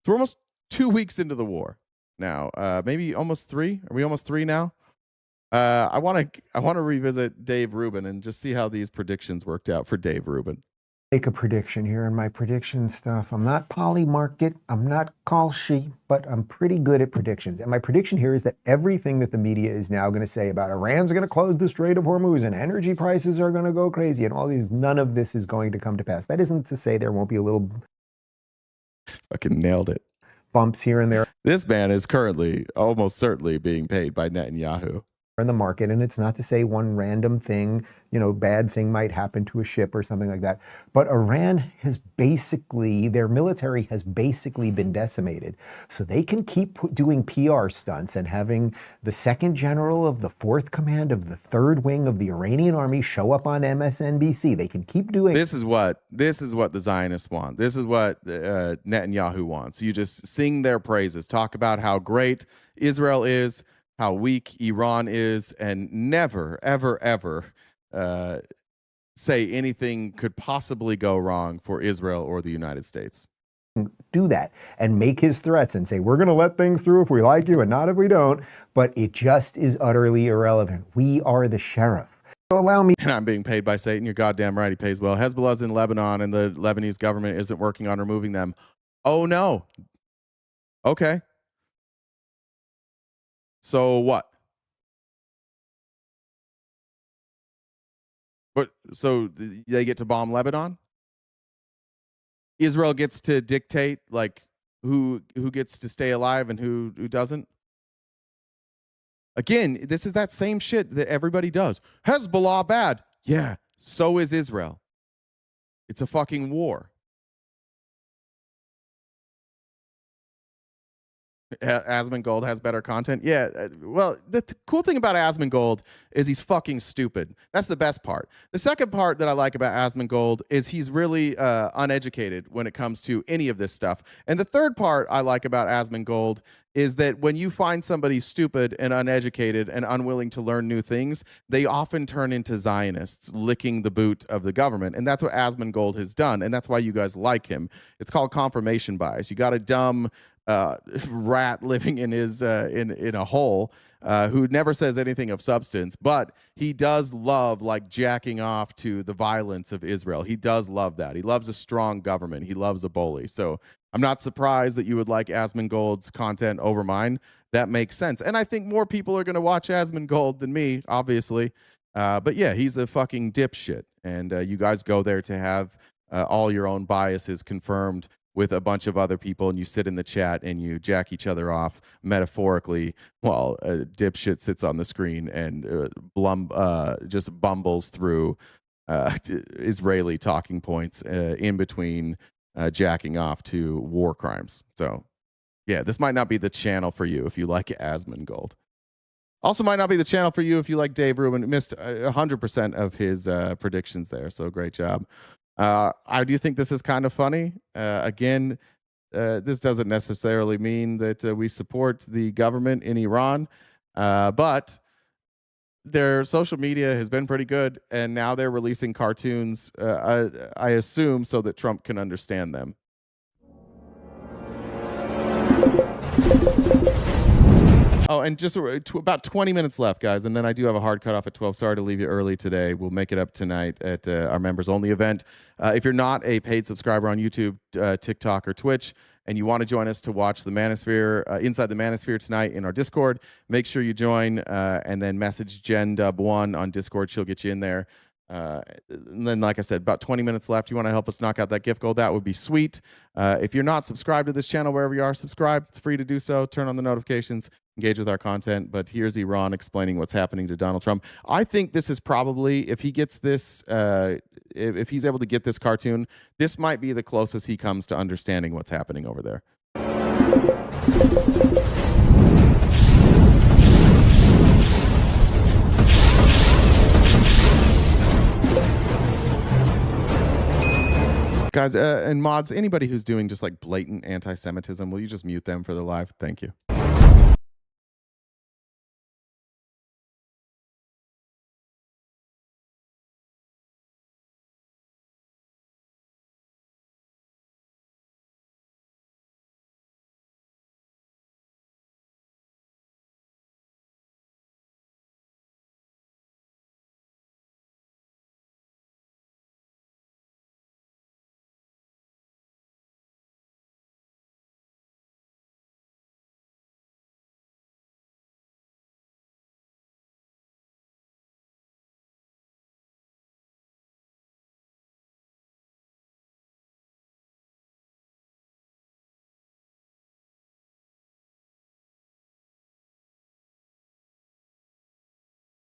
So we're almost 2 weeks into the war now. Maybe almost 3. Are we almost 3 now? I want to revisit Dave Rubin and just see how these predictions worked out for Dave Rubin. Make a prediction here, and my prediction stuff, I'm not polymarket, I'm not call sheet, but I'm pretty good at predictions. And my prediction here is that everything that the media is now going to say about Iran's going to close the Strait of Hormuz and energy prices are going to go crazy and all these, none of this is going to come to pass. That isn't to say there won't be a little Fucking nailed it. Bumps here and there. This man is currently almost certainly being paid by Netanyahu. In the market, and it's not to say one random thing, bad thing might happen to a ship or something like that, but Iran has basically, their military has basically been decimated. So they can keep doing PR stunts and having the second general of the 4th command of the 3rd wing of the Iranian army show up on MSNBC. They can keep doing This is what the Zionists want. This is what Netanyahu wants. You just sing their praises, talk about how great Israel is, how weak Iran is, and never, ever, ever say anything could possibly go wrong for Israel or the United States. Do that and make his threats and say, we're going to let things through if we like you and not if we don't. But it just is utterly irrelevant. We are the sheriff. So allow me. And I'm being paid by Satan. You're goddamn right. He pays well. Hezbollah's in Lebanon and the Lebanese government isn't working on removing them. Oh, no. Okay. So what? So they get to bomb Lebanon? Israel gets to dictate like who gets to stay alive and who doesn't? Again, this is that same shit that everybody does. Hezbollah bad. Yeah, so is Israel. It's a fucking war. Asmongold has better content. Yeah, well, the cool thing about Asmongold is he's fucking stupid. That's the best part. The second part that I like about Asmongold is he's really uneducated when it comes to any of this stuff. And the third part I like about Asmongold is that when you find somebody stupid and uneducated and unwilling to learn new things, they often turn into Zionists, licking the boot of the government. And that's what Asmongold has done. And that's why you guys like him. It's called confirmation bias. You got a dumb rat living in his in a hole who never says anything of substance, but he does love like jacking off to the violence of Israel. He does love that. He loves a strong government. He loves a bully. So I'm not surprised that you would like Asmongold's content over mine. That makes sense. And I think more people are going to watch Asmongold than me, obviously. But yeah, he's a fucking dipshit. And you guys go there to have all your own biases confirmed with a bunch of other people, and you sit in the chat and you jack each other off metaphorically while a dipshit sits on the screen and just bumbles through Israeli talking points in between jacking off to war crimes. So, yeah, this might not be the channel for you if you like Asmongold. Also might not be the channel for you if you like Dave Rubin. Missed 100% of his predictions there, so great job. I do think this is kind of funny. Again, this doesn't necessarily mean that we support the government in Iran, but their social media has been pretty good, and now they're releasing cartoons, I assume, so that Trump can understand them. Oh, and just about 20 minutes left, guys, and then I do have a hard cutoff at 12. Sorry to leave you early today. We'll make it up tonight at our members-only event. If you're not a paid subscriber on YouTube, TikTok, or Twitch, and you want to join us to watch the Manosphere, Inside the Manosphere tonight in our Discord, make sure you join and then message JenDub1 on Discord. She'll get you in there. And then, like I said, about 20 minutes left. You want to help us knock out that gift goal? That would be sweet. If you're not subscribed to this channel, wherever you are, subscribe. It's free to do so. Turn on the notifications. Engage with our content. But here's Iran explaining what's happening to Donald Trump. I think this is probably, if he gets this, if he's able to get this cartoon, this might be the closest he comes to understanding what's happening over there. Guys, and mods, anybody who's doing just like blatant anti-Semitism, will you just mute them for the live? Thank you.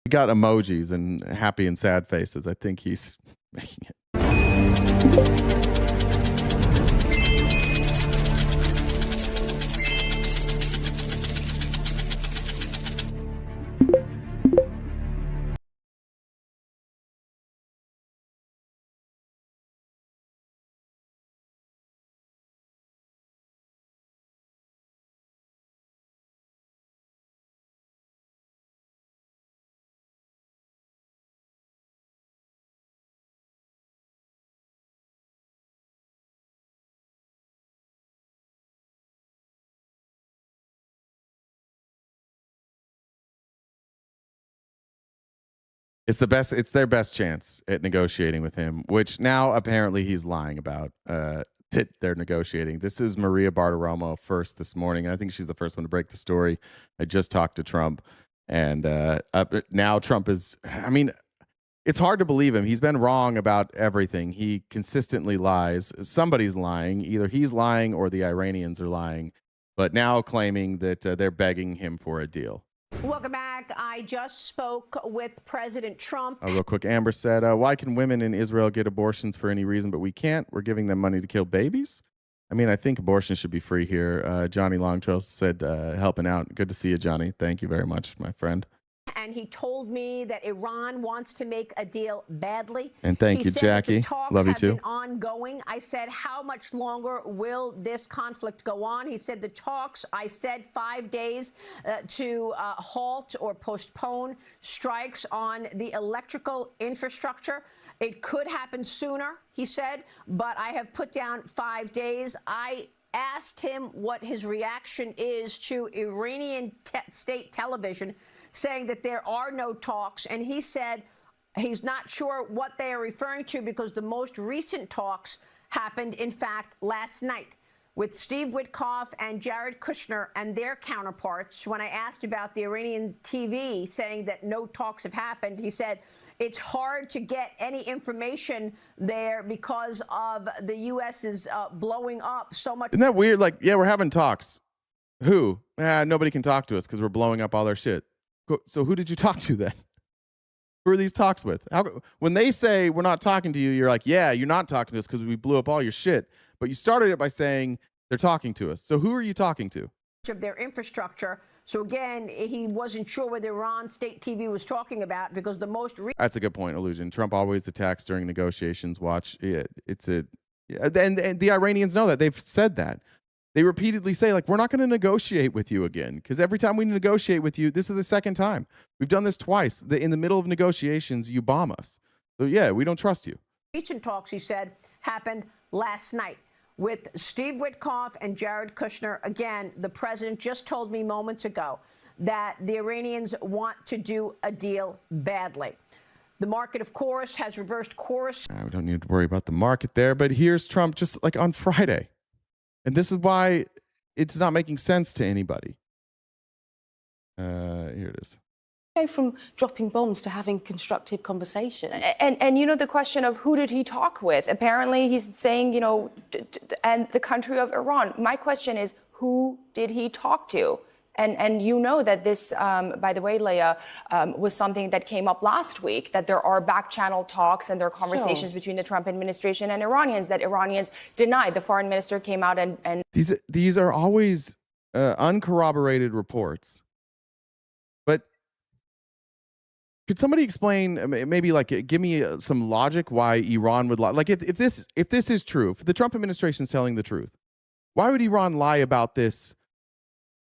We got emojis and happy and sad faces. I think he's making it. It's the best. It's their best chance at negotiating with him, which now apparently he's lying about that they're negotiating. This is Maria Bartiromo first this morning. I think she's the first one to break the story. I just talked to Trump, and now Trump is. I mean, it's hard to believe him. He's been wrong about everything. He consistently lies. Somebody's lying. Either he's lying or the Iranians are lying. But now claiming that they're begging him for a deal. Welcome back. I just spoke with President Trump. Real quick, Amber said, why can women in Israel get abortions for any reason, but we can't? We're giving them money to kill babies? I mean, I think abortion should be free here. Johnny Longtrail said, helping out. Good to see you, Johnny. Thank you very much, my friend. And he told me that Iran wants to make a deal badly. And thank you, Jackie. Love you too. Been ongoing. I said, how much longer will this conflict go on? He said the talks, I said 5 days to halt or postpone strikes on the electrical infrastructure. It could happen sooner, he said, but I have put down 5 days. I asked him what his reaction is to Iranian state television saying that there are no talks, and he said he's not sure what they are referring to because the most recent talks happened, in fact, last night with Steve Witkoff and Jared Kushner and their counterparts. When I asked about the Iranian TV saying that no talks have happened, he said it's hard to get any information there because of the U.S. is blowing up so much. Isn't that weird? Like, yeah, we're having talks. Who? Nobody can talk to us because we're blowing up all their shit. So who did you talk to then? Who are these talks with? When they say we're not talking to you, you're like, yeah, you're not talking to us because we blew up all your shit. But you started it by saying they're talking to us. So who are you talking to? Of their infrastructure. So again, he wasn't sure what Iran state TV was talking about because the most. That's a good point, Illusion. Trump always attacks during negotiations. Watch, and the Iranians know that. They've said that. They repeatedly say, like, we're not going to negotiate with you again because every time we negotiate with you, this is the second time. We've done this twice. In the middle of negotiations, you bomb us. So, yeah, we don't trust you. Recent talks, he said, happened last night with Steve Witkoff and Jared Kushner. Again, the president just told me moments ago that the Iranians want to do a deal badly. The market, of course, has reversed course. We don't need to worry about the market there, but here's Trump just like on Friday. And this is why it's not making sense to anybody. Here it is. from dropping bombs to having constructive conversations. And you know, the question of who did he talk with? Apparently he's saying, you know, and the country of Iran. My question is, who did he talk to? And you know that this, by the way, Leah, was something that came up last week, that there are back-channel talks and there are conversations between the Trump administration and Iranians that Iranians denied. The foreign minister came out and These are always uncorroborated reports. But could somebody explain, maybe like give me some logic why Iran would lie? Like if this is true, if the Trump administration is telling the truth, why would Iran lie about this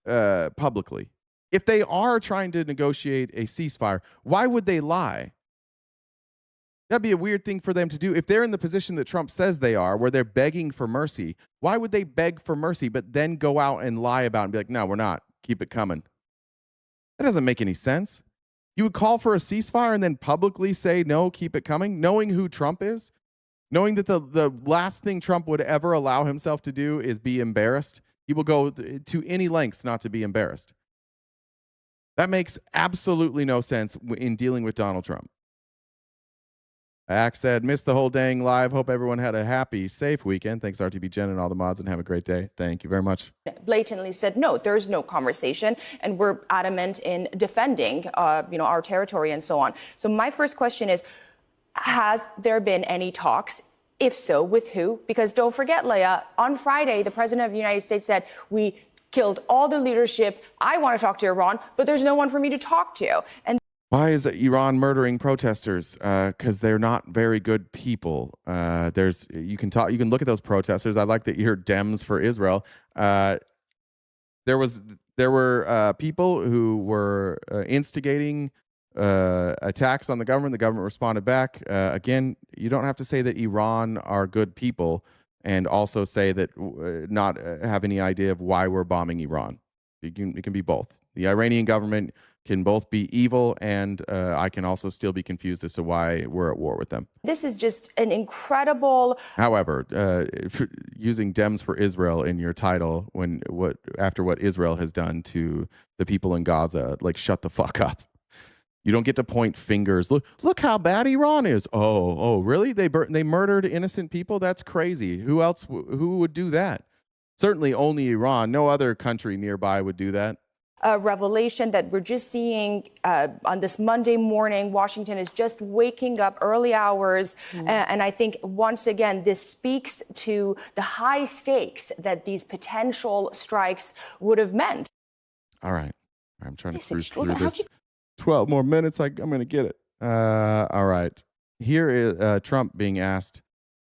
publicly? If they are trying to negotiate a ceasefire, why would they lie? That'd be a weird thing for them to do. If they're in the position that Trump says they are, where they're begging for mercy, why would they beg for mercy but then go out and lie about it and be like, no, we're not. Keep it coming. That doesn't make any sense. You would call for a ceasefire and then publicly say, no, keep it coming, knowing who Trump is, knowing that the last thing Trump would ever allow himself to do is be embarrassed. He will go to any lengths not to be embarrassed. That makes absolutely no sense in dealing with Donald Trump. Axe said, missed the whole dang live. Hope everyone had a happy, safe weekend. Thanks, RTB Jen and all the mods, and have a great day. Thank you very much. blatantly said, no, there's no conversation, and we're adamant in defending, our territory and so on. So my first question is, has there been any talks? If so, with who? Because don't forget, Leah, on Friday, the president of the United States said, we killed all the leadership. I want to talk to Iran, but there's no one for me to talk to. And why is Iran murdering protesters? Because they're not very good people. You can look at those protesters. I like that you're Dems for Israel. There were people who were instigating attacks on the government. The government responded back. Again, you don't have to say that Iran are good people and also say that not have any idea of why we're bombing Iran. It can be both. The Iranian government can both be evil, and I can also still be confused as to why we're at war with them. this is just an incredible. However, using Dems for Israel in your title after what Israel has done to the people in Gaza, like, shut the fuck up. You don't get to point fingers. Look how bad Iran is. Oh, really? They murdered innocent people? That's crazy. Who else? Who would do that? Certainly only Iran. No other country nearby would do that. A revelation that we're just seeing on this Monday morning. Washington is just waking up, early hours. And I think, once again, this speaks to the high stakes that these potential strikes would have meant. All right. I'm trying to cruise through this. 12 more minutes. I'm going to get it. All right. Here is Trump being asked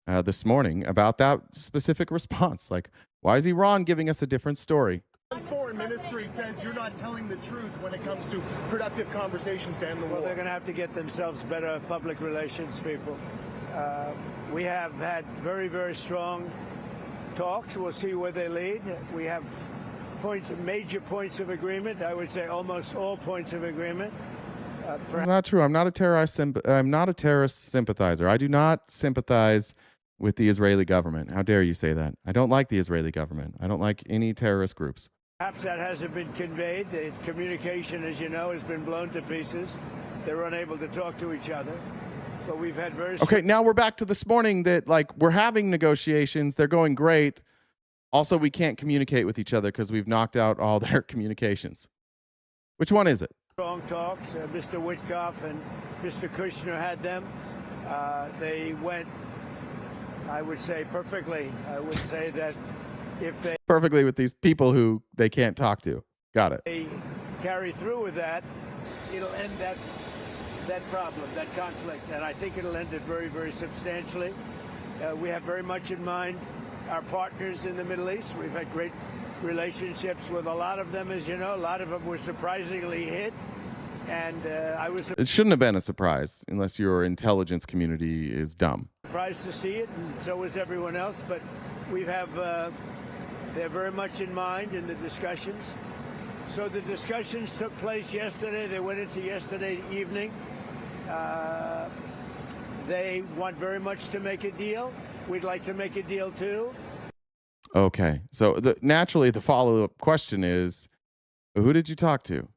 this morning about that specific response. Like, why is Iran giving us a different story? Foreign ministry says you're not telling the truth when it comes to productive conversations to end the war. Well, they're going to have to get themselves better public relations people. We have had very, very strong talks. We'll see where they lead. We have major points of agreement. I would say almost all points of agreement. It's not true. I'm not a terrorist sympathizer. I do not sympathize with the Israeli government. How dare you say that? I don't like the Israeli government. I don't like any terrorist groups. Perhaps that hasn't been conveyed. The communication, as you know, has been blown to pieces. They're unable to talk to each other. But we've had very... Okay, now we're back to this morning that, like, we're having negotiations. They're going great. Also, we can't communicate with each other because we've knocked out all their communications. Which one is it? Strong talks. Mr. Witkoff and Mr. Kushner had them. They went, I would say, perfectly. I would say that if they... Perfectly with these people who they can't talk to. Got it. They carry through with that, it'll end that problem, that conflict. And I think it'll end it very, very substantially. We have very much in mind our partners in the Middle East. We've had great relationships with a lot of them, as you know. A lot of them were surprisingly hit. And It shouldn't have been a surprise unless your intelligence community is dumb. Surprised to see it, and so was everyone else. But we have, they're very much in mind in the discussions. So the discussions took place yesterday. They went into yesterday evening. They want very much to make a deal. We'd like to make a deal too. Okay, so naturally the follow-up question is, who did you talk to?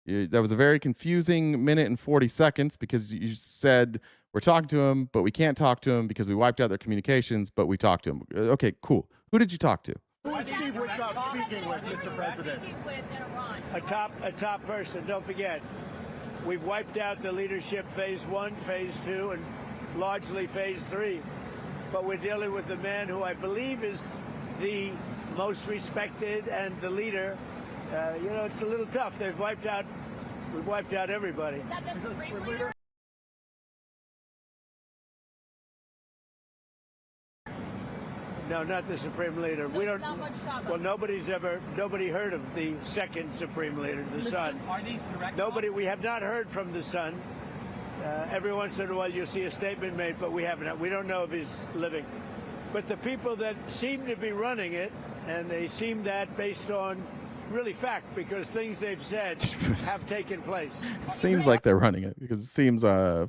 That was a very confusing minute and 40 seconds because you said we're talking to him, but we can't talk to him because we wiped out their communications, but we talked to him. Okay, cool. Who did you talk to? Who is Steve Witkoff speaking with, Mr. President? A top person. Don't forget, we've wiped out the leadership phase 1, phase 2, and largely phase 3. But we're dealing with the man who I believe is the most respected and the leader. It's a little tough. We've wiped out everybody. Is that the Supreme Leader? No, not the Supreme Leader. We don't. Well, nobody heard of the second Supreme Leader, the Son. Are these direct? Nobody. We have not heard from the Son. Every once in a while, you'll see a statement made, but we haven't. We don't know if he's living. But the people that seem to be running it, and they seem that based on really fact, because things they've said have taken place. It seems like they're running it because it seems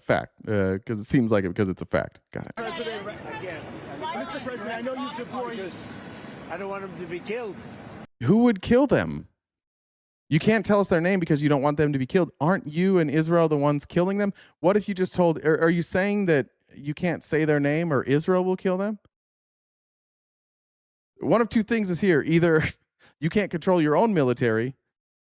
fact. Because it seems like it because it's a fact. Got it. President, again, Mr. President, I know you've deployed. Because I don't want them to be killed. Who would kill them? You can't tell us their name because you don't want them to be killed. Aren't you and Israel the ones killing them? What if you just told, are you saying that you can't say their name or Israel will kill them? One of two things is here. Either you can't control your own military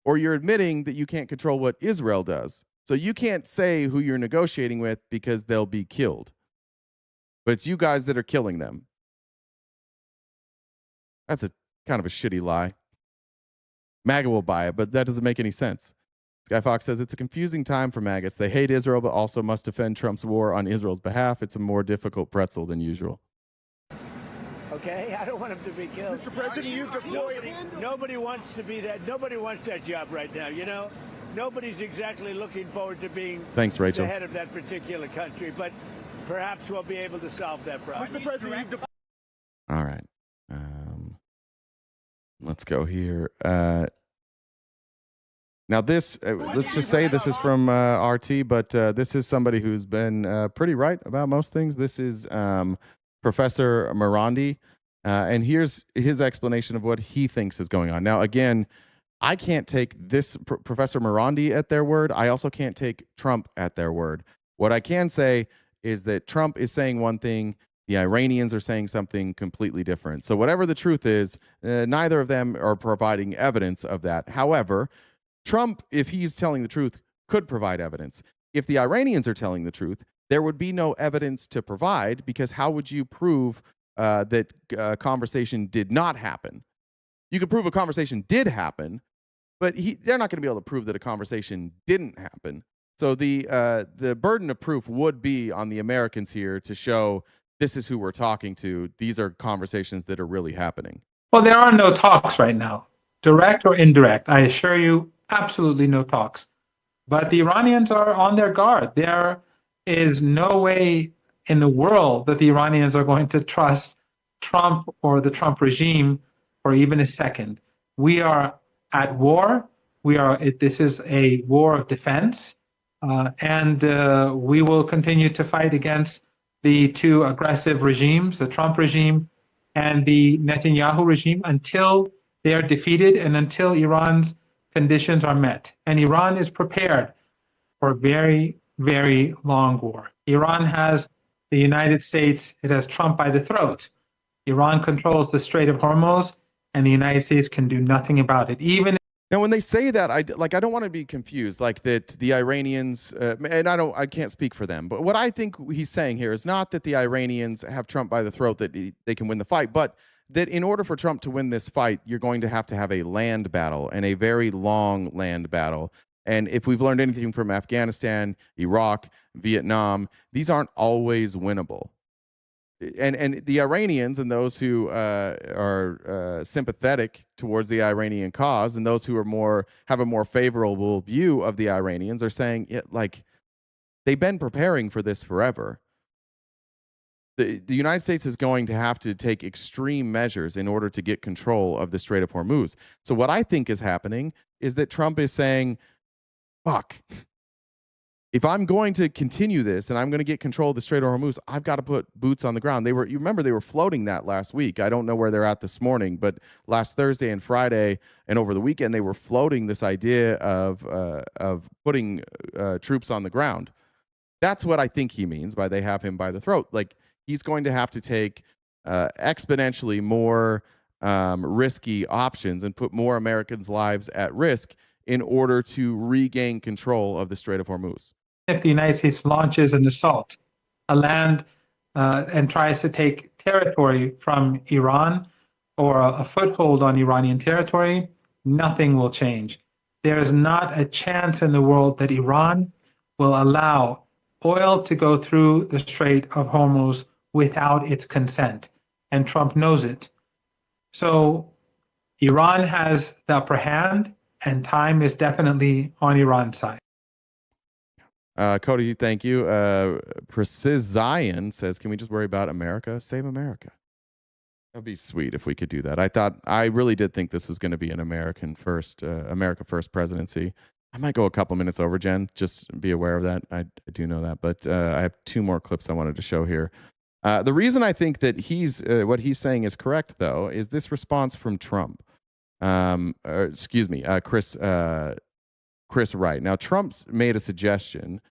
or you're admitting that you can't control what Israel does. So you can't say who you're negotiating with because they'll be killed. But it's you guys that are killing them. That's a kind of a shitty lie. MAGA will buy it, but that doesn't make any sense. Sky Fox says it's a confusing time for MAGAs. They hate Israel, but also must defend Trump's war on Israel's behalf. It's a more difficult pretzel than usual. Okay, I don't want him to be killed. Mr. President, you've deployed. Nobody wants to be that. Nobody wants that job right now. You know, nobody's exactly looking forward to being Thanks, Rachel. the head of that particular country. But perhaps we'll be able to solve that problem. Mr. President, you've All right. Let's go here. Now this, let's just say this is from RT, but this is somebody who's been pretty right about most things. This is Professor Morandi, and here's his explanation of what he thinks is going on. Now, again, I can't take this Professor Morandi at their word. I also can't take Trump at their word. What I can say is that Trump is saying one thing, the Iranians are saying something completely different. So whatever the truth is, neither of them are providing evidence of that. However, Trump, if he's telling the truth, could provide evidence. If the Iranians are telling the truth, there would be no evidence to provide, because how would you prove that a conversation did not happen? You could prove a conversation did happen, but they're not going to be able to prove that a conversation didn't happen. So the burden of proof would be on the Americans here to show this is who we're talking to. These are conversations that are really happening. Well, there are no talks right now, direct or indirect. I assure you, absolutely no talks. But the Iranians are on their guard. There is no way in the world that the Iranians are going to trust Trump or the Trump regime for even a second. We are at war. This is a war of defense, and we will continue to fight against the two aggressive regimes, the Trump regime and the Netanyahu regime, until they are defeated and until Iran's conditions are met. And Iran is prepared for a very, very long war. Iran has the United States, it has Trump by the throat. Iran controls the Strait of Hormuz, and the United States can do nothing about it. Even now, when they say that, I don't want to be confused, like that the Iranians, and I can't speak for them, but what I think he's saying here is not that the Iranians have Trump by the throat, that they can win the fight, but that in order for Trump to win this fight, you're going to have a land battle, and a very long land battle. And if we've learned anything from Afghanistan, Iraq, Vietnam, these aren't always winnable. And the Iranians and those who are sympathetic towards the Iranian cause, and those who are have a more favorable view of the Iranians, are saying they've been preparing for this forever. The United States is going to have to take extreme measures in order to get control of the Strait of Hormuz. So what I think is happening is that Trump is saying, fuck, if I'm going to continue this and I'm going to get control of the Strait of Hormuz, I've got to put boots on the ground. You remember they were floating that last week. I don't know where they're at this morning, but last Thursday and Friday and over the weekend, they were floating this idea of putting troops on the ground. That's what I think he means by they have him by the throat. Like, he's going to have to take exponentially more risky options and put more Americans' lives at risk in order to regain control of the Strait of Hormuz. If the United States launches an assault, and tries to take territory from Iran or a foothold on Iranian territory, nothing will change. There is not a chance in the world that Iran will allow oil to go through the Strait of Hormuz without its consent, and Trump knows it. So Iran has the upper hand, and time is definitely on Iran's side. Cody, thank you. Precision says, can we just worry about America? Save America. That'd be sweet if we could do that. I really did think this was going to be an America first presidency. I might go a couple minutes over, Jen. Just be aware of that. I do know that. But I have two more clips I wanted to show here. The reason I think that what he's saying is correct, though, is this response from Trump. Chris Wright. Now, Trump's made a suggestion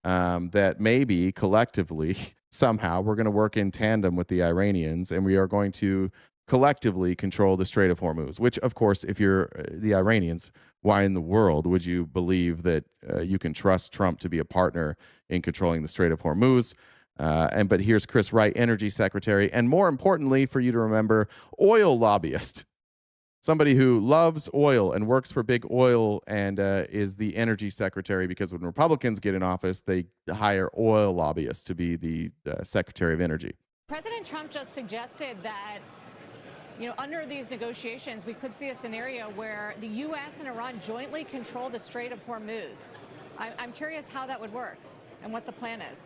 that maybe collectively, somehow, we're going to work in tandem with the Iranians, and we are going to collectively control the Strait of Hormuz, which, of course, if you're the Iranians, why in the world would you believe that you can trust Trump to be a partner in controlling the Strait of Hormuz? But here's Chris Wright, Energy Secretary, and more importantly for you to remember, oil lobbyist. Somebody who loves oil and works for big oil and is the energy secretary, because when Republicans get in office, they hire oil lobbyists to be the Secretary of Energy. President Trump just suggested that, under these negotiations, we could see a scenario where the U.S. and Iran jointly control the Strait of Hormuz. I'm curious how that would work and what the plan is.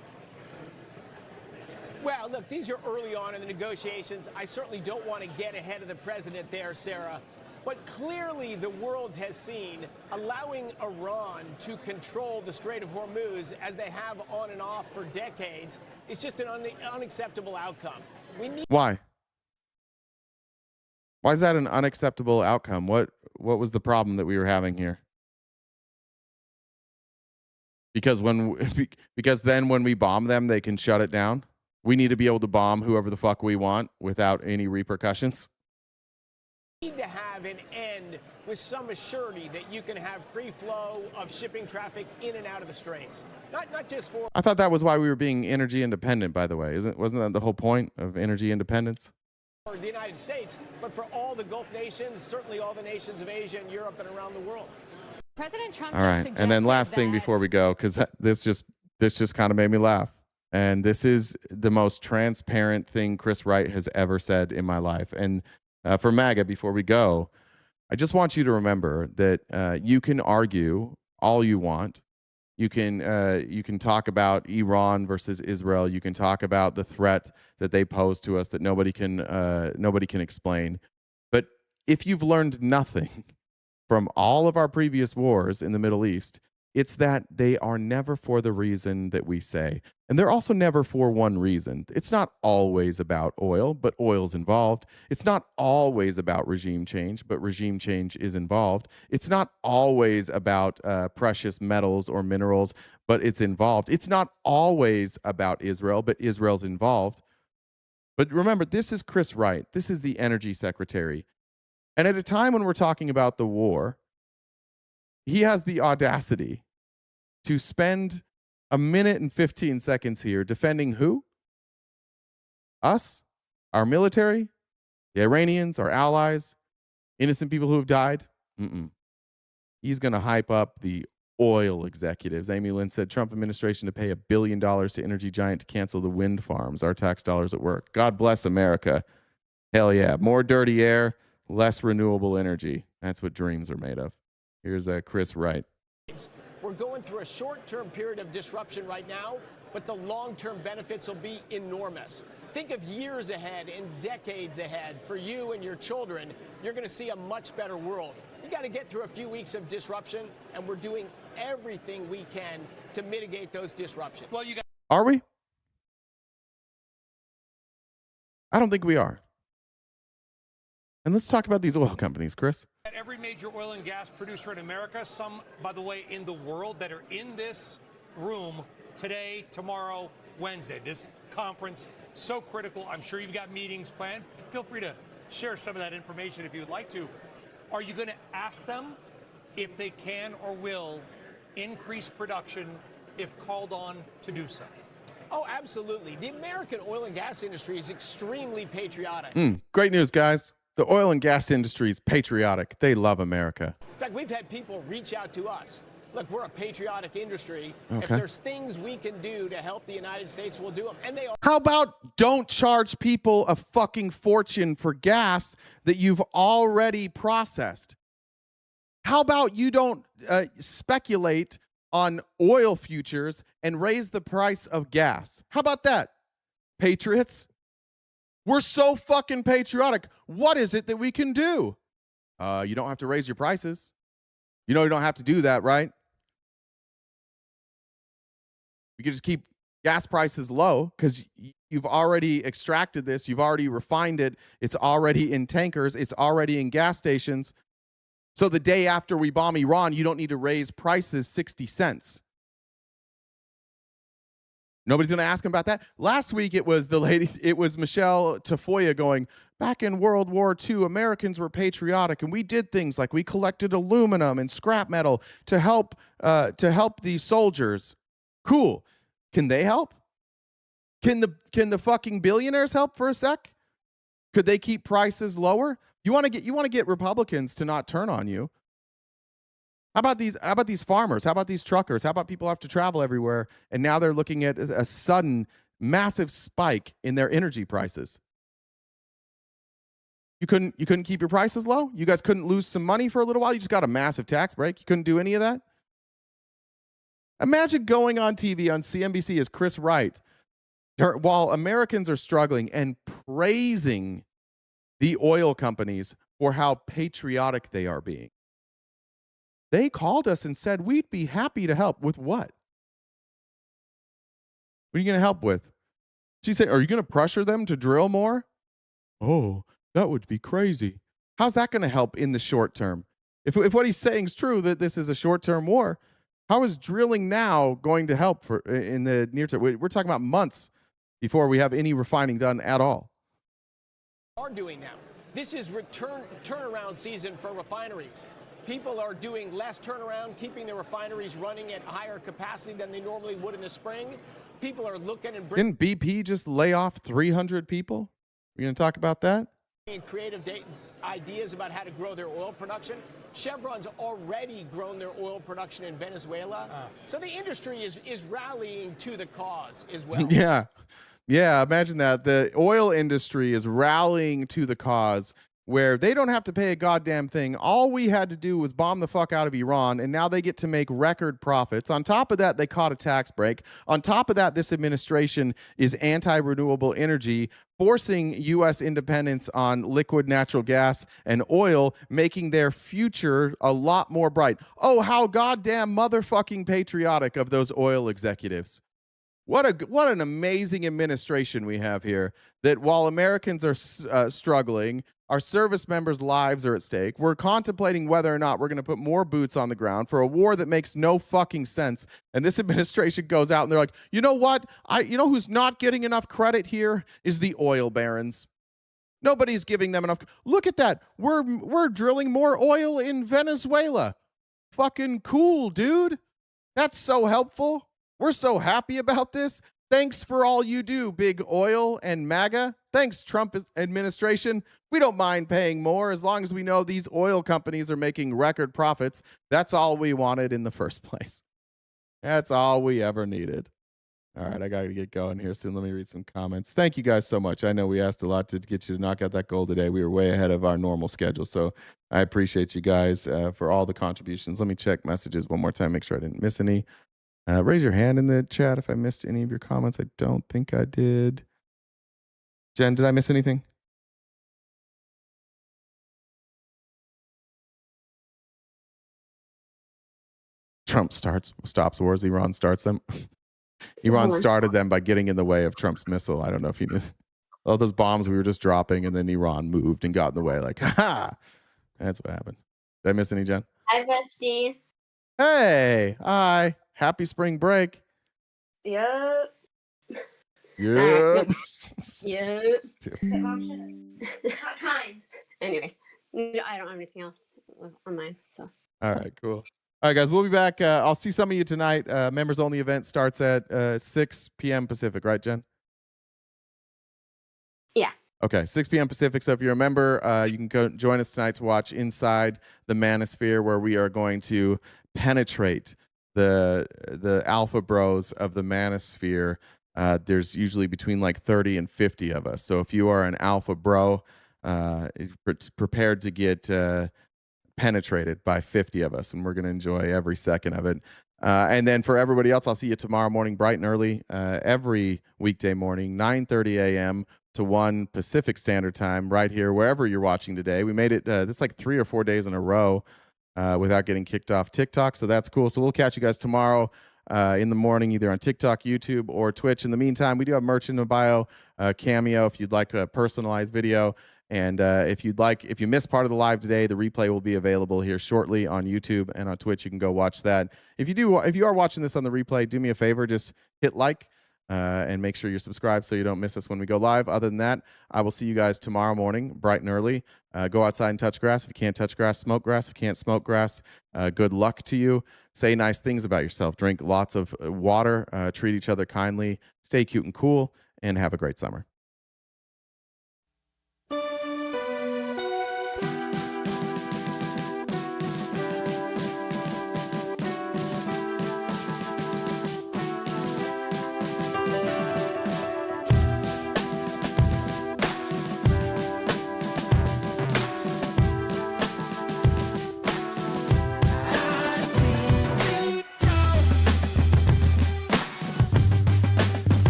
Well, look, these are early on in the negotiations. I certainly don't want to get ahead of the president there, Sarah. But clearly the world has seen allowing Iran to control the Strait of Hormuz, as they have on and off for decades, is just an unacceptable outcome. Why? Why is that an unacceptable outcome? What was the problem that we were having here? Because then when we bomb them, they can shut it down. We need to be able to bomb whoever the fuck we want without any repercussions. We need to have an end with some assurity that you can have free flow of shipping traffic in and out of the straits. Not just for... I thought that was why we were being energy independent, by the way. Wasn't that the whole point of energy independence? For the United States, but for all the Gulf nations, certainly all the nations of Asia and Europe and around the world. President Trump all right, and then last thing before we go, because this just kind of made me laugh. And this is the most transparent thing Chris Wright has ever said in my life. And for MAGA, before we go, I just want you to remember that you can argue all you want. You can talk about Iran versus Israel. You can talk about the threat that they pose to us that nobody can explain. But if you've learned nothing from all of our previous wars in the Middle East, it's that they are never for the reason that we say. And they're also never for one reason. It's not always about oil, but oil's involved. It's not always about regime change, but regime change is involved. It's not always about precious metals or minerals, but it's involved. It's not always about Israel, but Israel's involved. But remember, this is Chris Wright. This is the energy secretary. And at a time when we're talking about the war, he has the audacity to spend a minute and 15 seconds here defending who? Us, our military, the Iranians, our allies, innocent people who have died. He's going to hype up the oil executives. Amy Lynn said, Trump administration to pay $1 billion to energy giant to cancel the wind farms. Our tax dollars at work. God bless America. Hell yeah. More dirty air, less renewable energy. That's what dreams are made of. Here's Chris Wright. We're going through a short-term period of disruption right now, but the long-term benefits will be enormous. Think of years ahead and decades ahead. For you and your children, you're going to see a much better world. You got to get through a few weeks of disruption, and we're doing everything we can to mitigate those disruptions. Well, you got. Are we? I don't think we are. And let's talk about these oil companies, Chris. Every major oil and gas producer in America, some, by the way, in the world that are in this room today, tomorrow, Wednesday. This conference, so critical. I'm sure you've got meetings planned. Feel free to share some of that information if you would like to. Are you going to ask them if they can or will increase production if called on to do so? Oh, absolutely. The American oil and gas industry is extremely patriotic. Great news, guys. The oil and gas industry is patriotic. They love America. In fact, we've had people reach out to us. Look, we're a patriotic industry. Okay. If there's things we can do to help the United States, we'll do them. And they are. How about don't charge people a fucking fortune for gas that you've already processed? How about you don't speculate on oil futures and raise the price of gas? How about that, patriots? We're so fucking patriotic. What is it that we can do? You don't have to raise your prices. You know you don't have to do that, right? You can just keep gas prices low because you've already extracted this. You've already refined it. It's already in tankers. It's already in gas stations. So the day after we bomb Iran, you don't need to raise prices 60 cents. Nobody's going to ask him about that. Last week, it was Michelle Tafoya going, back in World War II, Americans were patriotic, and we did things like we collected aluminum and scrap metal to help these soldiers. Cool. Can they help? Can the fucking billionaires help for a sec? Could they keep prices lower? You want to get Republicans to not turn on you. How about these farmers? How about these truckers? How about people who have to travel everywhere and now they're looking at a sudden massive spike in their energy prices? You couldn't keep your prices low? You guys couldn't lose some money for a little while? You just got a massive tax break. You couldn't do any of that? Imagine going on TV on CNBC as Chris Wright while Americans are struggling and praising the oil companies for how patriotic they are being. They called us and said, we'd be happy to help. With what? What are you going to help with? She said, are you going to pressure them to drill more? Oh, that would be crazy. How's that going to help in the short term? If what he's saying is true, that this is a short-term war, how is drilling now going to help in the near term? We're talking about months before we have any refining done at all. Are doing now. This is turnaround season for refineries. People are doing less turnaround, keeping their refineries running at higher capacity than they normally would in the spring. People are looking and Didn't BP just lay off 300 people? We're going to talk about that? Creative ideas about how to grow their oil production. Chevron's already grown their oil production in Venezuela. So the industry is rallying to the cause as well. Yeah, imagine that. The oil industry is rallying to the cause where they don't have to pay a goddamn thing. All we had to do was bomb the fuck out of Iran, and now they get to make record profits. On top of that, they caught a tax break. On top of that, this administration is anti-renewable energy, forcing U.S. independence on liquid natural gas and oil, making their future a lot more bright. Oh, how goddamn motherfucking patriotic of those oil executives. What an amazing administration we have here, that while Americans are struggling, our service members' lives are at stake. We're contemplating whether or not we're going to put more boots on the ground for a war that makes no fucking sense. And this administration goes out and they're like, you know what? You know who's not getting enough credit here is the oil barons. Nobody's giving them enough. Look at that. We're drilling more oil in Venezuela. Fucking cool, dude. That's so helpful. We're so happy about this. Thanks for all you do, big oil and MAGA. Thanks, Trump administration. We don't mind paying more as long as we know these oil companies are making record profits. That's all we wanted in the first place. That's all we ever needed. All right, I got to get going here soon. Let me read some comments. Thank you guys so much. I know we asked a lot to get you to knock out that goal today. We were way ahead of our normal schedule, so I appreciate you guys for all the contributions. Let me check messages one more time, make sure I didn't miss any. Raise your hand in the chat if I missed any of your comments. I don't think I did. Jen, did I miss anything? Trump stops wars, Iran starts them. Iran started them by getting in the way of Trump's missile. I don't know if you knew. All those bombs we were just dropping, and then Iran moved and got in the way. Like, ha! That's what happened. Did I miss any, Jen? Hi, bestie. Hey, hi. Happy spring break. Yep. Yep. Yep. Anyways, I don't have anything else on mine. So. All right, cool. All right, guys, we'll be back. I'll see some of you tonight. Members only event starts at 6 p.m. Pacific, right, Jen? Yeah. Okay, 6 p.m. Pacific. So if you're a member, you can go join us tonight to watch Inside the Manosphere, where we are going to penetrate the alpha bros of the manosphere. There's usually between like 30 and 50 of us. So if you are an alpha bro, prepared to get penetrated by 50 of us, and we're going to enjoy every second of it. And then for everybody else, I'll see you tomorrow morning, bright and early, every weekday morning, 9:30 a.m. to 1 Pacific Standard Time, right here, wherever you're watching today. We made it, this like 3 or 4 days in a row without getting kicked off TikTok, so that's cool. So we'll catch you guys tomorrow in the morning, either on TikTok, YouTube, or Twitch. In the meantime, we do have merch in the bio, Cameo, if you'd like a personalized video. And if you missed part of the live today, the replay will be available here shortly on YouTube and on Twitch. You can go watch that. If you are watching this on the replay, do me a favor, just hit like and make sure you're subscribed so you don't miss us when we go live. Other than that, I will see you guys tomorrow morning, bright and early. Go outside and touch grass. If you can't touch grass, smoke grass. If you can't smoke grass, good luck to you. Say nice things about yourself. Drink lots of water. Treat each other kindly. Stay cute and cool. And have a great summer.